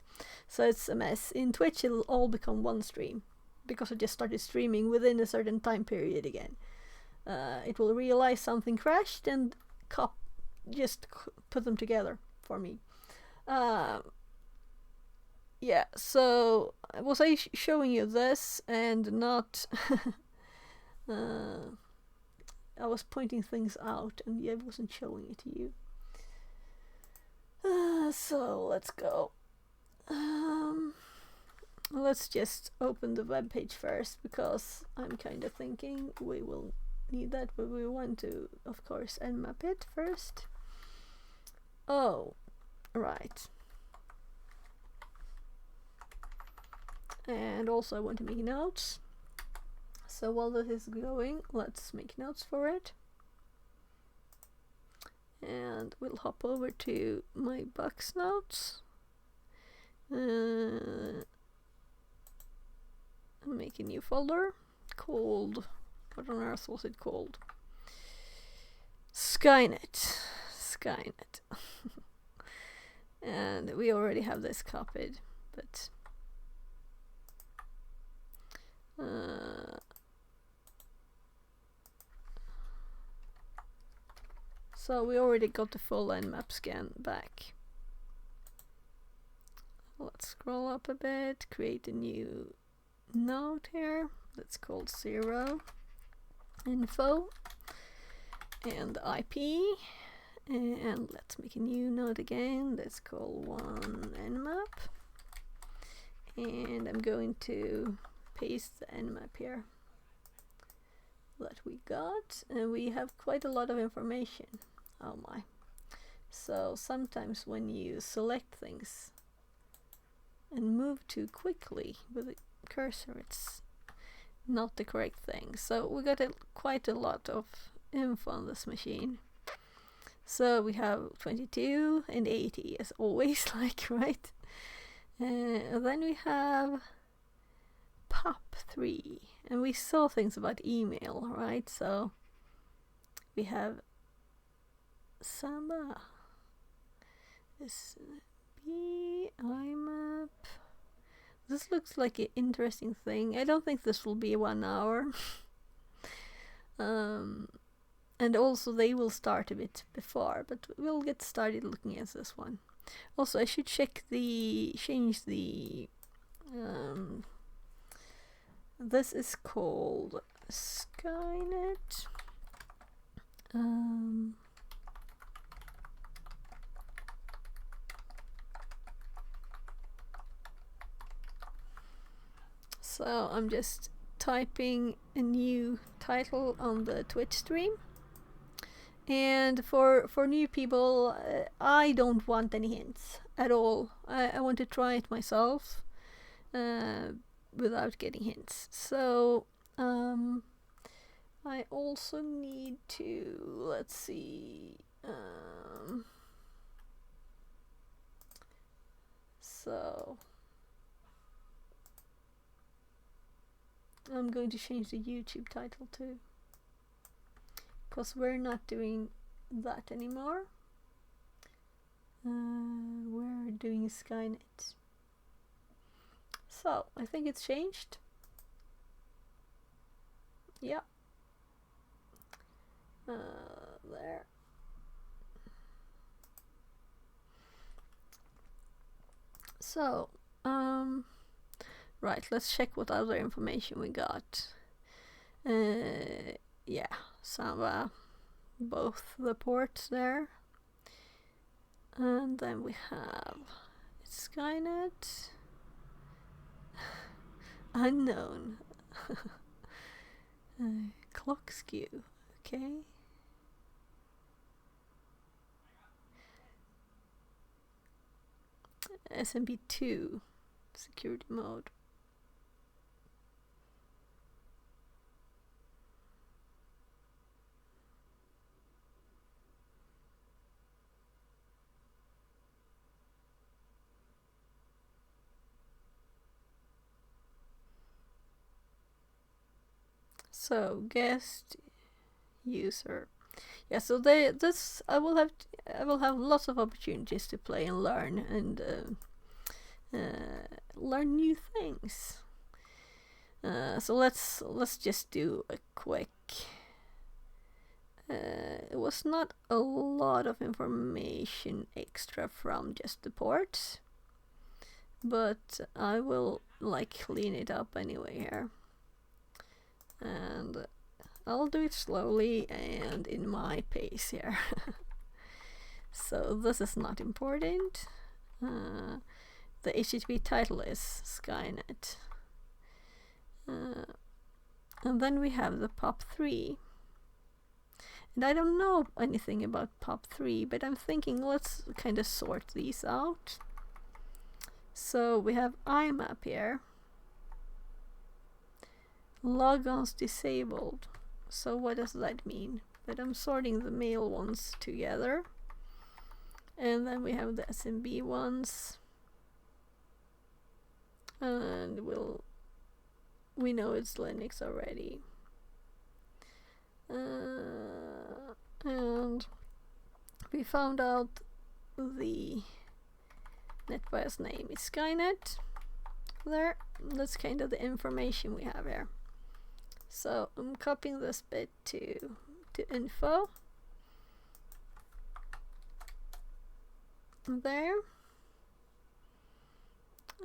So it's a mess. In Twitch it'll all become one stream, because I just started streaming within a certain time period again. It will realize something crashed and just put them together for me. Yeah, so was I showing you this and not... I was pointing things out and I wasn't showing it to you. So let's go. Let's just open the web page first, because I'm kind of thinking we will need that, but we want to, of course, nmap it first. Oh, right. And also I want to make notes. So while this is going, let's make notes for it. And we'll hop over to my box notes. make a new folder called, what on earth was it called? Skynet. And we already have this copied, but so we already got the full nmap scan back. Let's scroll up a bit, create a new node here that's called 0 info and IP, and let's make a new node again that's called 1 nmap, and I'm going to paste the nmap here that we got, and we have quite a lot of information. Oh my. So sometimes when you select things and move too quickly with the cursor, it's not the correct thing. So we got quite a lot of info on this machine. So we have 22 and 80 as always, like, right? And then we have POP3, and we saw things about email, right? So we have Samba, IMAP. This looks like an interesting thing. I don't think this will be 1 hour. And also they will start a bit before, but we'll get started looking at this one. Also, I should change the this is called Skynet. So I'm just typing a new title on the Twitch stream. And for new people, I don't want any hints at all. I want to try it myself without getting hints. So I also need to, let's see, so I'm going to change the YouTube title too, because we're not doing that anymore. We're doing Skynet. So I think it's changed. Yeah. There. So right, let's check what other information we got. Yeah, Samba, both the ports there. And then we have Skynet. Unknown. Clock skew. Okay. SMB2 security mode. So guest user. Yeah, so this I will have lots of opportunities to play and learn and learn new things. So let's just do a quick. It was not a lot of information extra from just the ports, but I will clean it up anyway here, and I'll do it slowly and in my pace here. So this is not important. The HTTP title is Skynet. And then we have the POP3. And I don't know anything about POP3, but I'm thinking let's kind of sort these out. So we have IMAP here. Logons disabled. So what does that mean? That I'm sorting the mail ones together. And then we have the SMB ones. And we'll we know it's Linux already. And we found out the NetBIOS name is Skynet. There, that's kind of the information we have here. So I'm copying this bit to info. There.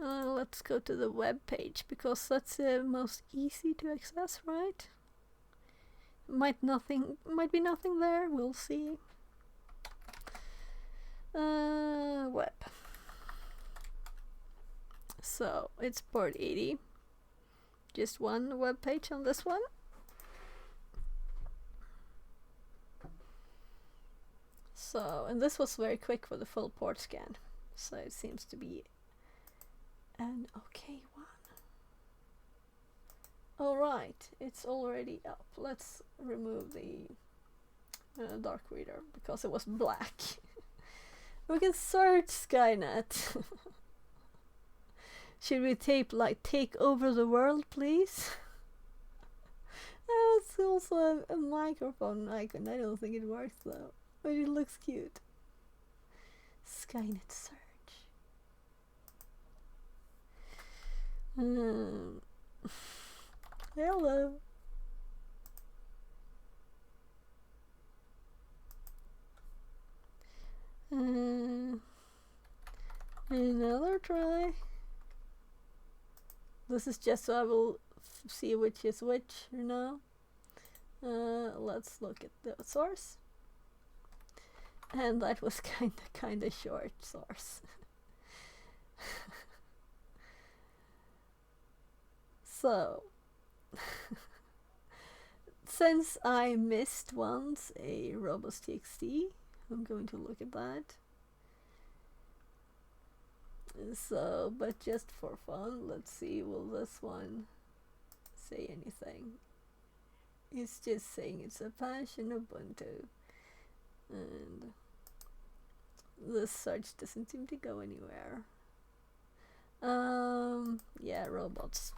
Let's go to the web page because that's the most easy to access, right? Might be nothing there. We'll see. Web. So it's port 80. Just one web page on this one. So, and this was very quick for the full port scan. So it seems to be an okay one. Alright, it's already up. Let's remove the dark reader because it was black. We can search Skynet. Should we take over the world, please? It's also a microphone icon. I don't think it works though, but it looks cute. Skynet search. Hello. Another try. This is just so I will see which is which, you know. Let's look at the source. And that was kinda short source. So since I missed once a robots.txt, I'm going to look at that. So, but just for fun, let's see, will this one say anything? It's just saying it's Apache and Ubuntu. And the search doesn't seem to go anywhere. Yeah, robots.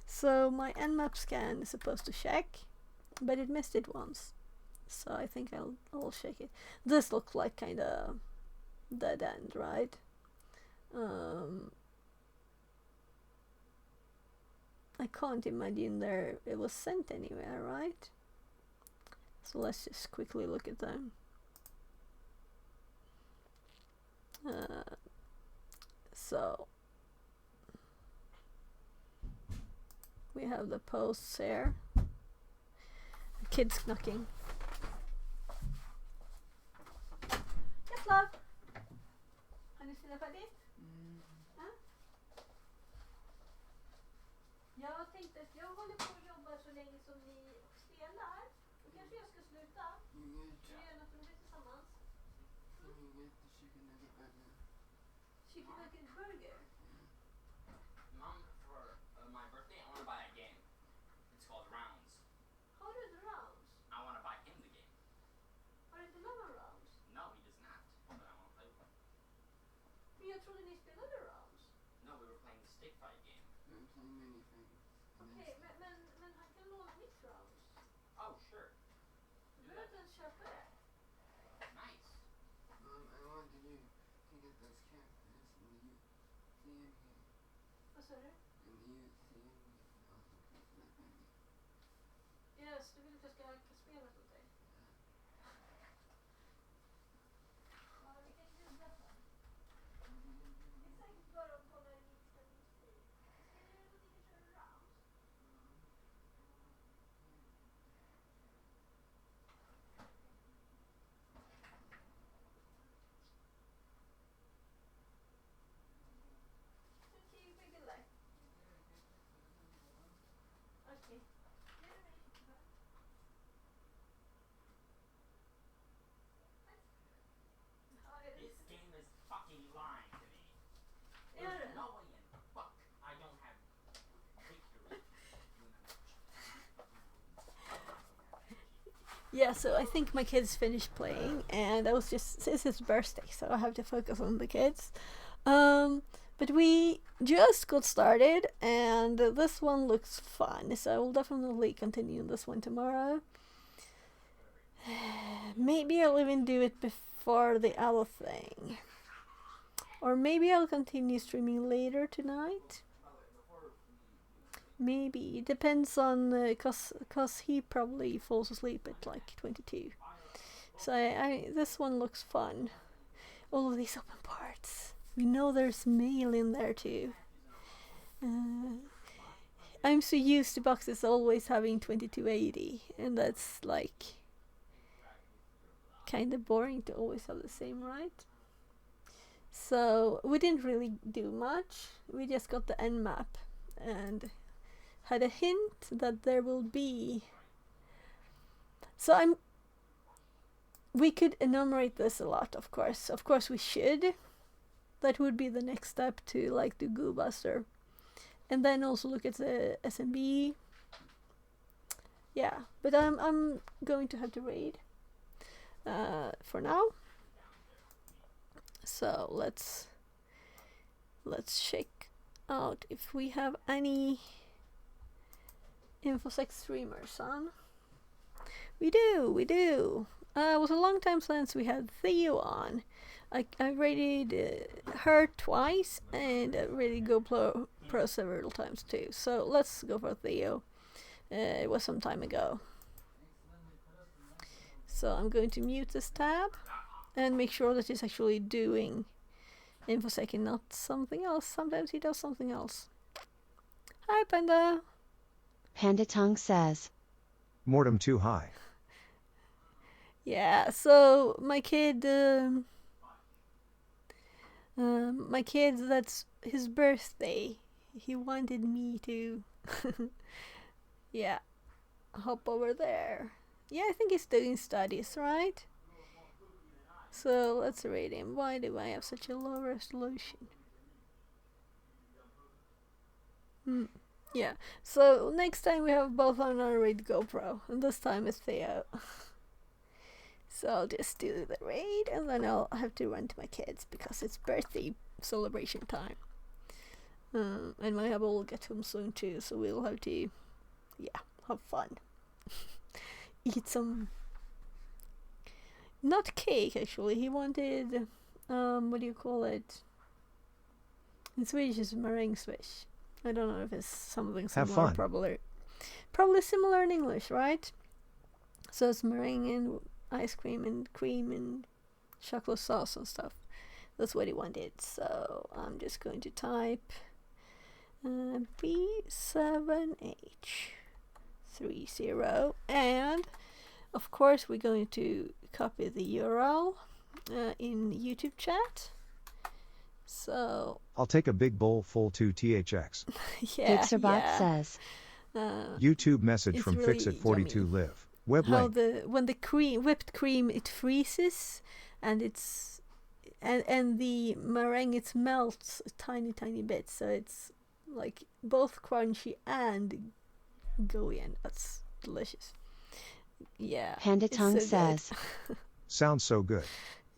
So my nmap scan is supposed to check, but it missed it once. So I think I'll check it. This looks like kinda dead end, right? I can't imagine it was sent anywhere, right? So let's just quickly look at them. So we have the posts here. The kid's knocking. Yes, love. Har ni spelat färdigt? Jag tänkte att jag håller på att jobba så länge som ni spelar. Då kanske jag ska sluta. Så gör något roligt tillsammans. Chicken nugget burger. Mom, for my birthday, I want to buy a game. It's called Rounds. Har du the rounds? I want to buy him the game. Har du inte några rounds? No, he does not. But I want to play with him. Men jag trodde ni spelade rounds. No, we were playing the stick fight game. Okej, men han kan låna mitt rounds. Oh, sure. Du behöver inte ens köpa det. Nice. Vad sa du? Yes, du vill att jag ska hacka spelet åt dig. Ja, vi kan bjuda på. Det är säkert bara att kolla i minsta livstid. Ska du gå dit och köra rounds? Okej, bygga okej. This game is fucking lying to me. Yeah. There's no way in fuck I don't have victory. Yeah, so I think my kids finished playing, and it's his birthday, so I have to focus on the kids. But we just got started, and this one looks fun, so I will definitely continue this one tomorrow. Maybe I'll even do it before the other thing. Or maybe I'll continue streaming later tonight. Maybe. It depends on, cause he probably falls asleep at like 22. So this one looks fun. All of these open parts. We know there's mail in there too. I'm so used to boxes always having 2280, and that's like kind of boring to always have the same, right? So we didn't really do much. We just got the end map and had a hint that there will be. So we could enumerate this a lot, of course. Of course we should. That would be the next step to like do Go Buster. And then also look at the SMB. Yeah, but I'm going to have to raid for now. So let's check out if we have any InfoSec streamers on. We do. It was a long time since we had Theo on. I rated her twice, and I rated GoPro Pro several times too. So let's go for Theo. It was some time ago. So I'm going to mute this tab and make sure that he's actually doing InfoSec and not something else. Sometimes he does something else. Hi, Panda. Panda Tongue says. Mortem too high. Yeah, so my kid, that's his birthday. He wanted me to, yeah, hop over there. Yeah, I think he's doing studies, right? So let's rate him. Why do I have such a low resolution? Yeah, so next time we have both on our raid GoPro, and this time it's Theo. So I'll just do the raid, and then I'll have to run to my kids because it's birthday celebration time. And my hubby will get home soon too, so we'll have to, yeah, have fun. Eat some, not cake actually, he wanted, what do you call it? In Swedish it's meringue swish. I don't know if it's something similar. Have fun. Probably similar in English, right? So it's meringue and ice cream and chocolate sauce and stuff. That's what he wanted. So I'm just going to type B7H30, and of course we're going to copy the URL in YouTube chat. So I'll take a big bowl full to THX. yeah, Pixarbot says. YouTube message it's from really Fixit42 yummy. live. Web How link. when the whipped cream it freezes, and and the meringue it melts tiny bits, so it's like both crunchy and gooey, and that's delicious. Yeah. Panda it's Tongue so says. Sounds so good.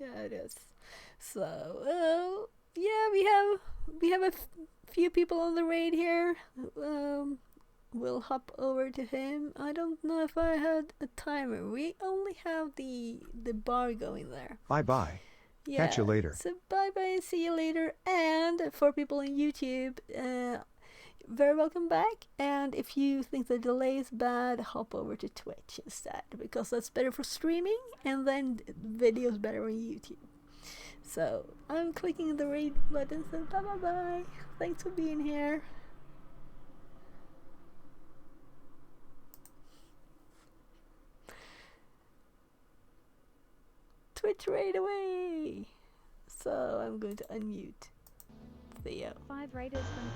Yeah, it is. So yeah, we have a few people on the raid here. We'll hop over to him. I don't know if I had a timer. We only have the bar going there. Bye. Yeah, Catch you later. So bye and see you later. And for people on YouTube, very welcome back. And if you think the delay is bad, hop over to Twitch instead, because that's better for streaming, and then video's better on YouTube. So I'm clicking the raid button. So bye. Thanks for being here. Twitch right away. So I'm going to unmute Theo. 5 raiders from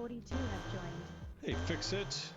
Fixit42 have joined. Hey, Fix It.